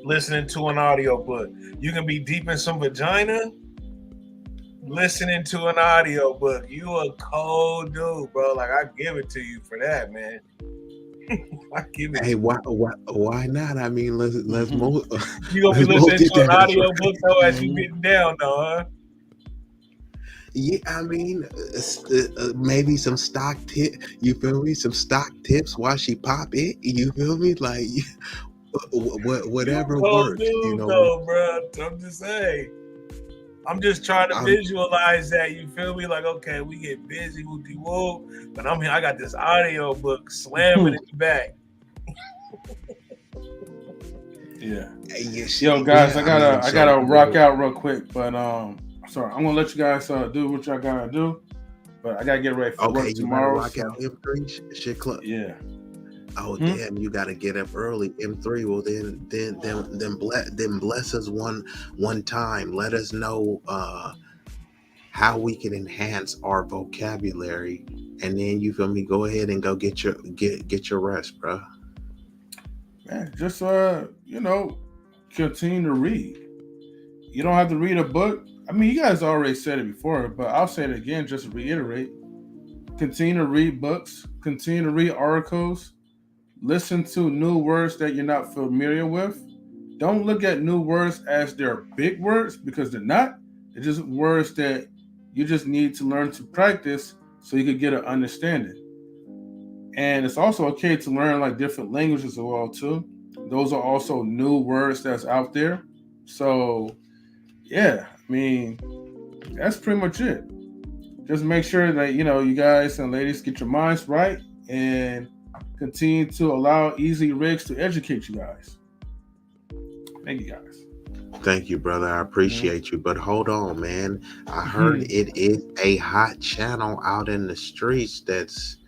listening to an audiobook. You can be deep in some vagina, listening to an audiobook. You a cold dude, bro. Like, I give it to you for that, man. I give it. Hey, why not? I mean, let's move. You gonna be listening to an audiobook though as you getting down, though, huh? Yeah, I mean, maybe some stock tip. You feel me? Some stock tips while she pop it. You feel me? Like whatever You cold works. dude, though, bro. I'm just saying. I'm just trying to visualize that. You feel me? Like, okay, we get busy, whoopty whoop, but I'm here. I got this audio book slamming in the back. Yeah. Yes, Yo, guys, yeah, I gotta rock out real quick, but sorry, I'm gonna let you guys do what y'all gotta do, but I gotta get ready for work tomorrow. Rock out M3 shit club. Yeah. Oh damn, you gotta get up early. M3. Well then bless us one time. Let us know how we can enhance our vocabulary, and then you feel me. Go ahead and go get your rest, bro. Man, just continue to read. You don't have to read a book. I mean, you guys already said it before, but I'll say it again just to reiterate. Continue to read books. Continue to read articles. Listen to new words that you're not familiar with. Don't look at new words as they're big words, because they're not. They're just words that you just need to learn to practice so you could get an understanding. And it's also okay to learn like different languages as well too. Those are also new words that's out there. So yeah, I mean, that's pretty much it. Just make sure that you guys and ladies get your minds right and continue to allow Easy Rigs to educate you guys. Thank you, guys. Thank you, brother. I appreciate you. But hold on, man. I heard it is a hot channel out in the streets that's,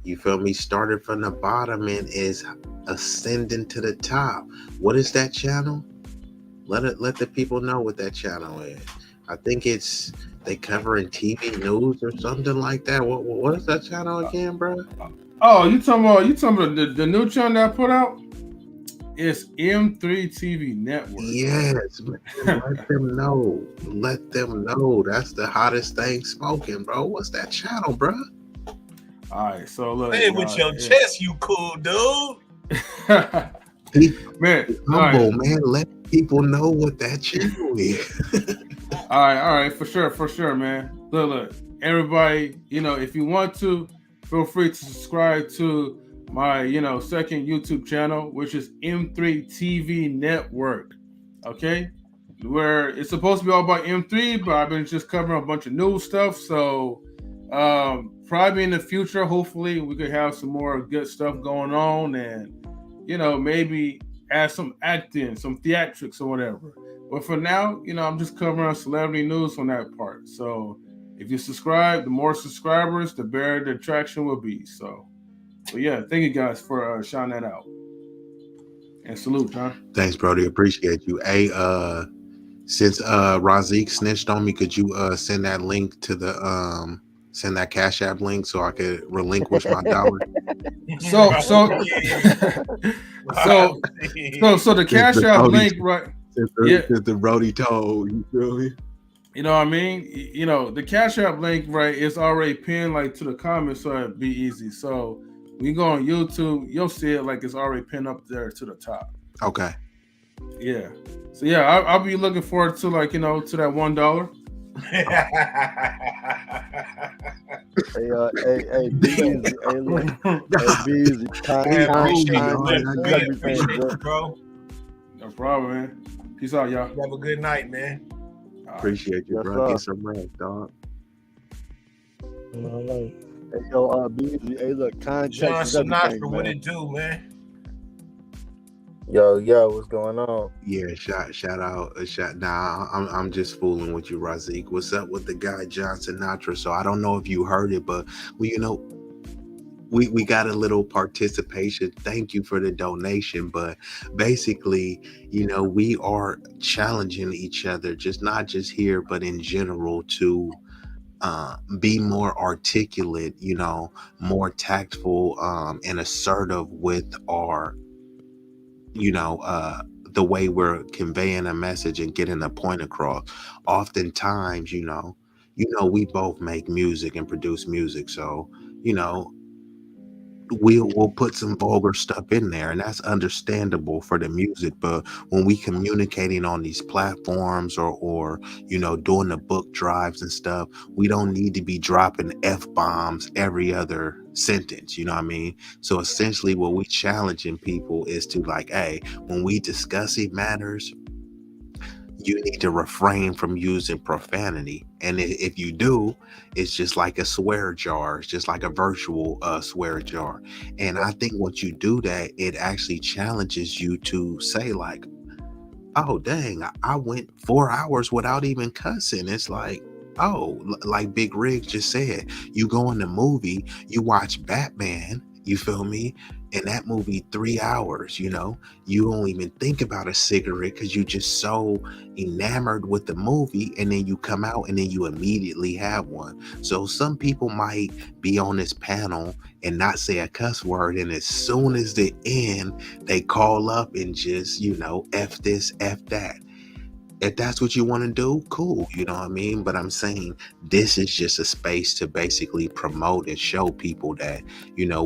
you feel me, started from the bottom and is ascending to the top. What is that channel? Let the people know what that channel is. I think it's they covering TV news or something like that. What is that channel again, bro? Oh, you talking about the new channel that I put out? It's M3 TV Network. Yes, man. Let them know. Let them know. That's the hottest thing smoking, bro. What's that channel, bro? All right, so look. Say it with your chest, you cool dude. Man, humble, man. Let people know what that channel is. All right, for sure, man. Look, everybody, if you want to, feel free to subscribe to my, second YouTube channel, which is M3 TV Network. Okay, where it's supposed to be all about M3, but I've been just covering a bunch of new stuff. So, probably in the future, hopefully, we could have some more good stuff going on, and maybe add some acting, some theatrics or whatever. But for now, I'm just covering celebrity news on that part. So if you subscribe, the more subscribers, the better the attraction will be. So, but yeah, thank you guys for shouting that out. And salute, John. Thanks, Brody. Appreciate you. Hey, since Razik snitched on me, could you send that link to the send that Cash App link so I could relinquish my dollar? So the Cash App link, right? Since the Brody told, you feel me? You know what I mean? The Cash App link, right, is already pinned like to the comments, so it'd be easy. So when you go on YouTube, you'll see it like it's already pinned up there to the top. Okay. Yeah. So yeah, I'll be looking forward to to that $1. Bro. No problem, man. Peace out, y'all. Have a good night, man. Appreciate you, bro. Get some rest, dog. Hey, yo, BZ, hey, look, contact John Sinatra, what it do, man? Yo, what's going on? Yeah, shout out. Nah, I'm just fooling with you, Razik. What's up with the guy John Sinatra? So I don't know if you heard it, but we got a little participation. Thank you for the donation. But basically, we are challenging each other, not just here, but in general, to be more articulate, more tactful, and assertive with our the way we're conveying a message and getting a point across. Oftentimes, we both make music and produce music, so we'll put some vulgar stuff in there, and that's understandable for the music. But when we communicating on these platforms or doing the book drives and stuff, we don't need to be dropping F-bombs every other sentence, you know what I mean? So essentially what we challenging people is to hey, when we discussing matters, you need to refrain from using profanity. And if you do, it's just like a swear jar. It's just like a virtual swear jar. And I think once you do that, it actually challenges you to say oh, dang, I went 4 hours without even cussing. It's like Big Rig just said, you go in the movie, you watch Batman, you feel me? In that movie, 3 hours, you don't even think about a cigarette because you're just so enamored with the movie, and then you come out and then you immediately have one. So some people might be on this panel and not say a cuss word, and as soon as they end, they call up and just, F this, F that. If that's what you want to do, cool, you know what I mean? But I'm saying this is just a space to basically promote and show people that,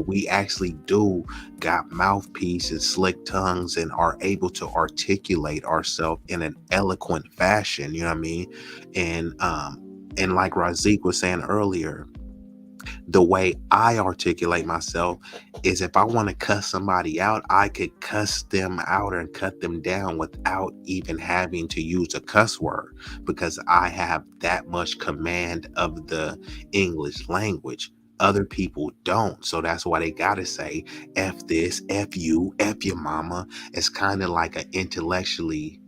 we actually do got mouthpiece and slick tongues and are able to articulate ourselves in an eloquent fashion, you know what I mean? And like Razik was saying earlier, the way I articulate myself is if I want to cuss somebody out, I could cuss them out and cut them down without even having to use a cuss word, because I have that much command of the English language. Other people don't. So that's why they got to say F this, F you, F your mama. It's kind of like an intellectually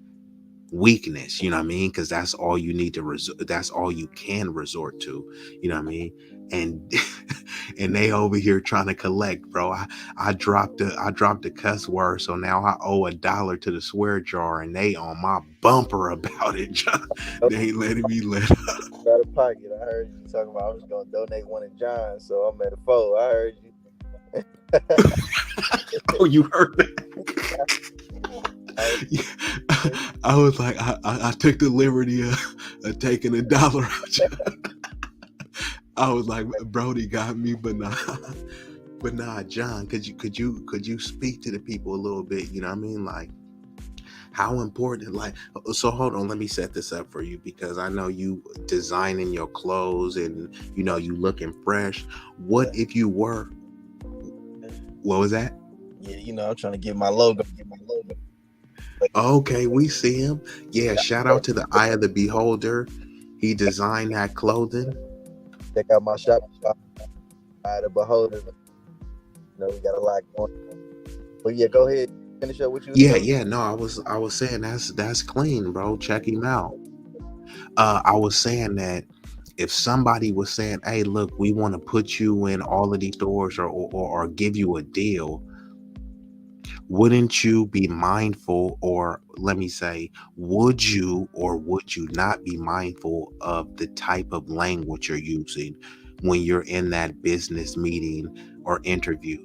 weakness, you know what I mean? Because that's all you need to that's all you can resort to, you know what I mean? And and they over here trying to collect, bro. I dropped a cuss word, so now I owe $1 to the swear jar, and they on my bumper about it. They ain't letting me let up. Out of pocket. I heard you talking about I was gonna donate one to John, so I'm at a foe. I heard you. Oh, you heard that? I, I was like, I took the liberty of taking $1 out. I was like, Brody got me, but nah. But nah, John, could you speak to the people a little bit? You know what I mean? Like, how important, like, so hold on, let me set this up for you, because I know you designing your clothes and you looking fresh. What if you were, what was that? yeah, I'm trying to get my logo. But Okay, we see him. Yeah, shout out to the eye of the beholder. He designed that clothing. check out my shop. The beholder. We got a lot going. But yeah, go ahead. Finish up what you was Yeah, telling. yeah, no, I was saying that's clean, bro. Check him out. I was saying that if somebody was saying, "Hey, look, we want to put you in all of these stores, or give you a deal," wouldn't you be mindful, or let me say, would you or would you not be mindful of the type of language you're using when you're in that business meeting or interview?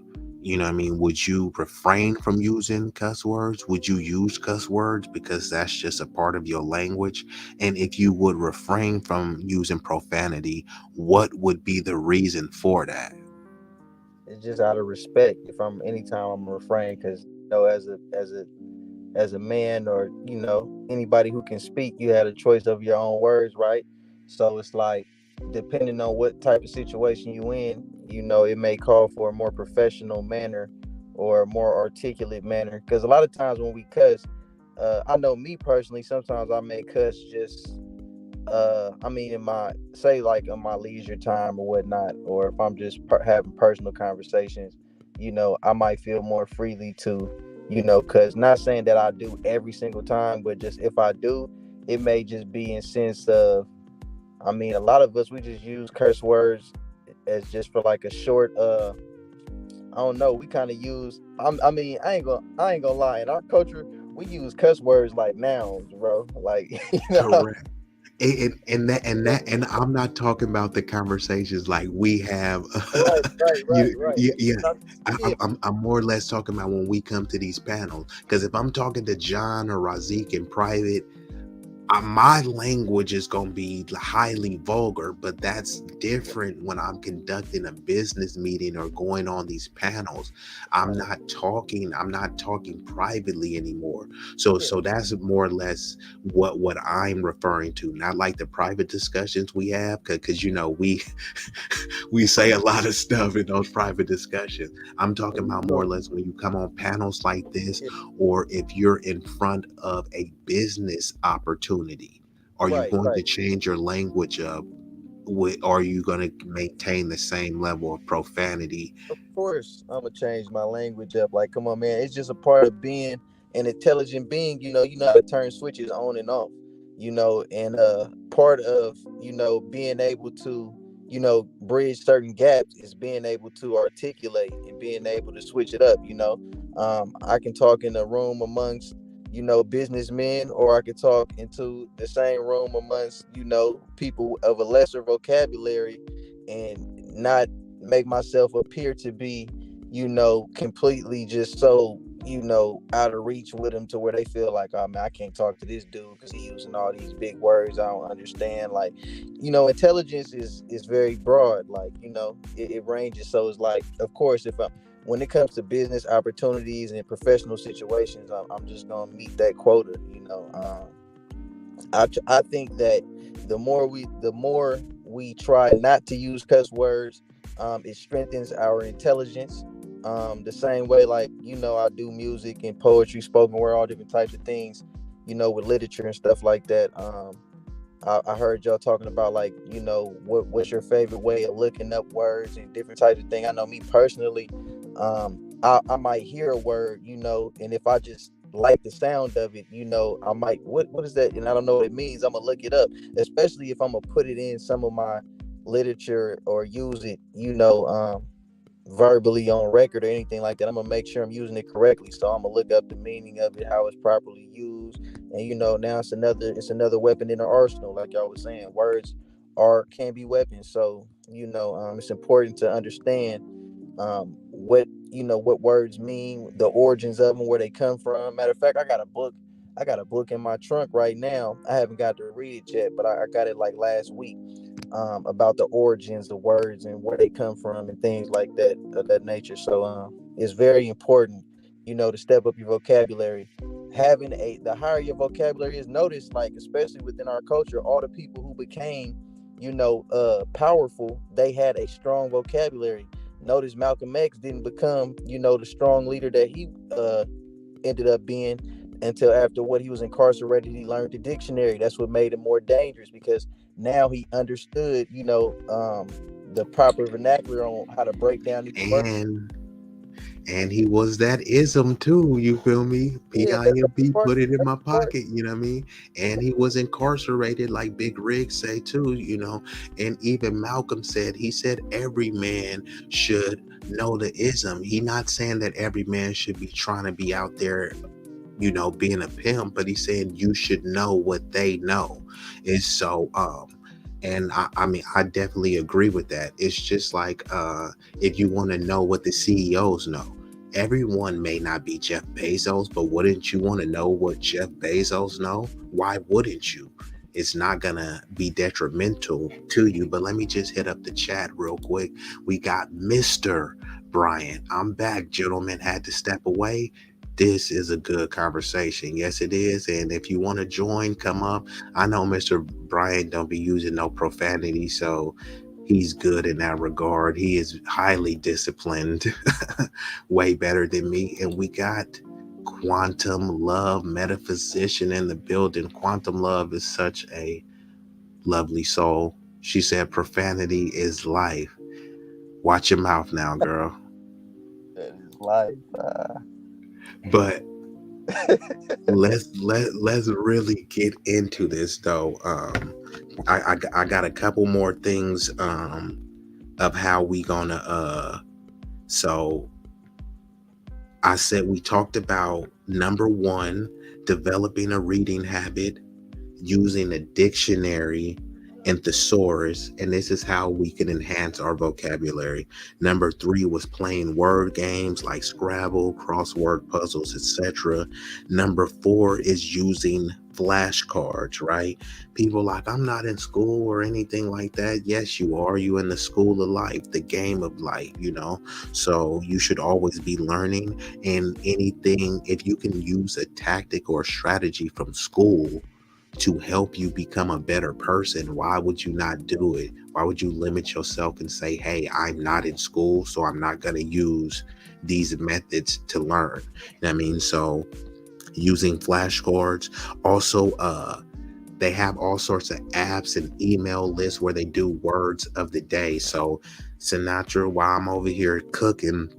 You know what I mean? Would you refrain from using cuss words? Would you use cuss words because that's just a part of your language? And if you would refrain from using profanity, what would be the reason for that? It's just out of respect. If I'm anytime I'm refrain, because as a man, or anybody who can speak, you had a choice of your own words, right? So it's like, depending on what type of situation you in, it may call for a more professional manner or a more articulate manner, because a lot of times when we cuss, I know me personally, sometimes I may cuss just I mean, in my say, like in my leisure time or whatnot, or if I'm just having personal conversations, I might feel more freely to, because not saying that I do every single time, but just if I do, it may just be in sense of, I mean, a lot of us, we just use curse words as just for like a short, I don't know, we kind of use, I mean, I ain't gonna lie, in our culture, we use cuss words like nouns, bro. Like, Correct. And I'm not talking about the conversations like we have. right, right, right, right. Yeah. Yeah, I'm more or less talking about when we come to these panels. Because if I'm talking to John or Razik in private, my language is going to be highly vulgar, but that's different when I'm conducting a business meeting or going on these panels. I'm not talking privately anymore. So yeah. that's more or less what I'm referring to, not like the private discussions we have, because we say a lot of stuff in those private discussions. I'm talking about more or less when you come on panels like this, Yeah, or if you're in front of a business opportunity. Are you right, going to right. change your language up? Are you going to maintain the same level of profanity? Of course, I'm gonna change my language up. Like, come on, man. It's just a part of being an intelligent being. You know how to turn switches on and off. And part of being able to bridge certain gaps is being able to articulate and being able to switch it up. I can talk in a room amongst businessmen, or I could talk into the same room amongst people of a lesser vocabulary, and not make myself appear to be, completely just so, out of reach with them, to where they feel like, oh man, I can't talk to this dude because he's using all these big words I don't understand. Like, intelligence is very broad. Like, it ranges. So it's like, of course, if I'm when it comes to business opportunities and professional situations, I'm just gonna meet that quota. I think that the more we try not to use cuss words, it strengthens our intelligence. The same way, like, I do music and poetry, spoken word, all different types of things, with literature and stuff like that. I heard y'all talking about, like, what's your favorite way of looking up words and different types of things. I know me personally, I might hear a word, and if I just like the sound of it, I might, what is that? And I don't know what it means. I'm gonna look it up, especially if I'm gonna put it in some of my literature or use it, verbally on record or anything like that. I'm gonna make sure I'm using it correctly. So I'm gonna look up the meaning of it, how it's properly used. And now it's another weapon in the arsenal. Like y'all was saying, words can be weapons. So it's important to understand what what words mean, the origins of them, where they come from. Matter of fact, I got a book. In my trunk right now. I haven't got to read it yet, but I got it like last week. About the origins of words and where they come from and things like that of that nature. So it's very important, to step up your vocabulary. The higher your vocabulary is, noticed, like especially within our culture, all the people who became, powerful, they had a strong vocabulary. Notice Malcolm X didn't become, the strong leader that he ended up being until after what he was incarcerated. He learned the dictionary. That's what made him more dangerous, because now he understood, the proper vernacular on how to break down these words. And he was that ism too, you feel me? Yeah, that's PIMP, part. put it in That's my part. pocket, you know what I mean? And he was incarcerated, like Big Rig say too, and even Malcolm said, he said every man should know the ism. He not saying that every man should be trying to be out there, being a pimp, but he's saying you should know what they know. And so, and I mean, I definitely agree with that. It's just like, if you want to know what the CEOs know, everyone may not be Jeff Bezos, but wouldn't you want to know what Jeff Bezos know? Why wouldn't you? It's not gonna be detrimental to you. But let me just hit up the chat real quick. We got Mr. Brian. I'm back, gentlemen. Had to step away. This is a good conversation. Yes, it is. And if you want to join, come up. I know Mr. Brian don't be using no profanity, so he's good in that regard. He is highly disciplined, way better than me. And we got Quantum Love, metaphysician in the building. Quantum Love is such a lovely soul. She said profanity is life. Watch your mouth now, girl. That is life. But let's really get into this though. I got a couple more things of how we gonna so I said we talked about number one, developing a reading habit, using a dictionary and thesaurus, and this is how we can enhance our vocabulary. Number three was playing word games like Scrabble, crossword puzzles, etc. Number four is using flashcards, right? People like, I'm not in school or anything like that. Yes, you are. You in the school of life, the game of life, so you should always be learning. And anything, if you can use a tactic or strategy from school to help you become a better person, why would you not do it? Why would you limit yourself and say, hey, I'm not in school, so I'm not going to use these methods to learn? You know what I mean? So using flashcards. Also, they have all sorts of apps and email lists where they do words of the day. So Sinatra, while I'm over here cooking,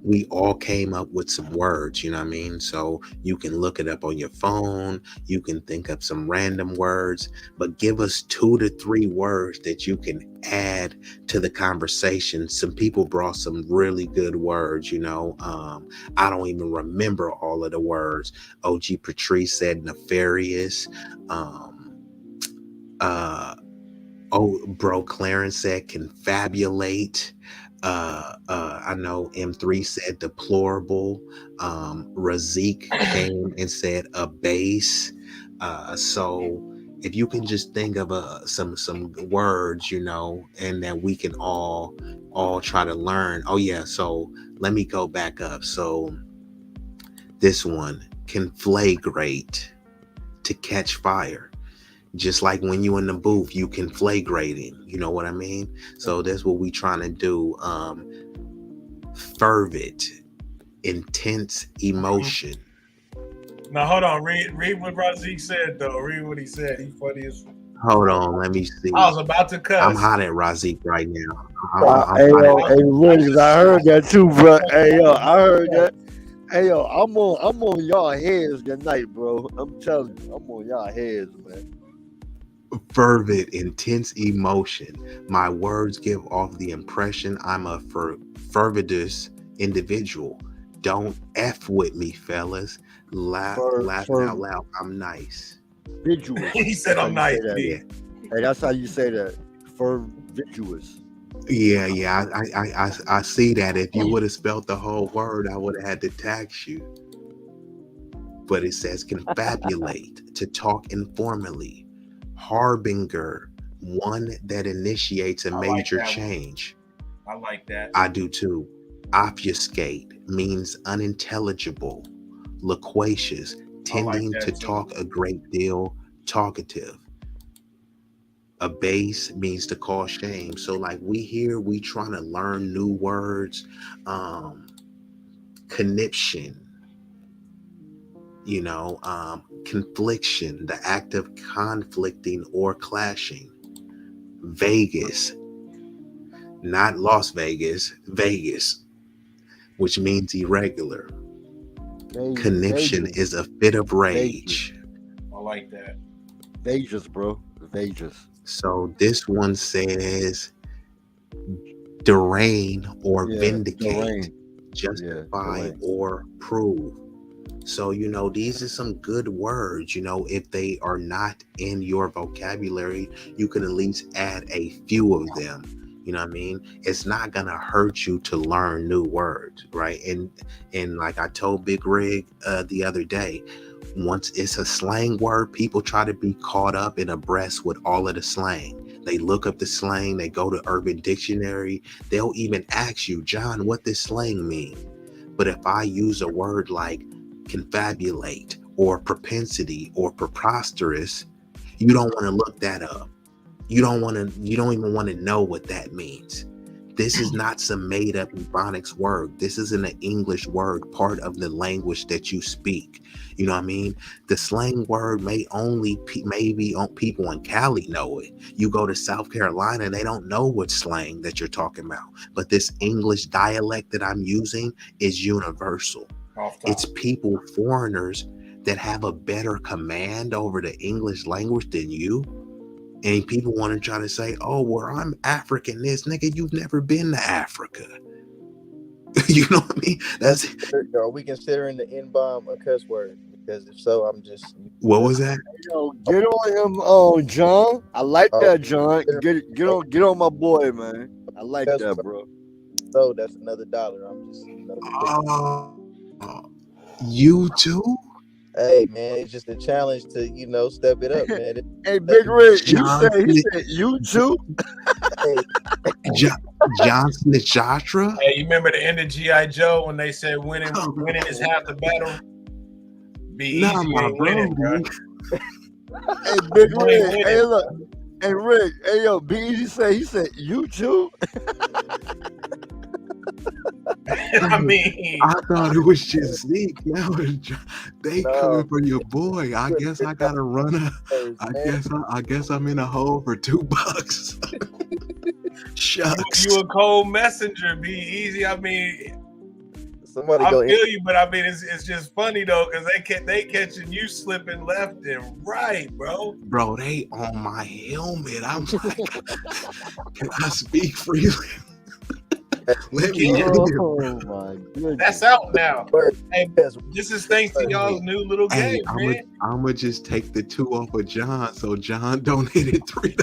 we all came up with some words, you know what I mean? So you can look it up on your phone, you can think of some random words, but give us 2 to 3 words that you can add to the conversation. Some people brought some really good words, I don't even remember all of the words. OG Patrice said nefarious. Bro Clarence said confabulate. I know M3 said deplorable. Razik came and said abase. So if you can just think of some words, and that we can all try to learn. Oh yeah, so let me go back up. So this one, conflagrate, to catch fire. Just like when you in the booth, you conflagrating. You know what I mean? So that's what we trying to do. Fervid, intense emotion. Now hold on, read what Razik said though. Read what he said. He funny as. Hold on, let me see. I was about to cuss. I'm hot at Razik right now. Hey Williams, I heard that too, bro. Hey yo, I heard that. Hey yo, I'm on y'all heads tonight, bro. I'm telling you, I'm on y'all heads, man. Fervid, intense emotion. My words give off the impression I'm a fervidous individual. Don't F with me, fellas. Laughing out loud. I'm nice. Viduous. He said I'm nice. Yeah. Hey, that's how you say that. Ferviduous. Yeah. I see that. If you would have spelled the whole word, I would have had to tax you. But it says confabulate, to talk informally. Harbinger, one that initiates a I like major that one. change. I like that. I do too. Obfuscate means unintelligible, loquacious, I like tending to that too. talk a great deal, talkative. Abase means to cause shame. So like we trying to learn new words. Um, Conniption, confliction, the act of conflicting or clashing. Vegas, not Las Vegas, Vegas, which means irregular. Conniption Vegas, is a fit of Vegas, rage. I like that. Vegas, bro, Vegas. So this one says derrain or Yeah, vindicate, Durain. Yeah, justify Durain. or prove. So, these are some good words. If they are not in your vocabulary, you can at least add a few of them. You know what I mean? It's not gonna hurt you to learn new words, right? And like I told Big Rig the other day, once it's a slang word, people try to be caught up and abreast with all of the slang. They look up the slang, they go to Urban Dictionary, they'll even ask you, John, what this slang mean? But if I use a word like confabulate or propensity or preposterous, you don't want to look that up. You don't even want to know what that means. This is not some made up Ebonics word. This isn't an English word, part of the language that you speak. You know what I mean? The slang word maybe people in Cali know it. You go to South Carolina, they don't know what slang that you're talking about. But this English dialect that I'm using is universal. Off top. It's people, foreigners, that have a better command over the English language than you. And people want to try to say, oh, well, I'm African. This nigga, you've never been to Africa. You know what I mean? Are we considering the N-bomb a cuss word? Because if so, I'm just. What was that? Yo, get on him, John. I like that, John. Get on my boy, man. I like that, bro. So that's another $1. I'm just, You too? Hey man, it's just a challenge to step it up, man. Hey, Big Rig, he said you too. Johnson Jatra. Hey, you remember the end of G.I. Joe when they said winning is half the battle? Be easy, you ain't winning, bro. Hey, Big Rig, hey look, hey Rick, hey yo, Be Easy he said you too. I mean, I thought it was just Zeke. Now they coming for your boy. I guess I gotta run I guess I'm in a hole for $2. Shucks. You a cold messenger. Be easy. I mean, somebody I feel you, but I mean, it's just funny though because they catching you slipping left and right, bro. Bro, they on my helmet. I'm like, can I speak freely? Let me in here. Oh my goodness. That's out now. Hey, this is thanks to y'all's new little game, man. I'm gonna just take the 2 off of John, so John donated $3.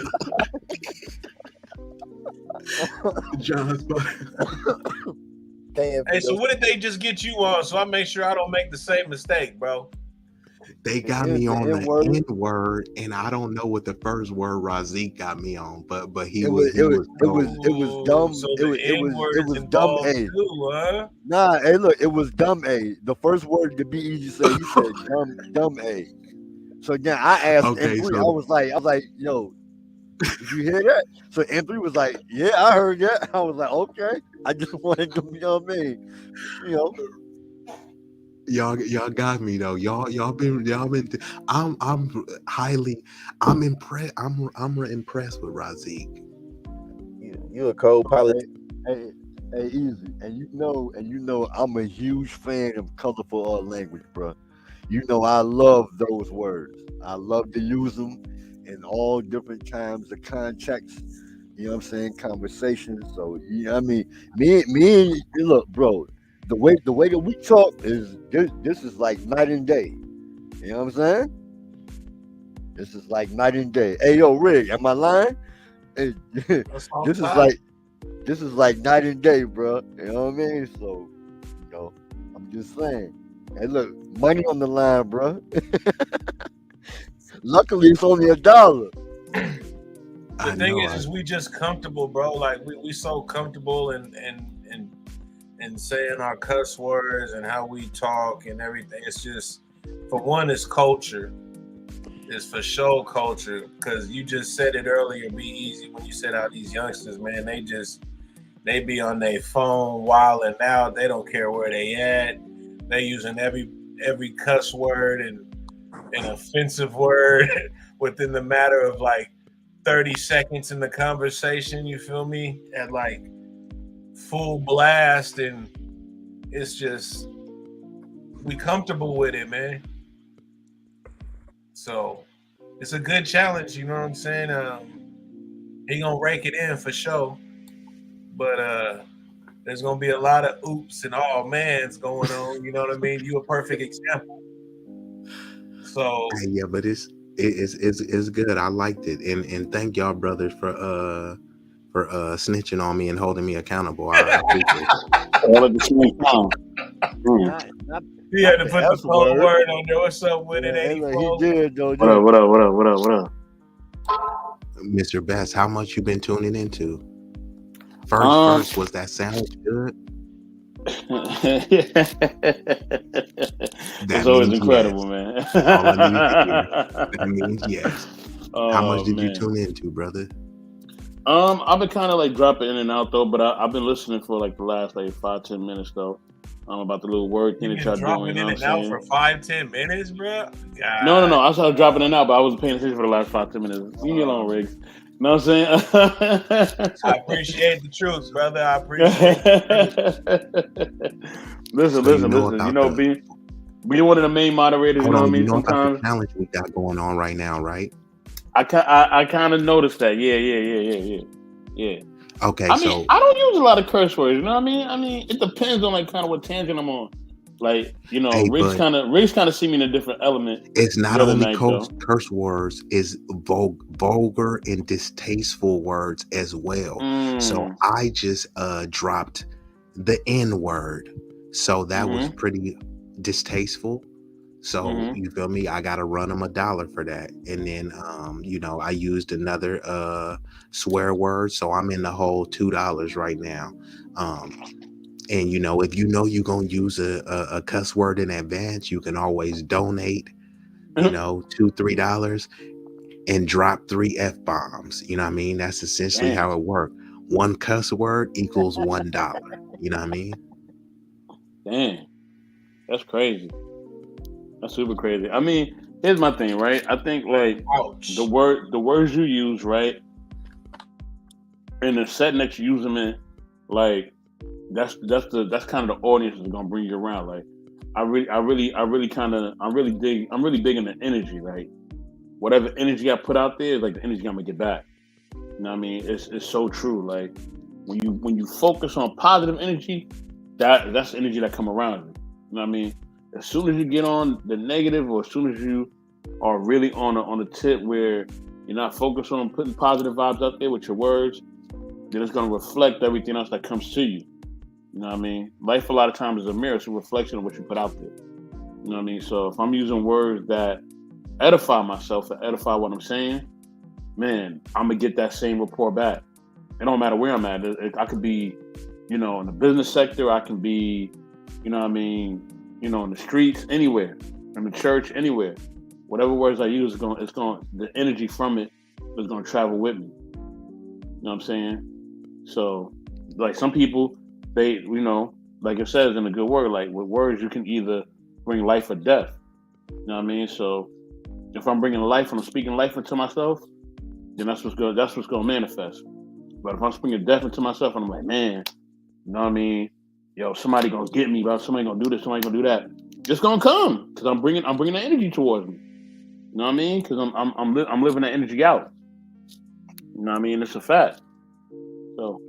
John's Hey, so what did they just get you on? So I make sure I don't make the same mistake, bro. They got me on the N word, and I don't know what the first word Razik got me on, but it was dumb. So it was dumb A. Too, huh? Nah, hey look, it was dumb A. The first word to Be Easy said, he said dumb A. So then I asked M3, I was like, yo, did you hear that? So M3 was like, yeah, I heard that. I was like, okay. I just wanted to be on me, Y'all got me though. Y'all been. I'm impressed. I'm impressed with Razik. You a cold pilot. Hey, Easy, and you know, I'm a huge fan of colorful language, bro. I love those words. I love to use them in all different times of contexts. You know what I'm saying? Conversations. So I mean, me and you, look, bro. The way that we talk is this is like night and day. You know what I'm saying? This is like night and day. Hey yo, Rig, am I lying? Hey, this is like this is like night and day, bro. You know what I mean? So, I'm just saying. Hey, look, money on the line, bro. Luckily, it's only $1. The thing is we just comfortable, bro. Like we so comfortable in saying our cuss words and how we talk and everything. It's just, for one, it's culture. It's for sure culture, because you just said it earlier. Be easy when you said how these youngsters, man, they be on their phone wilding out. They don't care where they at. They using every cuss word and an offensive word within the matter of like 30 seconds in the conversation, you feel me? At like full blast, and it's just, we comfortable with it, man. So it's a good challenge, you know what I'm saying? He gonna rake it in for sure. But there's gonna be a lot of oops and oh man's going on, you know what I mean? You a perfect example. So yeah, but it's good. I liked it, and thank y'all brothers for snitching on me and holding me accountable. I appreciate it. All at the same time. He had to put the full word on there. What's up with it, 84? He did, though. What up? Mr. Best, how much you been tuning into? First, was that sandwich good? It's always incredible, man. All I need to hear. That means yes. How much did you tune into, brother? I've been kind of like dropping in and out though, but I've been listening for like the last like 5-10 minutes though. About the little word thing that y'all doing. You been dropping in and out for 5-10 minutes, bro? God. No. I started dropping in and out, but I wasn't paying attention for the last 5-10 minutes. Leave me alone, Riggs. You know what I'm saying? I appreciate the truth, brother. I appreciate it. Listen. You know, being one of the main moderators, you know what I mean? Sometimes about the challenge we got going on right now, right? I kind of noticed that. Yeah. Okay, I mean, I don't use a lot of curse words. You know what I mean? It depends on like kind of what tangent I'm on. Like, you know, Riggs kind of see me in a different element. It's not only curse words; it's vulgar and distasteful words as well. So I just dropped the N word, so that was pretty distasteful. So you feel me? I gotta run them $1 for that, and then I used another swear word, so I'm in the whole $2 right now. And if you're gonna use a cuss word in advance, you can always donate, $2-3 and drop 3 F-bombs. You know what I mean? That's essentially how it works. One cuss word equals $1. You know what I mean? Damn, that's crazy. That's super crazy. I mean, here's my thing, right? I think like the words you use, right, in the setting that you use them in, like that's kind of the audience that's gonna bring you around. Like I'm really big in the energy, right? Whatever energy I put out there is like the energy I'm gonna get back. You know what I mean? It's so true. Like when you focus on positive energy, that's the energy that come around you. You know what I mean? As soon as you get on the negative, or as soon as you are really on a tip where you're not focused on putting positive vibes out there with your words, then it's going to reflect everything else that comes to you. You know what I mean? Life a lot of times is a mirror. It's a reflection of what you put out there. You know what I mean? So if I'm using words that edify myself, that edify what I'm saying, man, I'm going to get that same rapport back. It don't matter where I'm at. I could be, in the business sector. I can be, you know what I mean, in the streets, anywhere, in the church, anywhere. Whatever words I use, the energy from it is going to travel with me. You know what I'm saying? So, like some people, they, like it says in a good word, like with words, you can either bring life or death. You know what I mean? So, if I'm bringing life and I'm speaking life into myself, then that's what's going to manifest. But if I'm speaking death into myself and I'm like, man, you know what I mean? Yo, somebody gonna get me, bro. Somebody gonna do this. Somebody gonna do that. It's gonna come because I'm bringing that energy towards me. You know what I mean? Because I'm living that energy out. You know what I mean? It's a fact. So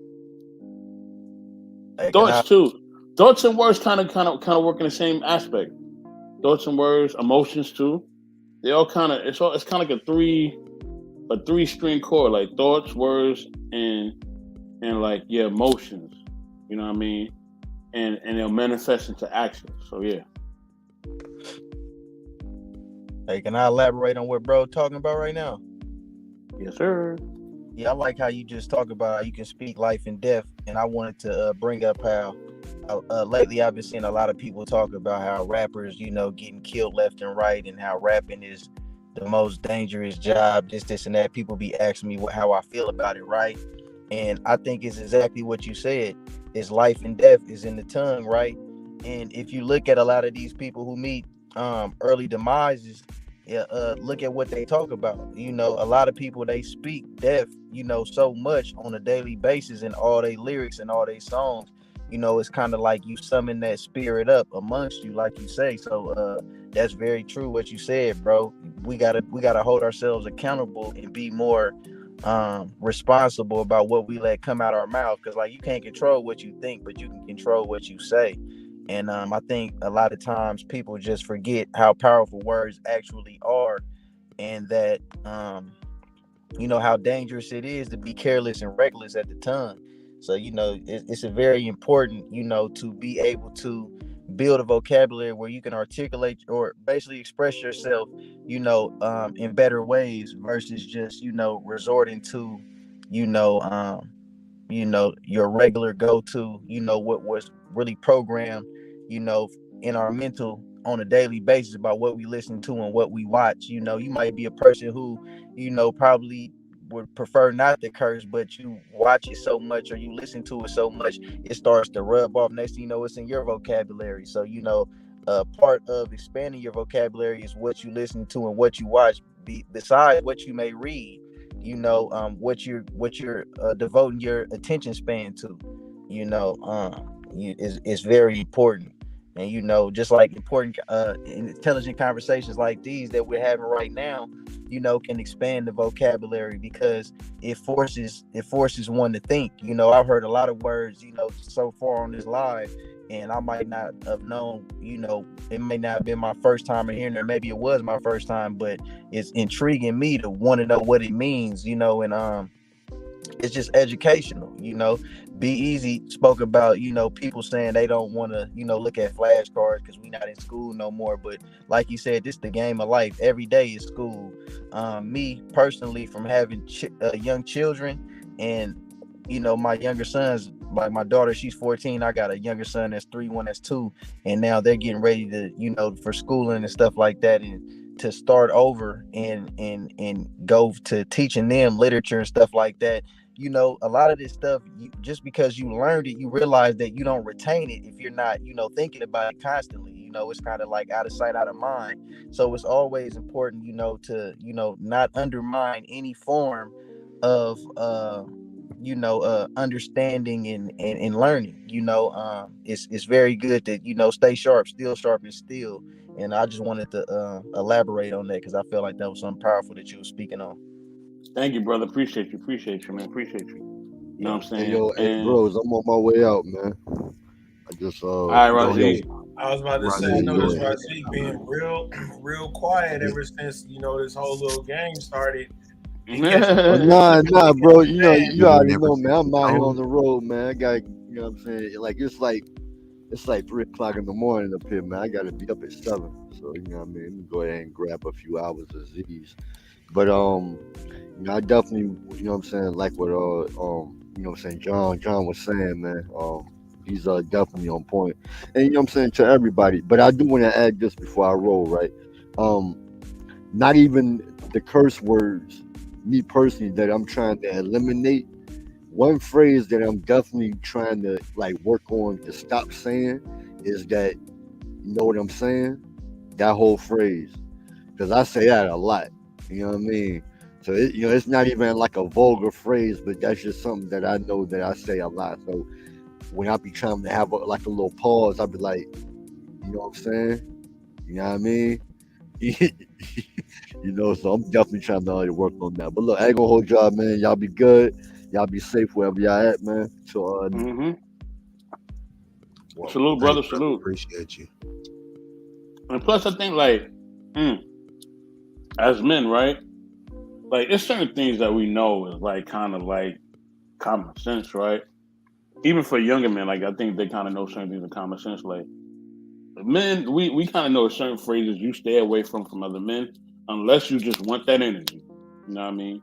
thoughts too. Thoughts and words kind of work in the same aspect. Thoughts and words, emotions too. They all kind of it's kind of like a three string chord, like thoughts, words, and and like your emotions. You know what I mean? And they'll manifest into action. So yeah. Hey, can I elaborate on what bro talking about right now? Yes, sir. Yeah, I like how you just talk about how you can speak life and death, and I wanted to bring up how lately I've been seeing a lot of people talk about how rappers, getting killed left and right, and how rapping is the most dangerous job. This, and that. People be asking me how I feel about it, right? And I think it's exactly what you said. It's life and death is in the tongue, right? And if you look at a lot of these people who meet early demises, yeah, look at what they talk about. A lot of people, they speak death, so much on a daily basis in all their lyrics and all their songs. It's kind of like you summon that spirit up amongst you, like you say. So that's very true what you said, bro. We gotta hold ourselves accountable and be more responsible about what we let come out our mouth, because like you can't control what you think, but you can control what you say. And I think a lot of times people just forget how powerful words actually are, and that how dangerous it is to be careless and reckless at the tongue. So it's a very important, to be able to build a vocabulary where you can articulate or basically express yourself, in better ways, versus just resorting to, you know um your regular go-to, what was really programmed, you know in our mental on a daily basis about what we listen to and what we watch. You might be a person who probably would prefer not to curse, but you watch it so much or you listen to it so much, it starts to rub off. Next thing you know, it's in your vocabulary. So part of expanding your vocabulary is what you listen to and what you watch, besides what you may read. What you're devoting your attention span to, is very important. And just like important intelligent conversations like these that we're having right now, can expand the vocabulary, because it forces one to think. I've heard a lot of words so far on this live, and I might not have known. It may not have been my first time in hearing it, maybe it was my first time, but it's intriguing me to want to know what it means. And it's just educational. Be Easy spoke about people saying they don't want to look at flashcards because we not in school no more. But like you said, this the game of life. Every day is school. Me personally, from having young children, and my younger sons, like my daughter, she's 14. I got a younger son that's 3, one that's 2, and now they're getting ready to for schooling and stuff like that, and to start over and go to teaching them literature and stuff like that. A lot of this stuff, just because you learned it, you realize that you don't retain it if you're not thinking about it constantly. It's kind of like out of sight, out of mind. So it's always important to not undermine any form of understanding and learning. It's very good that stay sharp, still sharp and still. And I just wanted to elaborate on that, because I felt like that was something powerful that you were speaking on. Thank you, brother. Appreciate you. Appreciate you, man. Appreciate you. You know what I'm Hey saying? yo, hey And bros, I'm on my way out, man. I just all right, Yo, Razik. I was about to say, I Razik, noticed yeah. Razik being real quiet ever since this whole little game started. He catching Oh the nah, he bro. catching the man. You already never know, man. I'm out here on told. the road, man. I got, what I'm saying, like it's like 3 o'clock in the morning up here, man. I gotta be up at 7, so you know what I mean. Let me go ahead and grab a few hours of Z's. But I definitely, what I'm saying, like what what I'm saying, John was saying, man. He's definitely on point, and what I'm saying, to everybody. But I do want to add this before I roll, right? Um, Not even the curse words, me personally, that I'm trying to eliminate. One phrase that I'm definitely trying to like work on to stop saying is that, you know what I'm saying? That whole phrase, because I say that a lot. You know what I mean? So it's not even like a vulgar phrase, but that's just something that I know that I say a lot. So when I be trying to have like a little pause, I be like, you know what I'm saying? You know what I mean? So I'm definitely trying to work on that. But look, I ain't gonna hold y'all, man. Y'all be good. Y'all be safe wherever y'all at, man. So Mm-hmm. Well, Salute, brother. thanks, brother. Salute. Appreciate you. And plus, I think like, as men, right? Like, it's certain things that we know is like kind of like common sense, right? Even for younger men, like I think they kind of know certain things in common sense. Like men, we kind of know certain phrases you stay away from other men unless you just want that energy. You know what I mean?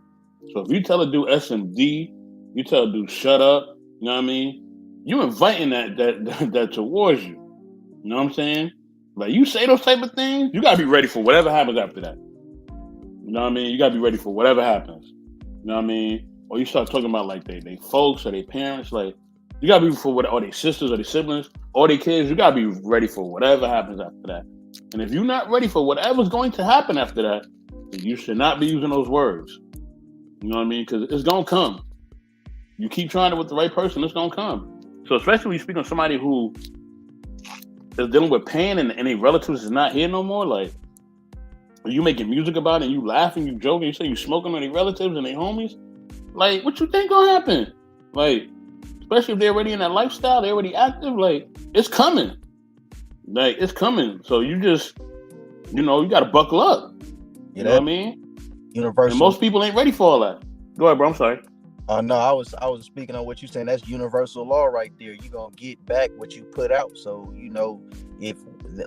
So if you tell a dude SMD, you tell a dude shut up. You know what I mean? You inviting that towards you. You know what I'm saying? Like you say those type of things, you gotta be ready for whatever happens after that. You know what I mean? You gotta be ready for whatever happens. You know what I mean? Or you start talking about like they folks or they parents, like you gotta be for what, or their sisters or their siblings or their kids. You gotta be ready for whatever happens after that. And if you're not ready for whatever's going to happen after that, then you should not be using those words. You know what I mean? Because it's gonna come. You keep trying it with the right person, it's gonna come. So especially when you speak on somebody who is dealing with pain and any relatives is not here no more, like you making music about it and you laughing, you joking, you say you smoking on their relatives and their homies, like what you think gonna happen? Like, especially if they're already in that lifestyle, they're already active, like it's coming. Like it's coming. So you just, you gotta buckle up. You know what I mean? Universal. And most people ain't ready for all that. Go ahead, bro. I'm sorry. No, I was speaking on what you saying. That's universal law right there. You're gonna get back what you put out. So if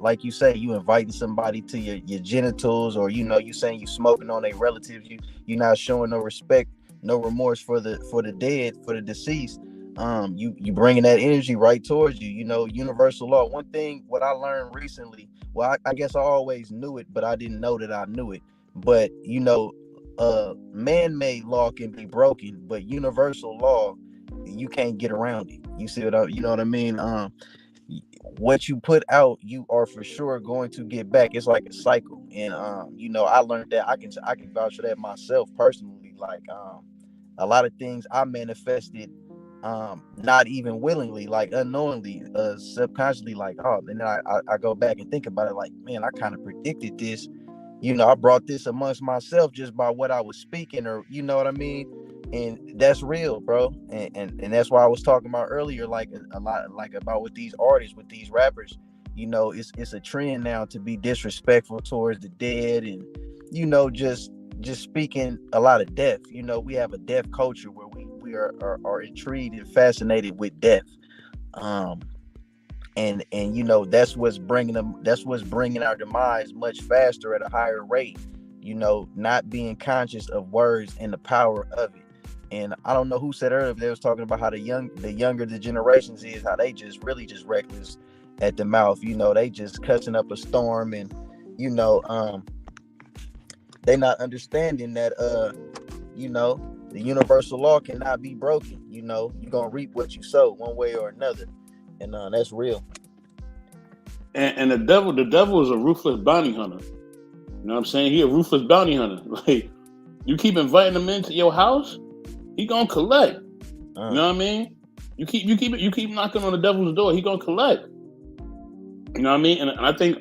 like you say, you inviting somebody to your genitals, or you saying you smoking on their relatives, you're not showing no respect, no remorse for the dead, for the deceased. You bringing that energy right towards you. Universal law. One thing what I learned recently, well, I guess I always knew it, but I didn't know that I knew it. But man-made law can be broken, but universal law, you can't get around it. You see you know what I mean? What you put out, you are for sure going to get back. It's like a cycle. And I learned that I can vouch for that myself personally. Like a lot of things I manifested not even willingly, like unknowingly, subconsciously, like, and then I go back and think about it, like, man, I kind of predicted this. I brought this amongst myself just by what I was speaking, or you know what I mean? And that's real, bro. And that's why I was talking about earlier, like a lot, like about with these artists, with these rappers, it's a trend now to be disrespectful towards the dead, and just speaking a lot of death. We have a death culture where we are intrigued and fascinated with death. And that's what's bringing our demise much faster at a higher rate, not being conscious of words and the power of it. And I don't know who said earlier, they was talking about how the younger the generations is, how they just really just reckless at the mouth. They just cussing up a storm, and they not understanding that the universal law cannot be broken. You're gonna reap what you sow one way or another. And that's real. And the devil is a ruthless bounty hunter. You know what I'm saying? He a ruthless bounty hunter. Like, you keep inviting him into your house, he gonna collect. You know what I mean? You keep knocking on the devil's door, he gonna collect. You know what I mean? And I think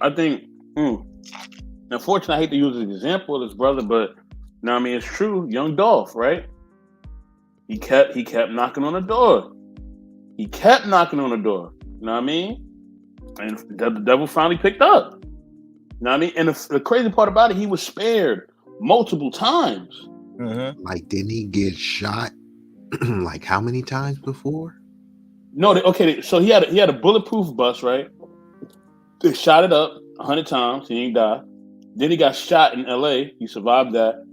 unfortunately, I hate to use an example of this brother, but you know what I mean, it's true. Young Dolph, right? He kept knocking on the door. He kept knocking on the door. You know what I mean? And the devil finally picked up. You know what I mean? And the crazy part about it, he was spared multiple times. Mm-hmm. Like, didn't he get shot like how many times before? No, so he had a bulletproof bus, right? They shot it up 100 times. He ain't died. Then he got shot in LA. He survived that.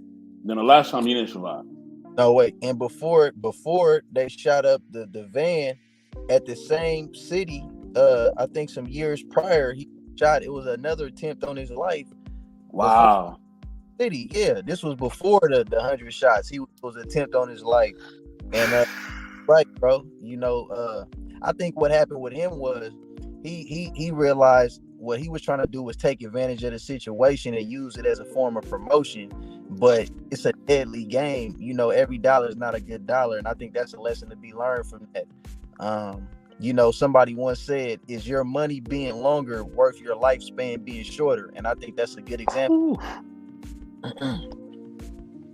Then the last time he didn't survive. No, wait. And before they shot up the van at the same city, I think some years prior, he shot. It was another attempt on his life. Wow. City, yeah. This was before the 100 shots. He was an attempt on his life. And right, bro. I think what happened with him was he realized what he was trying to do was take advantage of the situation and use it as a form of promotion. But it's a deadly game. Every dollar is not a good dollar, and I think that's a lesson to be learned from that. Somebody once said, "Is your money being longer worth your lifespan being shorter?" And I think that's a good example.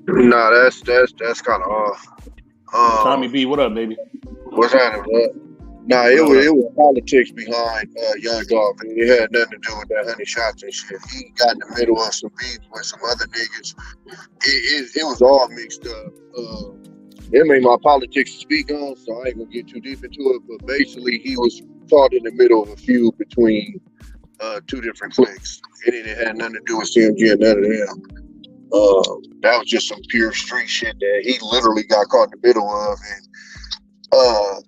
Nah, that's kind of off. Tommy B, what up, baby? What's happening, bro? Nah, it was politics behind Young Dolph. It had nothing to do with that 100 shots and shit. He got in the middle of some beef with some other niggas. It was all mixed up. it ain't my politics to speak on, so I ain't gonna get too deep into it. But basically, he was caught in the middle of a feud between two different cliques. It had nothing to do with CMG or none of them. That was just some pure street shit that he literally got caught in the middle of. And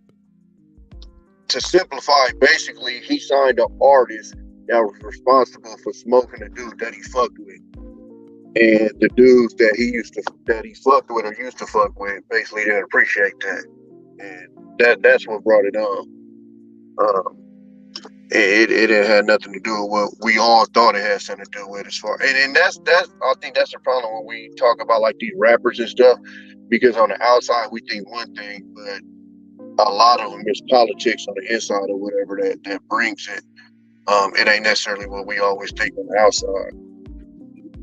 to simplify, basically, he signed an artist that was responsible for smoking a dude that he fucked with. And the dudes that he fucked with or used to fuck with basically didn't appreciate that. And that's what brought it on. It had nothing to do with what we all thought it had something to do with as far and that's I think that's the problem when we talk about like these rappers and stuff, because on the outside we think one thing, but a lot of them is politics on the inside or whatever that brings it. It ain't necessarily what we always think on the outside.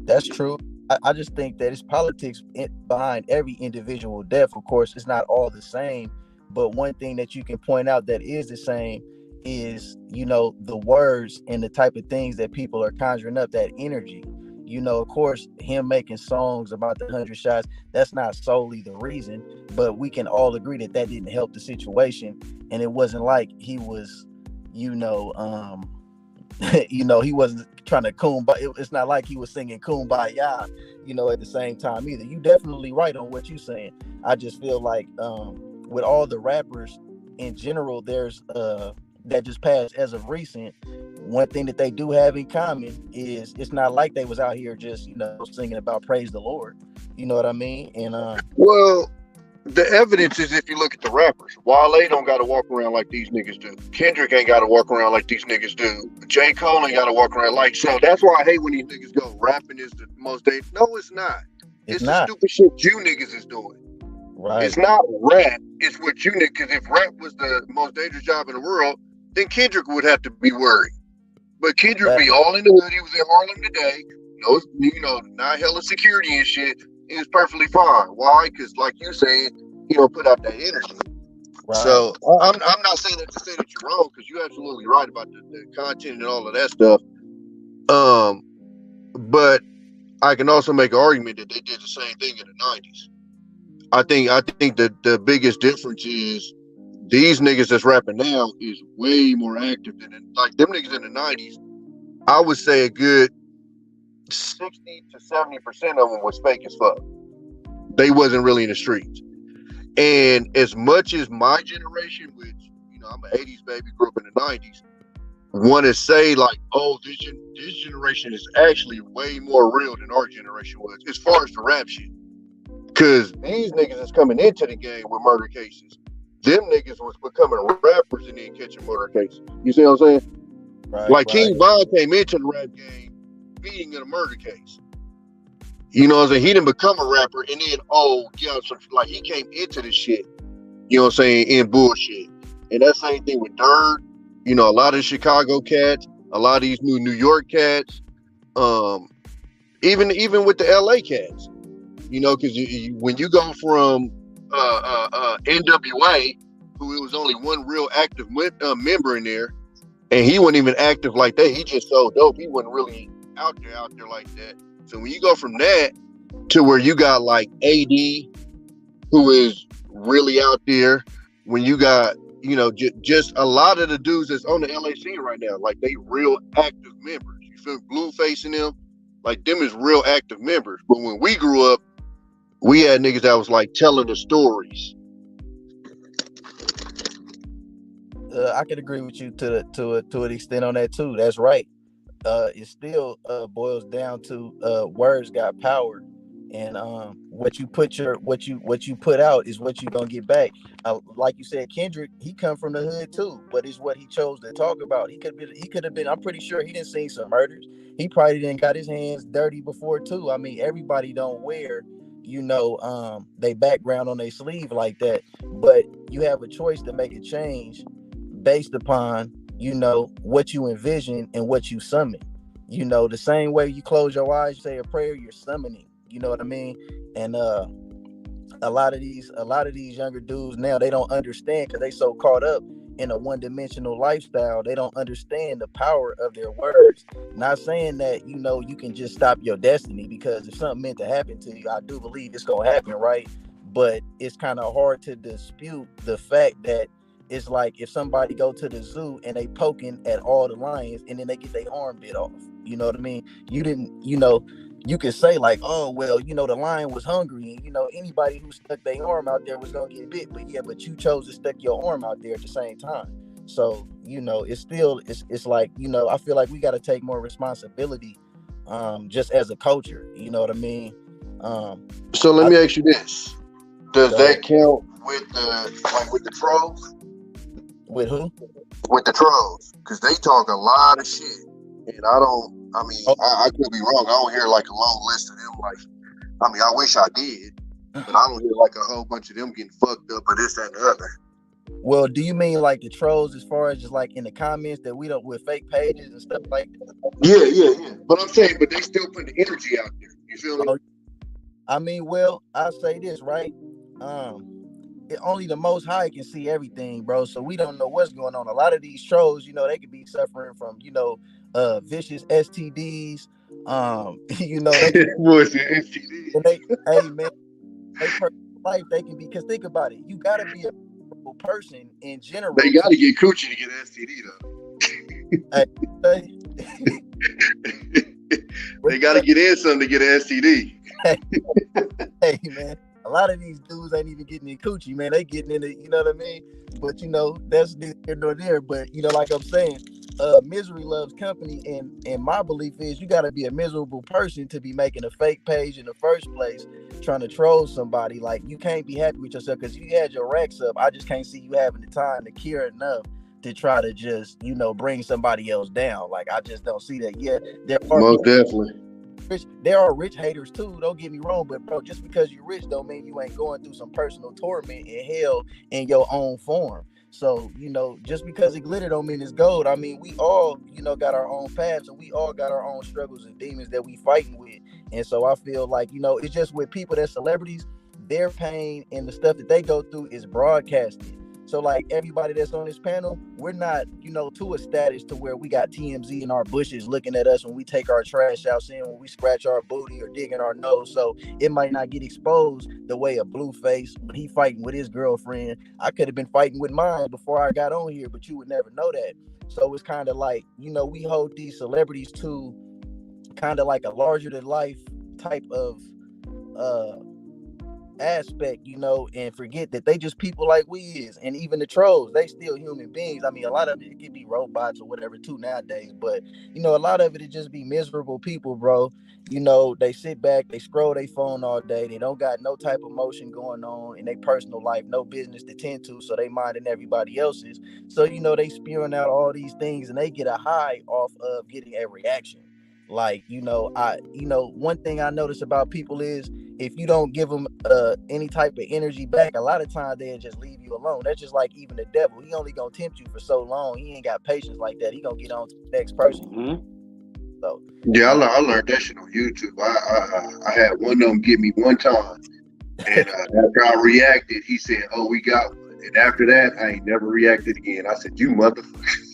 That's true. I just think that it's politics behind every individual death. Of course, it's not all the same, but one thing that you can point out that is the same is, you know, the words and the type of things that people are conjuring up, that energy. You know, of course, him making songs about the 100 shots, that's not solely the reason, but we can all agree that that didn't help the situation. And it wasn't like he was, you know, he wasn't trying to kumbaya. It's not like he was singing kumbaya, you know, at the same time either. You definitely right on what you're saying. I just feel like with all the rappers in general, there's that just passed as of recent, one thing that they do have in common is it's not like they was out here just, you know, singing about praise the Lord. You know what I mean? And well, the evidence is if you look at the rappers, Wale don't got to walk around like these niggas do. Kendrick ain't got to walk around like these niggas do. J. Cole ain't got to walk around like so. That's why I hate when these niggas go rapping is the most dangerous. No, it's not. It's the stupid shit you niggas is doing. Right. It's not rap. It's what you niggas. Because if rap was the most dangerous job in the world, then Kendrick would have to be worried. But Kendrick be all in the hood. He was in Harlem today. No, you know, not hella security and shit. He was perfectly fine. Why? Because like you saying, he don't put out that energy. Right. So I'm not saying that to say that you're wrong, because you're absolutely right about the content and all of that stuff. But I can also make an argument that they did the same thing in the 90s. I think that the biggest difference is these niggas that's rapping now is way more active than like them niggas in the 90s. I would say a good 60 to 70% of them was fake as fuck. They wasn't really in the streets. And as much as my generation, which, you know, I'm an 80s baby, grew up in the 90s, want to say like, oh, this generation is actually way more real than our generation was as far as the rap shit. Because these niggas is coming into the game with murder cases. Them niggas was becoming rappers and then catching murder cases. You see what I'm saying? Right, like King Von came into the rap game being in a murder case. You know what I'm saying? He didn't become a rapper and then, like he came into this shit, you know what I'm saying, in bullshit. And that same thing with Dirt, you know, a lot of Chicago cats, a lot of these New York cats, even with the LA cats, you know, because when you go from NWA, who it was only one real active member in there, and he wasn't even active like that. He just so dope. He wasn't really out there like that. So when you go from that to where you got like AD, who is really out there, when you got, you know, just a lot of the dudes that's on the LA scene right now, like they real active members. You feel Blueface in them, like them is real active members. But when we grew up, we had niggas that was like telling the stories. I could agree with you to an extent on that too. That's right. It still boils down to words got power, and what you put out is what you gonna get back. Like you said, Kendrick, he come from the hood too, but it's what he chose to talk about. He could have been. I'm pretty sure he didn't see some murders. He probably didn't got his hands dirty before too. I mean, everybody don't wear, you know, they background on their sleeve like that, but you have a choice to make a change based upon, you know, what you envision and what you summon. You know, the same way you close your eyes, say a prayer, you're summoning. You know what I mean? And a lot of these younger dudes now, they don't understand because they so caught up in a one-dimensional lifestyle. They don't understand the power of their words. Not saying that, you know, you can just stop your destiny, because if something meant to happen to you, I do believe it's gonna happen, right? but it's kind of hard to dispute the fact that it's like if somebody go to the zoo and they poking at all the lions and then they get their arm bit off. You know what I mean? You didn't, you could say like, oh well, the lion was hungry, and anybody who stuck their arm out there was gonna get bit. But yeah, but you chose to stick your arm out there at the same time. So it's still it's like I feel like we got to take more responsibility, just as a culture. You know what I mean? So let me ask you this: does Go that ahead. count with with the trolls? With who? With the trolls, because they talk a lot of shit, and I don't. I mean, Oh, I could be wrong. I don't hear like a long list of them. Like, I mean, I wish I did, but I don't hear like a whole bunch of them getting fucked up or this, that, and the other. well, do you mean like the trolls as far as just like in the comments that we don't with fake pages and stuff like that? Yeah. But I'm saying, but they still put the energy out there. You feel me? Oh, I mean, well, I'll say this, right? Only the Most High can see everything, bro. So we don't know what's going on. A lot of these trolls, they could be suffering from, vicious STDs. They can, Boys, STD. and hey man, they personal life they can be. Because think about it, you gotta be a miserable person in They general got to. to get coochie to get STD though. They got to get in something to get an STD. Hey man, a lot of these dudes ain't even getting in coochie, man. They getting in it, you know what I mean? But that's neither here nor there. But like I'm saying, misery loves company, and my belief is you got to be a miserable person to be making a fake page in the first place, trying to troll somebody. Like, you can't be happy with yourself because you had your racks up. I just can't see you having the time to care enough to try to just bring somebody else down. Like, I just don't see that. Yeah, there are Most people definitely. rich. There are rich haters too. Don't get me wrong, but bro, just because you're rich don't mean you ain't going through some personal torment and hell in your own form. So just because it glitter don't mean it's gold. I mean, we all got our own paths, and we all got our own struggles and demons that we fighting with. And so I feel like it's just with people that's celebrities, their pain and the stuff that they go through is broadcasted. So like everybody that's on this panel, we're not, to a status to where we got TMZ in our bushes looking at us when we take our trash out, seeing when we scratch our booty or digging our nose. So it might not get exposed the way a Blueface when he fighting with his girlfriend. I could have been fighting with mine before I got on here, but you would never know that. So it's kind of like, we hold these celebrities to kind of like a larger than life type of uh aspect, and forget that they just people like we is. And even the trolls, they still human beings. I mean, a lot of it could be robots or whatever too nowadays, but a lot of it just be miserable people, bro. They sit back, they scroll their phone all day, they don't got no type of motion going on in their personal life, no business to tend to, so they minding everybody else's. So they spewing out all these things, and they get a high off of getting a reaction. Like, one thing I notice about people is if you don't give them any type of energy back, a lot of times they'll just leave you alone. That's just like even the devil. He only gonna tempt you for so long. He ain't got patience like that. He gonna get on to the next person. Mm-hmm. So Yeah, I learned that shit on YouTube. I had one of them get me one time, and after I reacted, he said, "Oh, we got one." And after that, I ain't never reacted again. I said, "You motherfucker."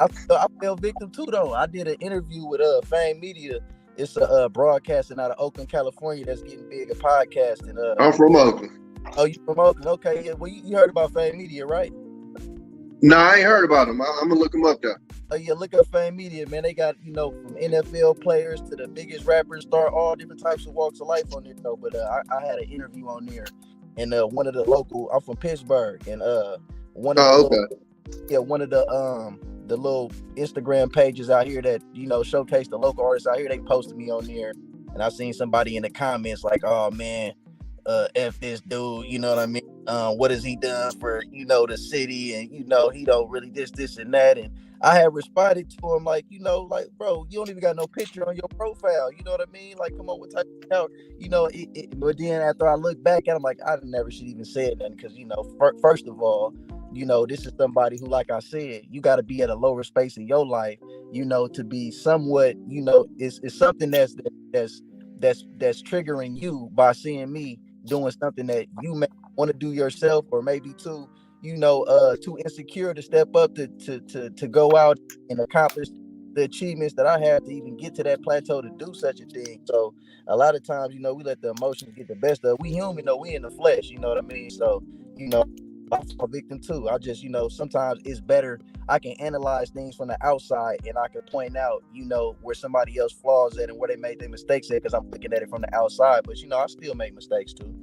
I fell victim too though. I did an interview with Fame Media. It's a broadcasting out of Oakland, California that's getting big at podcasting. I'm from Oakland. Oh, you from Oakland? Okay, yeah. Well, you heard about Fame Media, right? No, I ain't heard about him. I'm gonna look him up though. Oh yeah, look up Fame Media, man. They got from NFL players to the biggest rappers, start all different types of walks of life on there. Though, but I had an interview on there, and one of the local. I'm from Pittsburgh, and one of the little, one of the little Instagram pages out here that showcase the local artists out here. They posted me on there, and I seen somebody in the comments like, "Oh man, F this dude," you know what I mean? What has he done for the city? And he don't really this and that. And I had responded to him like, like, bro, you don't even got no picture on your profile. You know what I mean? Like, come on, what type of help? But then after I look back at him, like, I never should even say it then, because first of all, this is somebody who, like I said, you got to be at a lower space in your life, to be somewhat, it's something that's triggering you by seeing me doing something that you may want to do yourself, or maybe too insecure to step up to go out and accomplish the achievements that I had to even get to that plateau to do such a thing. So a lot of times, we let the emotions get the best of. We human, we in the flesh. You know what I mean? So you know, I'm a victim too. I just, sometimes it's better. I can analyze things from the outside and I can point out, where somebody else flaws at and where they made their mistakes at because I'm looking at it from the outside. But I still make mistakes too.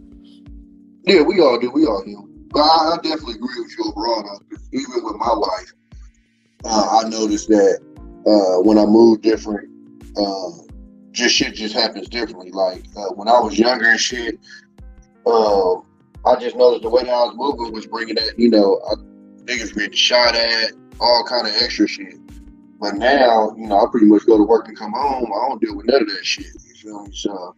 Yeah, we all do. We all do. But I definitely agree with you overall, though. 'Cause even with my wife, I noticed that when I move different, uh, just shit just happens differently. Like when I was younger and shit, I just noticed the way that I was moving was bringing that, niggas getting shot at, all kind of extra shit. But now, I pretty much go to work and come home. I don't deal with none of that shit. You feel me? So,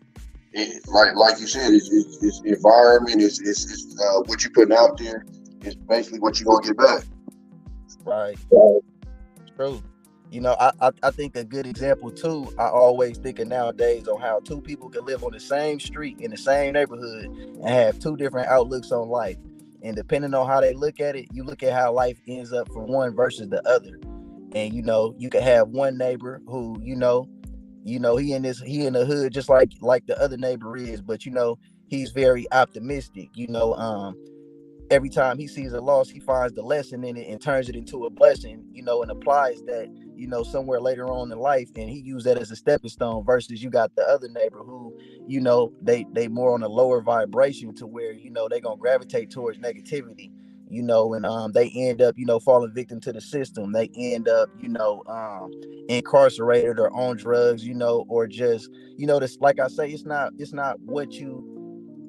like you said, it's environment. It's what you putting out there. It's basically what you gonna get back. Right. True. I think a good example too, I always think of nowadays on how two people can live on the same street in the same neighborhood and have two different outlooks on life. And depending on how they look at it, you look at how life ends up for one versus the other. And you can have one neighbor who, he in the hood just like the other neighbor is, but he's very optimistic. Every time he sees a loss, he finds the lesson in it and turns it into a blessing, and applies that, somewhere later on in life, and he used that as a stepping stone. Versus you got the other neighbor who, they more on a lower vibration to where, they gonna gravitate towards negativity, and they end up, falling victim to the system. They end up, incarcerated or on drugs, or just, this, like I say, it's not what you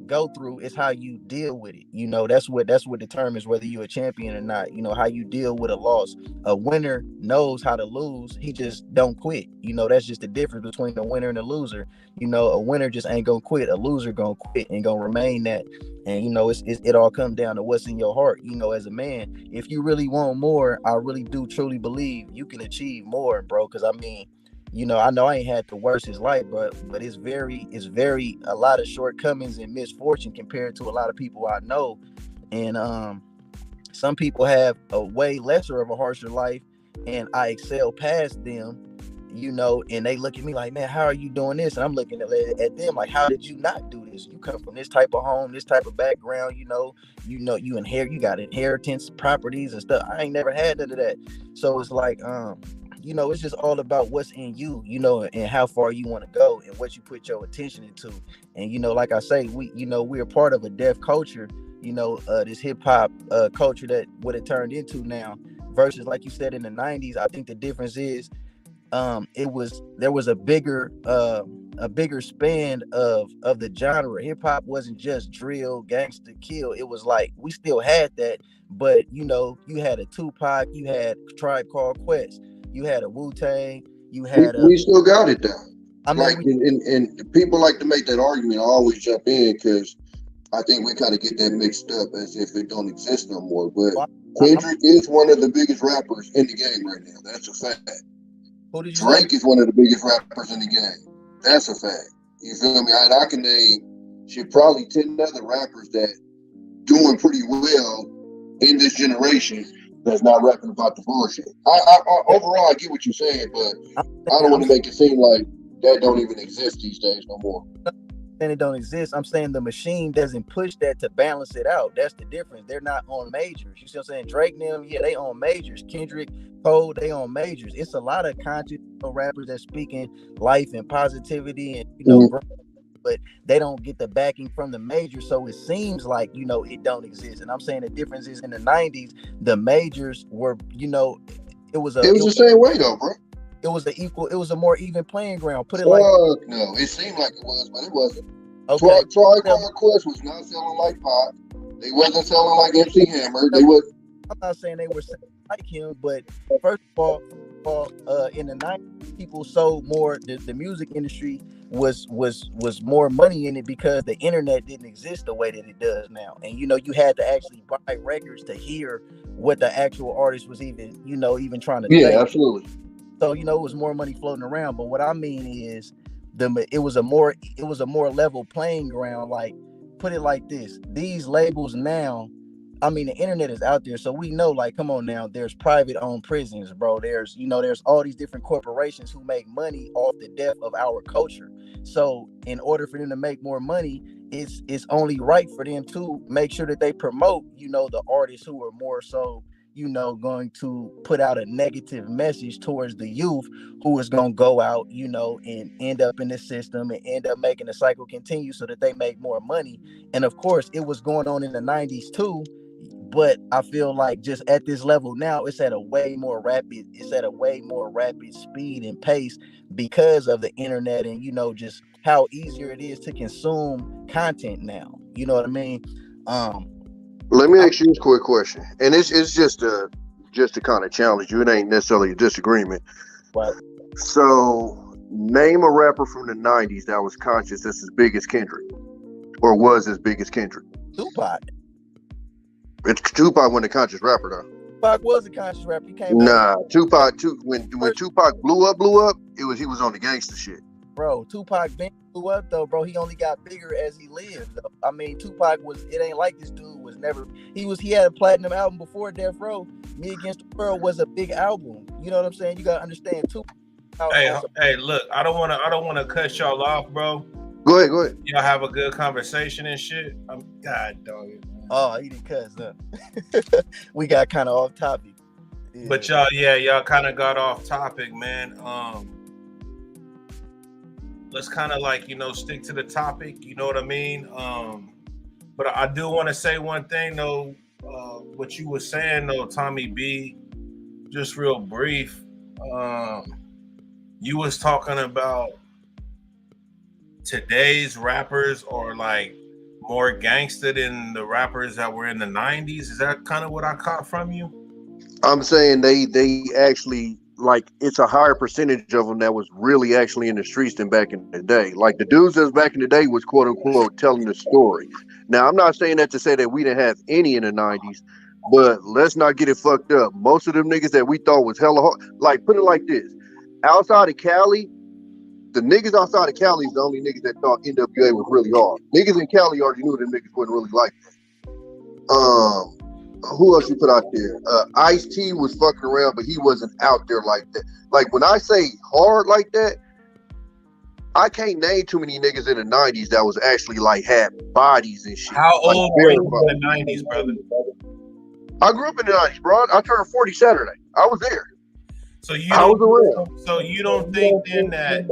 go through, is how you deal with it. That's what determines whether you're a champion or not. How you deal with a loss. A winner knows how to lose, he just don't quit. That's just the difference between a winner and a loser. A winner just ain't gonna quit. A loser gonna quit and gonna remain that. And it all comes down to what's in your heart. As a man, if you really want more, I really do truly believe you can achieve more, bro. Because I know I ain't had the worstest life, but it's very a lot of shortcomings and misfortune compared to a lot of people I know. And some people have a way lesser of a harsher life, and I excel past them, and they look at me like, man, how are you doing this? And I'm looking at them like, how did you not do this? You come from this type of home, this type of background, you got inheritance properties and stuff. I ain't never had none of that. So it's like, it's just all about what's in you, and how far you want to go and what you put your attention into. And, like I say, we're part of a deaf culture, this hip hop culture that what it turned into now versus, like you said, in the 90s. I think the difference is there was a bigger span of the genre. Hip hop wasn't just drill, gangster, kill. It was like we still had that, but you had a Tupac, you had Tribe Called Quest, you had a Wu-Tang, you had We still got it though. I mean, Like, and people like to make that argument. I always jump in because I think we kind of get that mixed up as if it don't exist no more. But Kendrick is one of the biggest rappers in the game right now. That's a fact. Who did you Drake say? is one of the biggest rappers in the game. That's a fact. You feel me? I can name probably 10 other rappers that doing pretty well in this generation that's not rapping about the bullshit. Overall, I get what you're saying, but I don't want to make it seem like that don't even exist these days no more. And it don't exist. I'm saying the machine doesn't push that to balance it out. That's the difference. They're not on majors. You see what I'm saying? Drake and them, yeah, they on majors. Kendrick, Cole, they on majors. It's a lot of conscious rappers that speaking life and positivity and but they don't get the backing from the majors. So it seems like it don't exist. And I'm saying the difference is in the 90s, the majors were it was the same way though, bro. It was a more even playing ground. Put it no, it seemed like it was, but it wasn't. Okay. Tribe Called Quest was not selling like Pop. They wasn't selling like MC Hammer. They was. I'm not saying they were like him, but first of all, in the 90s, people sold more. The music industry was more money in it because the internet didn't exist the way that it does now, and you had to actually buy records to hear what the actual artist was even trying to say. Yeah, absolutely. So it was more money floating around. But what I mean is, it was a more level playing ground. Like, put it like this: these labels now, I mean, the internet is out there, so we know, like, come on now, there's private owned prisons, bro. There's, there's all these different corporations who make money off the death of our culture. So in order for them to make more money, it's only right for them to make sure that they promote, the artists who are more so, going to put out a negative message towards the youth who is going to go out, and end up in the system and end up making the cycle continue so that they make more money. And of course, it was going on in the 90s too. But I feel like just at this level now, it's at a way more rapid speed and pace because of the internet and, just how easier it is to consume content now. You know what I mean? Let me ask you this quick question, and it's just to kind of challenge you. It ain't necessarily a disagreement. Right. So, name a rapper from the 90s that was conscious that's as big as Kendrick, or was as big as Kendrick. Tupac. Tupac wasn't a conscious rapper though. Tupac was a conscious rapper. He came when Tupac blew up, he was on the gangster shit. Bro, Tupac blew up though, bro. He only got bigger as he lived. Though. I mean, Tupac it ain't like this dude was never. He had a platinum album before Death Row. Me Against the World was a big album. You know what I'm saying? You gotta understand Tupac. Hey, look, I don't wanna cut y'all off, bro. Go ahead. Y'all have a good conversation and shit. God dog it. Oh, he didn't cuss, huh? We got kind of off topic. Yeah. But y'all kind of got off topic, man. Let's kind of stick to the topic. You know what I mean? But I do want to say one thing though. What you were saying though, Tommy B, just real brief. You was talking about today's rappers are like more gangster than the rappers that were in the 90s. Is that kind of what I caught from you? I'm saying they actually, like, it's a higher percentage of them that was really actually in the streets than back in the day. Like the dudes that was back in the day was quote unquote telling the story. Now I'm not saying that to say that we didn't have any in the 90s, but let's not get it fucked up. Most of them niggas that we thought was hella hard, like, put it like this, outside of Cali, the niggas outside of Cali is the only niggas that thought NWA was really hard. Niggas in Cali already knew them niggas wasn't really like that. Who else you put out there? Ice-T was fucking around, but he wasn't out there like that. Like, when I say hard like that, I can't name too many niggas in the 90s that was actually like had bodies and shit. How like, old were you in the 90s, brother? I grew up in the 90s, bro. I turned 40 Saturday. I was there. So you don't think then that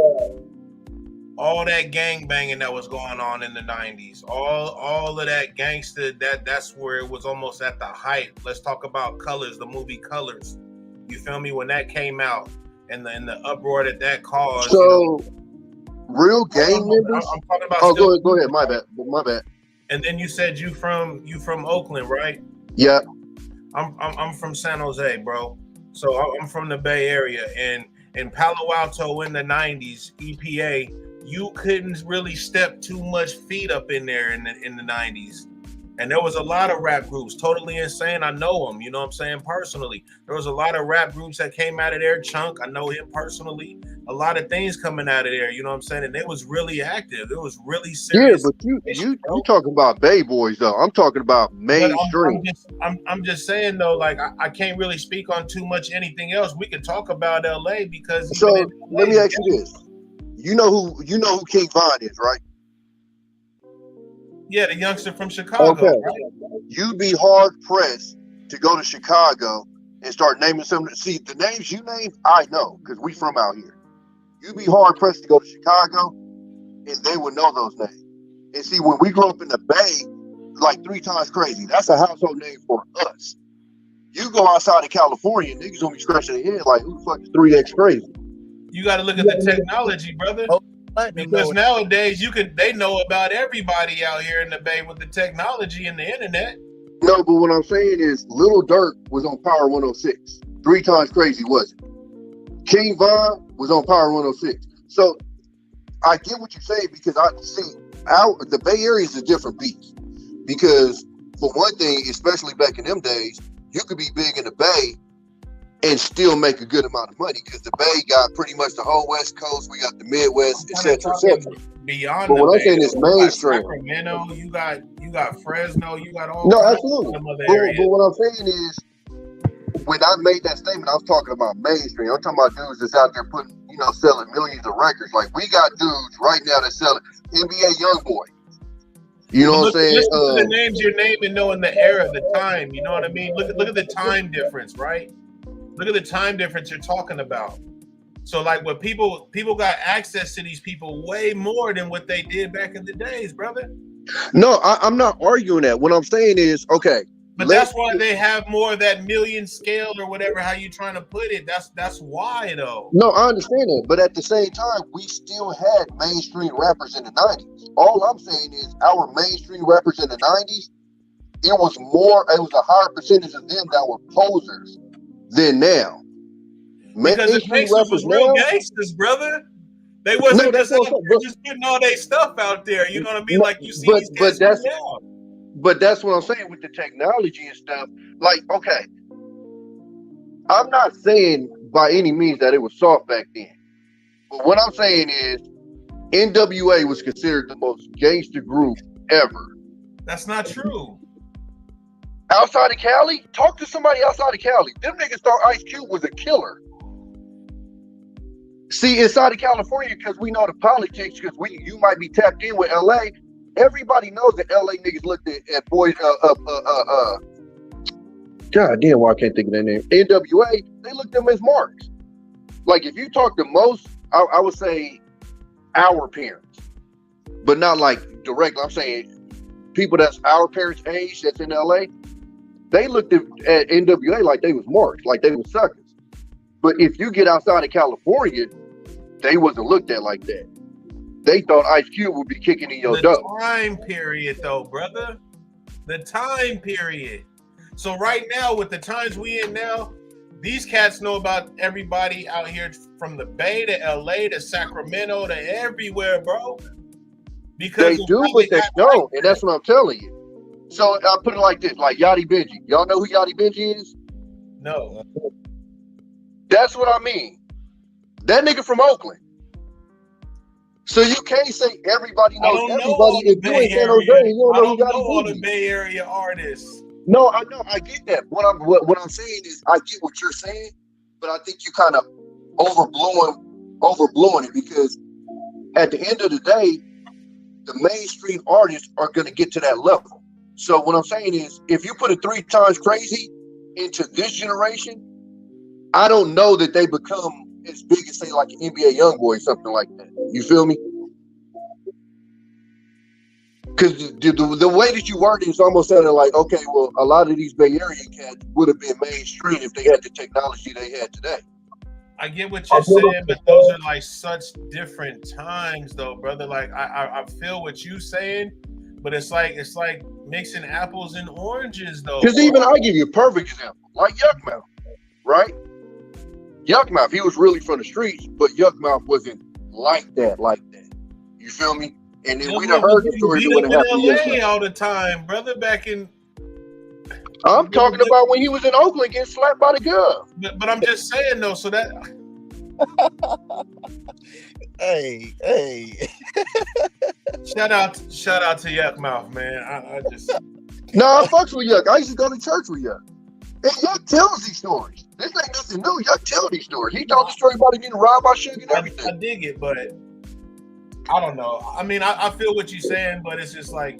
all that gang banging that was going on in the 90s, all of that gangster, that's where it was almost at the height. Let's talk about Colors, the movie Colors. You feel me? When that came out and the uproar that caused. So real gang members. I'm talking about. Go ahead. My bad. And then you said you from Oakland, right? Yeah. I'm from San Jose, bro. So I'm from the Bay Area, and in Palo Alto in the 90s, EPA, you couldn't really step too much feet up in there in the 90s. And there was a lot of rap groups, Totally Insane. I know them, you know what I'm saying, personally. There was a lot of rap groups that came out of there. Chunk, I know him personally. A lot of things coming out of there, you know what I'm saying? And it was really active. It was really serious. Yeah, but you talking about Bay Boys, though. I'm talking about mainstream. I'm just saying, though, like, I can't really speak on too much anything else. We can talk about LA because... So, let me ask you this. You know who King Von is, right? Yeah, the youngster from Chicago. Okay. Right? You'd be hard pressed to go to Chicago and start naming some. See, the names you name, I know because we from out here. You'd be hard pressed to go to Chicago, and they would know those names. And see, when we grew up in the Bay, like 3 Times Crazy, that's a household name for us. You go outside of California, niggas gonna be scratching their head like, who the fuck is 3X Crazy? You got to look at the technology, brother. Because nowadays they know about everybody out here in the Bay with the technology and the internet. No, but what I'm saying is Lil Durk was on Power 106. 3 Times Crazy wasn't. King Von was on Power 106. So I get what you're saying because I see the Bay Area is a different beast. Because for one thing, especially back in them days, you could be big in the Bay and still make a good amount of money because the Bay got pretty much the whole West Coast. We got the Midwest, etc., etc. Beyond But the what I'm Bay, saying is though. You got mainstream. Sacramento, you got Fresno, you got all No, kinds absolutely. of other But areas. what I'm saying is, when I made that statement, I was talking about mainstream. I'm talking about dudes that's out there putting, selling millions of records. Like we got dudes right now that selling NBA YoungBoy. You know what I'm saying? Listen to the names you're naming, knowing the era, the time. You know what I mean? Look at the time difference, right? Look at the time difference you're talking about. So like what people got access to these people way more than what they did back in the days, brother. No, I'm not arguing that. What I'm saying is, okay. But that's why they have more of that million scale or whatever, how you trying to put it. That's why though. No, I understand that. But at the same time, we still had mainstream rappers in the 90s. All I'm saying is our mainstream rappers in the 90s, it was a higher percentage of them that were posers than now. Because the gangsters was real gangsters, brother. They wasn't just putting all their stuff out there. You know what I mean? Like you see these cats now. But that's what I'm saying with the technology and stuff. Like, okay, I'm not saying by any means that it was soft back then. But what I'm saying is NWA was considered the most gangster group ever. That's not true. Outside of Cali? Talk to somebody outside of Cali. Them niggas thought Ice Cube was a killer. See, inside of California, because we know the politics, because you might be tapped in with LA. Everybody knows that LA niggas looked at boys, God damn, why I can't think of their name. NWA, they looked at them as marks. Like if you talk to most, I would say our parents, but not like directly. I'm saying people that's our parents' age that's in LA, they looked at NWA like they was marks, like they was suckers. But if you get outside of California, they wasn't looked at like that. They thought Ice Cube would be kicking in your dough. The time period, though, brother. The time period. So right now, with the times we in now, these cats know about everybody out here from the Bay to LA to Sacramento to everywhere, bro. Because they do, but they don't, and that's what I'm telling you. So I'll put it like this, like Yachty Benji. Y'all know who Yachty Benji is? No. That's what I mean. That nigga from Oakland. So you can't say everybody knows everybody. If you ain't San Jose, you don't know who all the Bay Area artists. No, I know, I get that. What I'm saying is, I get what you're saying, but I think you kind of overblowing it because at the end of the day, the mainstream artists are going to get to that level. So what I'm saying is, if you put a 3 times crazy into this generation, I don't know that they become as big as say like an NBA YoungBoy or something like that. You feel me? Because the way that you word it is almost sounding like, okay, well, a lot of these Bay Area cats would have been mainstream if they had the technology they had today. I get what you're saying, but those are like such different times, though, brother. Like I feel what you're saying, but it's like mixing apples and oranges, though. Because even I give you a perfect example, like Yuckmouth, right? Yuckmouth, he was really from the streets, but Yuckmouth wasn't like that. You feel me? And then we'd have heard the stories that would have happened in LA all the time, brother. Back in, I'm talking about when he was in Oakland getting slapped by the gov. But I'm just saying though, so that. hey. Shout out to Yuckmouth, man. I just. No, I fucks with Yuck. I used to go to church with Yuck. And Yuck tells these stories. This ain't nothing new. Yuck tells these stories. He told the story about him getting robbed by Suge and everything. I dig it, but I don't know. I mean, I feel what you're saying, but it's just like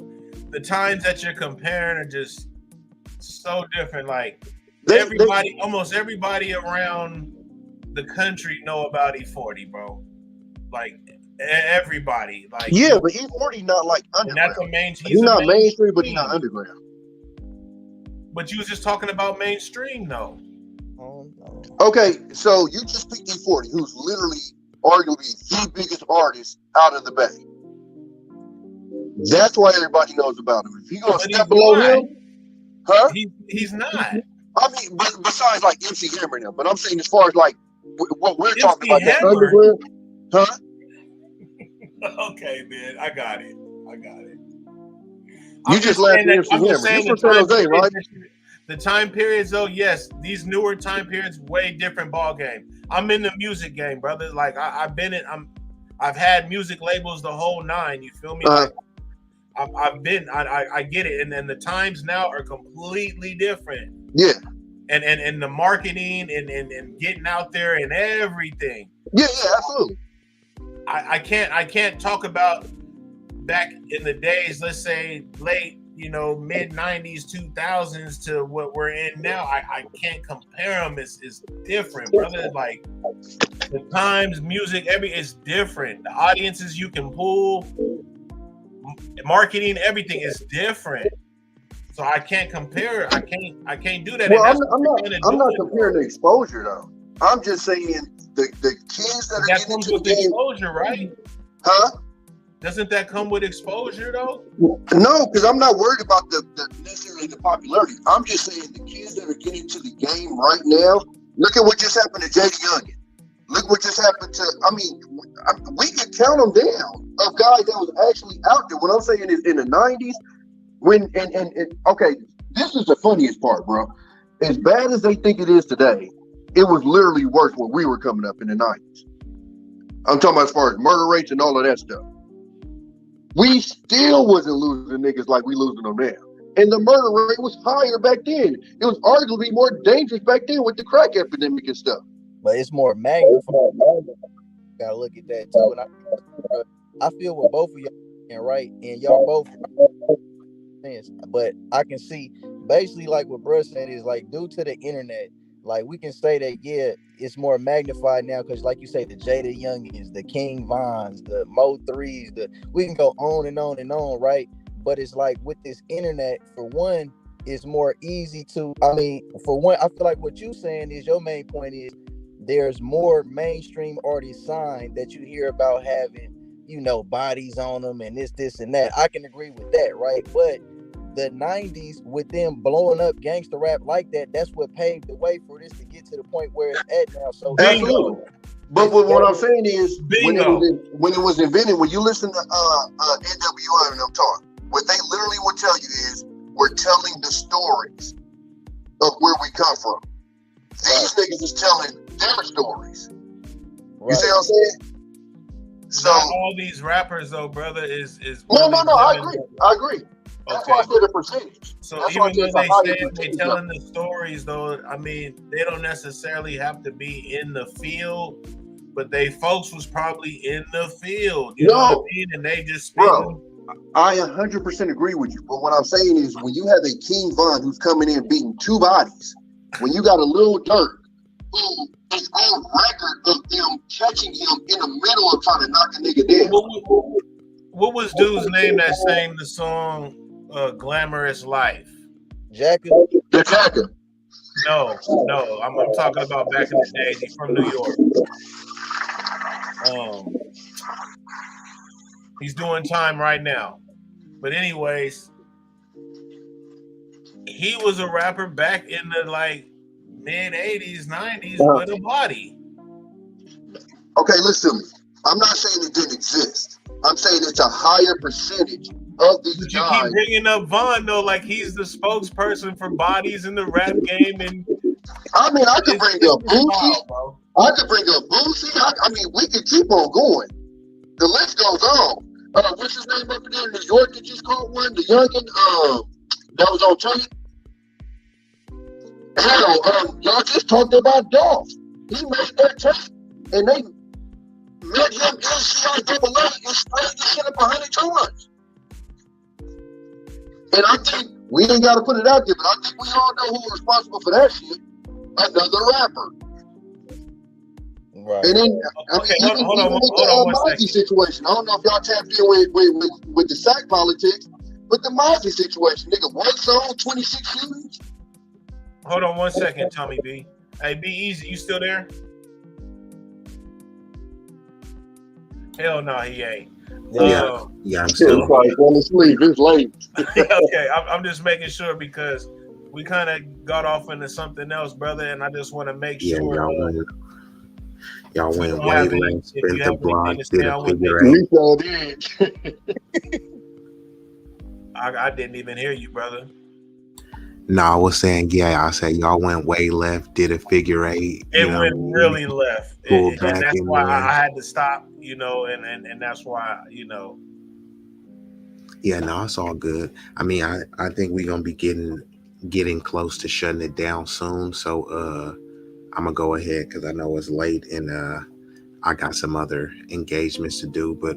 the times that you're comparing are just so different. Like almost everybody around the country know about E40, bro. Like everybody. Like yeah, but E40 not like underground. And that's he's not mainstream, but he's not underground. But you was just talking about mainstream, though. Okay, so you just picked E40, who's literally arguably the biggest artist out of the Bay. That's why everybody knows about him. If you gonna step below him, huh? He's not. I mean, but besides like MC Hammer now, but I'm saying as far as like what we're MC talking about, that Hammer? underground, huh? Okay, man, I got it. You just laughed at MC Hammer. You're from San Jose, right? the time periods though, yes, these newer time periods, way different ball game. I'm in the music game, brother. Like I've been in, I've had music labels the whole nine. You feel me? Like I get it, and then the times now are completely different. Yeah. And the marketing and getting out there and everything. Yeah, absolutely. I can't talk about back in the days, let's say late, mid 90s, 2000s to what we're in now. I can't compare them. It's different, brother. Like the times, music, it's different. The audiences you can pull, marketing, everything is different. So I can't compare. I can't do that. Well, I'm not comparing the exposure though. I'm just saying the kids that are getting into the game, exposure, right? Huh? Doesn't that come with exposure though? No, because I'm not worried about the necessarily the popularity. I'm just saying the kids that are getting into the game right now. Look at what just happened to Jada Youngin. Look what just happened to. I mean, we can count them down of guys that was actually out there. What I'm saying is in the '90s. When okay, this is the funniest part, bro. As bad as they think it is today, it was literally worse when we were coming up in the 90s. I'm talking about as far as murder rates and all of that stuff. We still wasn't losing niggas like we losing them now. And the murder rate was higher back then. It was arguably more dangerous back then with the crack epidemic and stuff. But it's more magnified. Gotta look at that too. And I feel what both of y'all right, and y'all both. But I can see basically like what Bruh said is like due to the internet, like we can say that it's more magnified now because like you say the Jada Youngins, the King Vons, the Mo 3s, we can go on and on and on, right? But it's like with this internet, for one, it's more easy to. I mean, for one, I feel like what you saying is your main point is there's more mainstream artists signed that you hear about having, bodies on them and this and that. I can agree with that, right? But the 90s with them blowing up gangster rap like that, that's what paved the way for this to get to the point where it's at now. So absolutely. But what I'm saying is when it was invented, when you listen to NWI and I'm talking, what they literally will tell you is we're telling the stories of where we come from. These niggas is telling their stories. You see what I'm saying? So not all these rappers though, brother, is no, I agree. That's why I said a percentage. So that's even though they say they telling the stories though, I mean, they don't necessarily have to be in the field, but they folks was probably in the field. You know what I mean? And they just bro, I 100% agree with you. But what I'm saying is when you have a King Von who's coming in beating two bodies, when you got a Lil Durk who is on record of them catching him in the middle of trying to knock a nigga down. What was dude's name that sang the song Glamorous Life? Jacka. No, I'm talking about back in the day. He's from New York. He's doing time right now. But anyways, he was a rapper back in the mid 80s, 90s with a body. Okay, listen. I'm not saying it didn't exist. I'm saying it's a higher percentage of these but you guys. keep bringing up Von though, like he's the spokesperson for bodies in the rap game, and I mean, I could bring up Boosie. I could bring up Boosie. I mean, we could keep on going. The list goes on. What's his name up there in New York that just caught one? The youngin that was on tape. Hell, y'all just talked about Dolph. He made that tape, and they met him in CIAA and sprayed the shit up 100 times. And I think we ain't got to put it out there, but I think we all know who's responsible for that shit. Another rapper. Right. And then, hold on the Mozzie situation. I don't know if y'all tapped in with the sack politics, but the Mozzie situation, nigga, one song, 26 shootings. Hold on 1 second, Tommy B. Hey, be easy. You still there? Hell no, he ain't. Yeah, I'm still going to sleep. It's late. Okay, I'm just making sure because we kind of got off into something else, brother, and I just want to make sure. Y'all went wavelength, spent the block, did a figure eight. I didn't even hear you, brother. No, I was saying, yeah, I said y'all went way left, did a figure eight, It you know what went I mean? really left, Pulled and back that's in why there. I had to stop. And that's why. Yeah, no, it's all good. I mean, I think we're gonna be getting close to shutting it down soon. So I'm gonna go ahead because I know it's late and I got some other engagements to do. But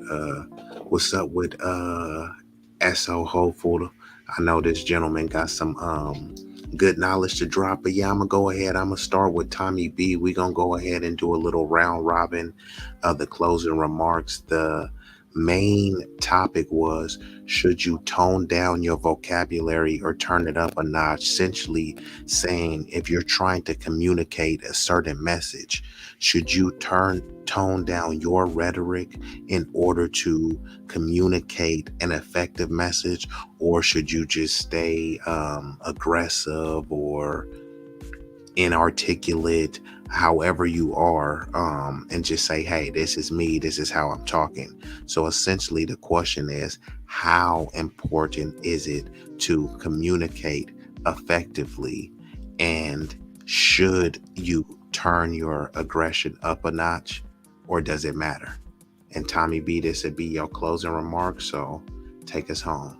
what's up with SO Hopeful? I know this gentleman got some good knowledge to drop. But yeah, I'm gonna go ahead. I'm gonna start with Tommy B. We're gonna go ahead and do a little round robin of the closing remarks. The main topic was, should you tone down your vocabulary or turn it up a notch? Essentially saying, if you're trying to communicate a certain message, should you tone down your rhetoric in order to communicate an effective message, or should you just stay aggressive or inarticulate, however you are, and just say, hey, this is me, this is how I'm talking? So essentially the question is, how important is it to communicate effectively, and should you turn your aggression up a notch, or does it matter? And Tommy B, this would be your closing remarks, so take us home.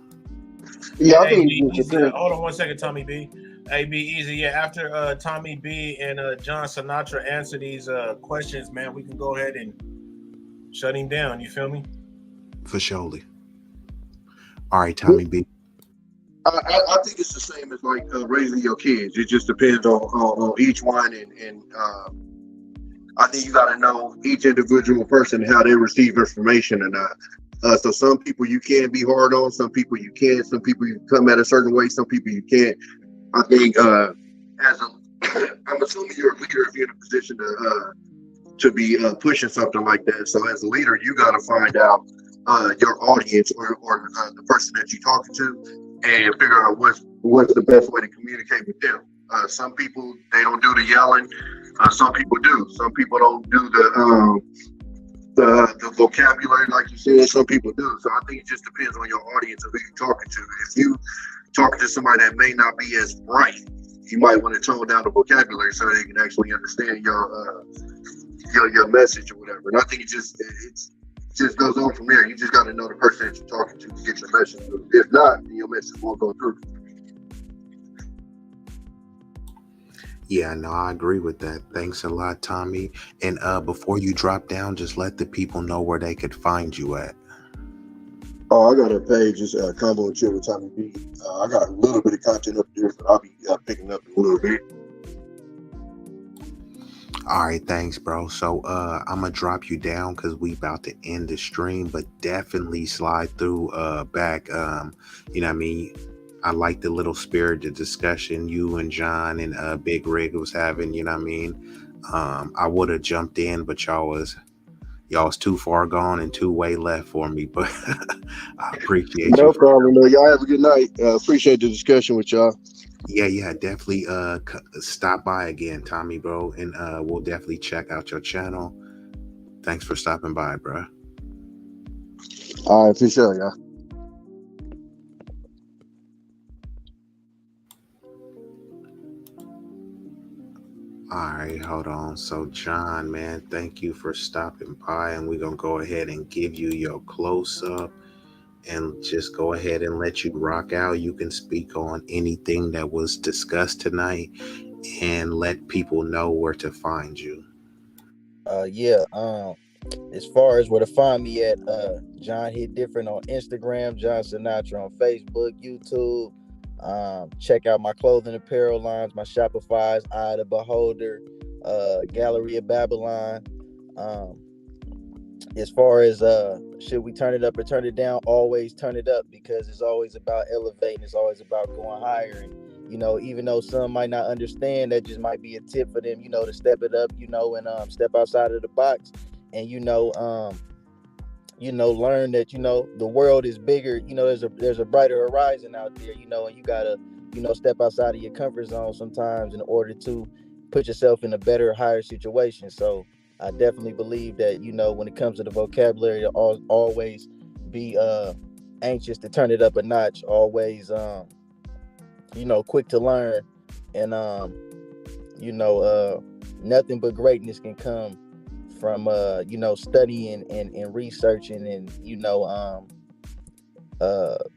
Yeah, I Hey, think be it easy. depends. Hold on one second, Tommy B. Hey, be easy. Yeah, after Tommy B and John Sinatra answer these questions, man, we can go ahead and shut him down. You feel me? For surely. All right, Tommy B. I think it's the same as like raising your kids. It just depends on each one, and I think you got to know each individual person how they receive information or not. So some people you can be hard on, some people you can't, some people you come at a certain way, some people you can't. I think as a, I'm assuming you're a leader if you're in a position to be pushing something like that. So as a leader, you got to find out your audience or the person that you're talking to, and figure out what's the best way to communicate with them. Some people they don't do the yelling. Some people do. Some people don't do the vocabulary like you said. Some people do. So I think it just depends on your audience and who you're talking to. If you talking to somebody that may not be as bright, you might want to tone down the vocabulary so they can actually understand your message or whatever. And I think it just goes on from there. You just got to know the person that you're talking to get your message through. If not, then your message won't go through. Yeah, no, I agree with that. Thanks a lot, Tommy. And before you drop down, just let the people know where they could find you at. Oh, I got a page. It's Combo and Chill with Tommy B. I got a little bit of content up there, but I'll be picking up in a little bit. All right, thanks, bro. So I'm gonna drop you down because we about to end the stream, but definitely slide through back. You know what I mean? I like the little spirited discussion you and John and Big Rig was having, you know what I mean? I would have jumped in, but y'all was too far gone and too way left for me. But I appreciate you No for. problem. Y'all have a good night. Appreciate the discussion with y'all. Yeah, definitely stop by again, Tommy, bro, and we'll definitely check out your channel. Thanks for stopping by, bro. All right, for sure, y'all. All right, hold on. So John, man, thank you for stopping by, and we're gonna go ahead and give you your close up and just go ahead and let you rock out. You can speak on anything that was discussed tonight and let people know where to find you. Yeah. As far as where to find me at, John Hit Different on Instagram, John Sinatra on Facebook, YouTube. Check out my clothing apparel lines, my Shopify's Eye of the Beholder, Gallery of Babylon. Um, as far as should we turn it up or turn it down, always turn it up, because it's always about elevating, it's always about going higher. And even though some might not understand, that just might be a tip for them, to step it up, and step outside of the box, and learn that the world is bigger. There's a brighter horizon out there, and you gotta step outside of your comfort zone sometimes in order to put yourself in a better, higher situation. So I definitely believe that when it comes to the vocabulary, to always be anxious to turn it up a notch. Always quick to learn, and you know, nothing but greatness can come from studying and researching and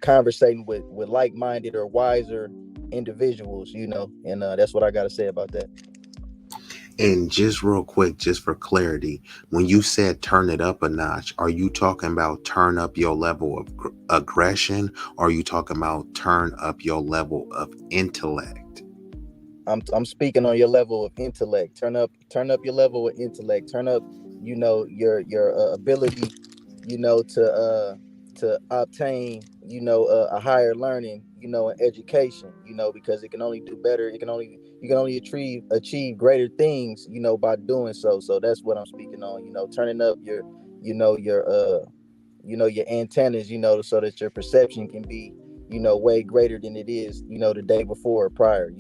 conversating with like-minded or wiser individuals, and that's what I got to say about that. And just real quick, just for clarity, when you said turn it up a notch, are you talking about turn up your level of aggression, or are you talking about turn up your level of intellect? I'm speaking on your level of intellect. Turn up your level of intellect. Turn up, your ability, to obtain, a higher learning, and education, because it can only do better. You can only achieve greater things, by doing so. So that's what I'm speaking on. Turning up your antennas, so that your perception can be, way greater than it is, the day before or prior.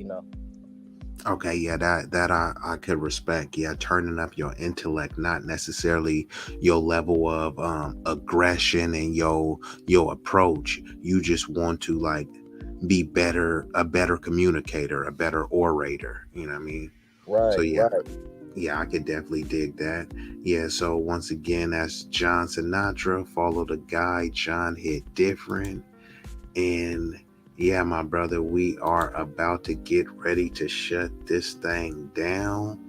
Okay, yeah, that I could respect. Yeah, turning up your intellect, not necessarily your level of aggression and your approach. You just want to like be a better communicator, a better orator. You know what I mean? So Right, yeah, right. yeah, I could definitely dig that. Yeah, so once again, that's John Sinatra. Follow the guy. John hit different. And yeah, my brother, we are about to get ready to shut this thing down.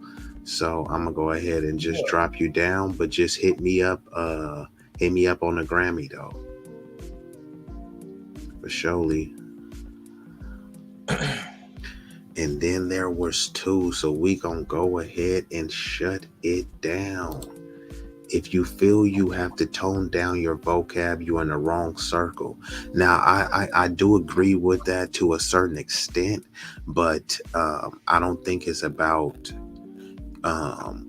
So I'm gonna go ahead and just Yeah. drop you down, but just hit me up on the Grammy though. For surely. And then there was two, so we gonna go ahead and shut it down. If you feel you have to tone down your vocab, you're in the wrong circle. Now, I do agree with that to a certain extent, but I don't think it's about um,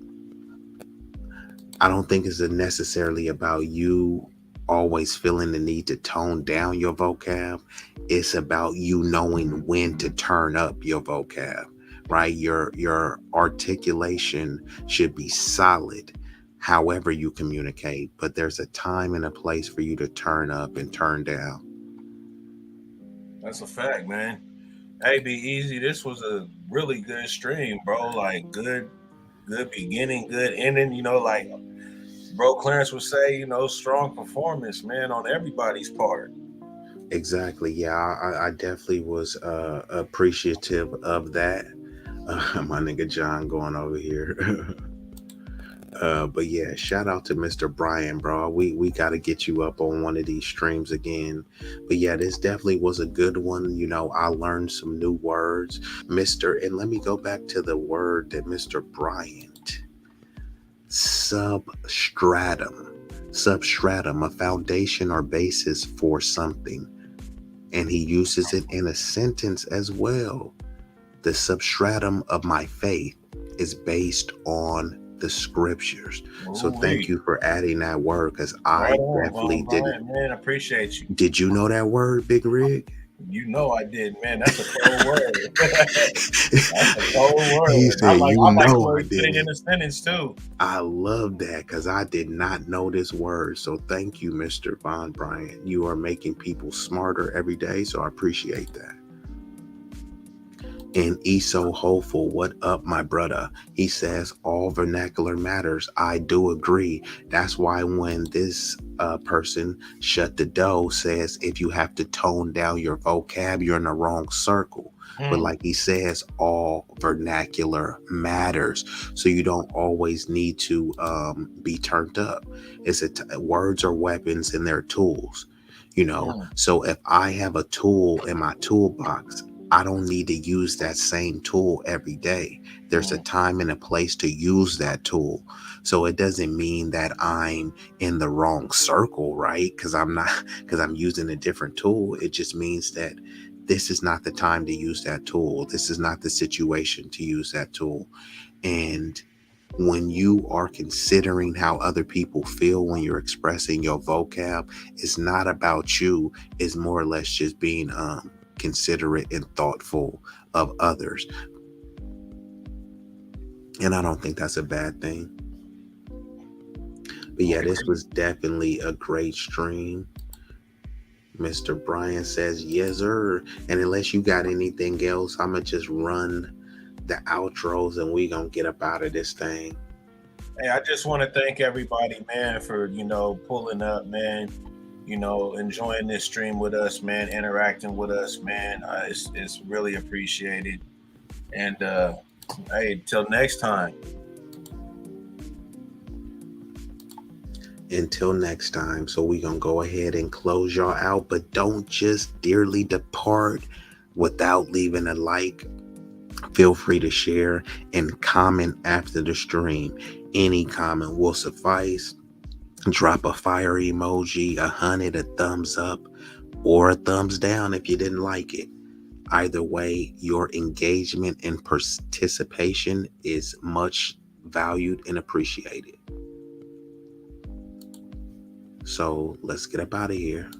I don't think it's necessarily about you always feeling the need to tone down your vocab. It's about you knowing when to turn up your vocab, right? Your articulation should be solid however you communicate, but there's a time and a place for you to turn up and turn down. That's a fact, man. Hey, be easy. This was a really good stream, bro. Like good beginning, good ending. Like bro Clarence would say, strong performance, man, on everybody's part. Exactly. Yeah, I definitely was appreciative of that. My nigga John going over here. But yeah, shout out to Mr. Brian, bro. We got to get you up on one of these streams again. But yeah, this definitely was a good one. You know, I learned some new words, Mr. And let me go back to the word that Mr. Bryant, substratum, substratum, a foundation or basis for something, and he uses it in a sentence as well. The substratum of my faith is based on the scriptures. So thank Ooh-wee. you for adding that word because Right I on, definitely Von didn't. Bryant, man. Appreciate you. Did you know that word, Big Rig? You know I did, man. That's a cold word. That's a cold He word. I said, like "You I like the know way I you put it in didn't." a sentence too. I love that because I did not know this word. So thank you, Mr. Von Bryant. You are making people smarter every day. So I appreciate that. And Eso Hopeful, what up, my brother? He says all vernacular matters. I do agree. That's why when this person shut the door says if you have to tone down your vocab, you're in the wrong circle. But like he says, all vernacular matters. So you don't always need to be turned up. Words are weapons and they're tools. You know, so if I have a tool in my toolbox, I don't need to use that same tool every day. There's a time and a place to use that tool. So it doesn't mean that I'm in the wrong circle, right? Because I'm not, because I'm using a different tool. It just means that this is not the time to use that tool. This is not the situation to use that tool. And when you are considering how other people feel when you're expressing your vocab, it's not about you. It's more or less just being considerate and thoughtful of others. And I don't think that's a bad thing. But yeah, this was definitely a great stream. Mr. Brian says yes, sir. And unless you got anything else, I'm going to just run the outros and we going to get up out of this thing. Hey, I just want to thank everybody, man, for, pulling up, man, enjoying this stream with us, man, interacting with us, man. It's really appreciated. And, hey, till next time. Until next time. So we're going to go ahead and close y'all out, but don't just dearly depart without leaving a like. Feel free to share and comment after the stream. Any comment will suffice. Drop a fire emoji, 100, a thumbs up, or a thumbs down if you didn't like it. Either way, your engagement and participation is much valued and appreciated. So let's get up out of here.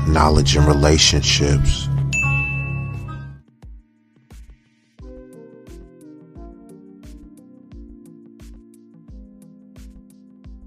Knowledge and relationships.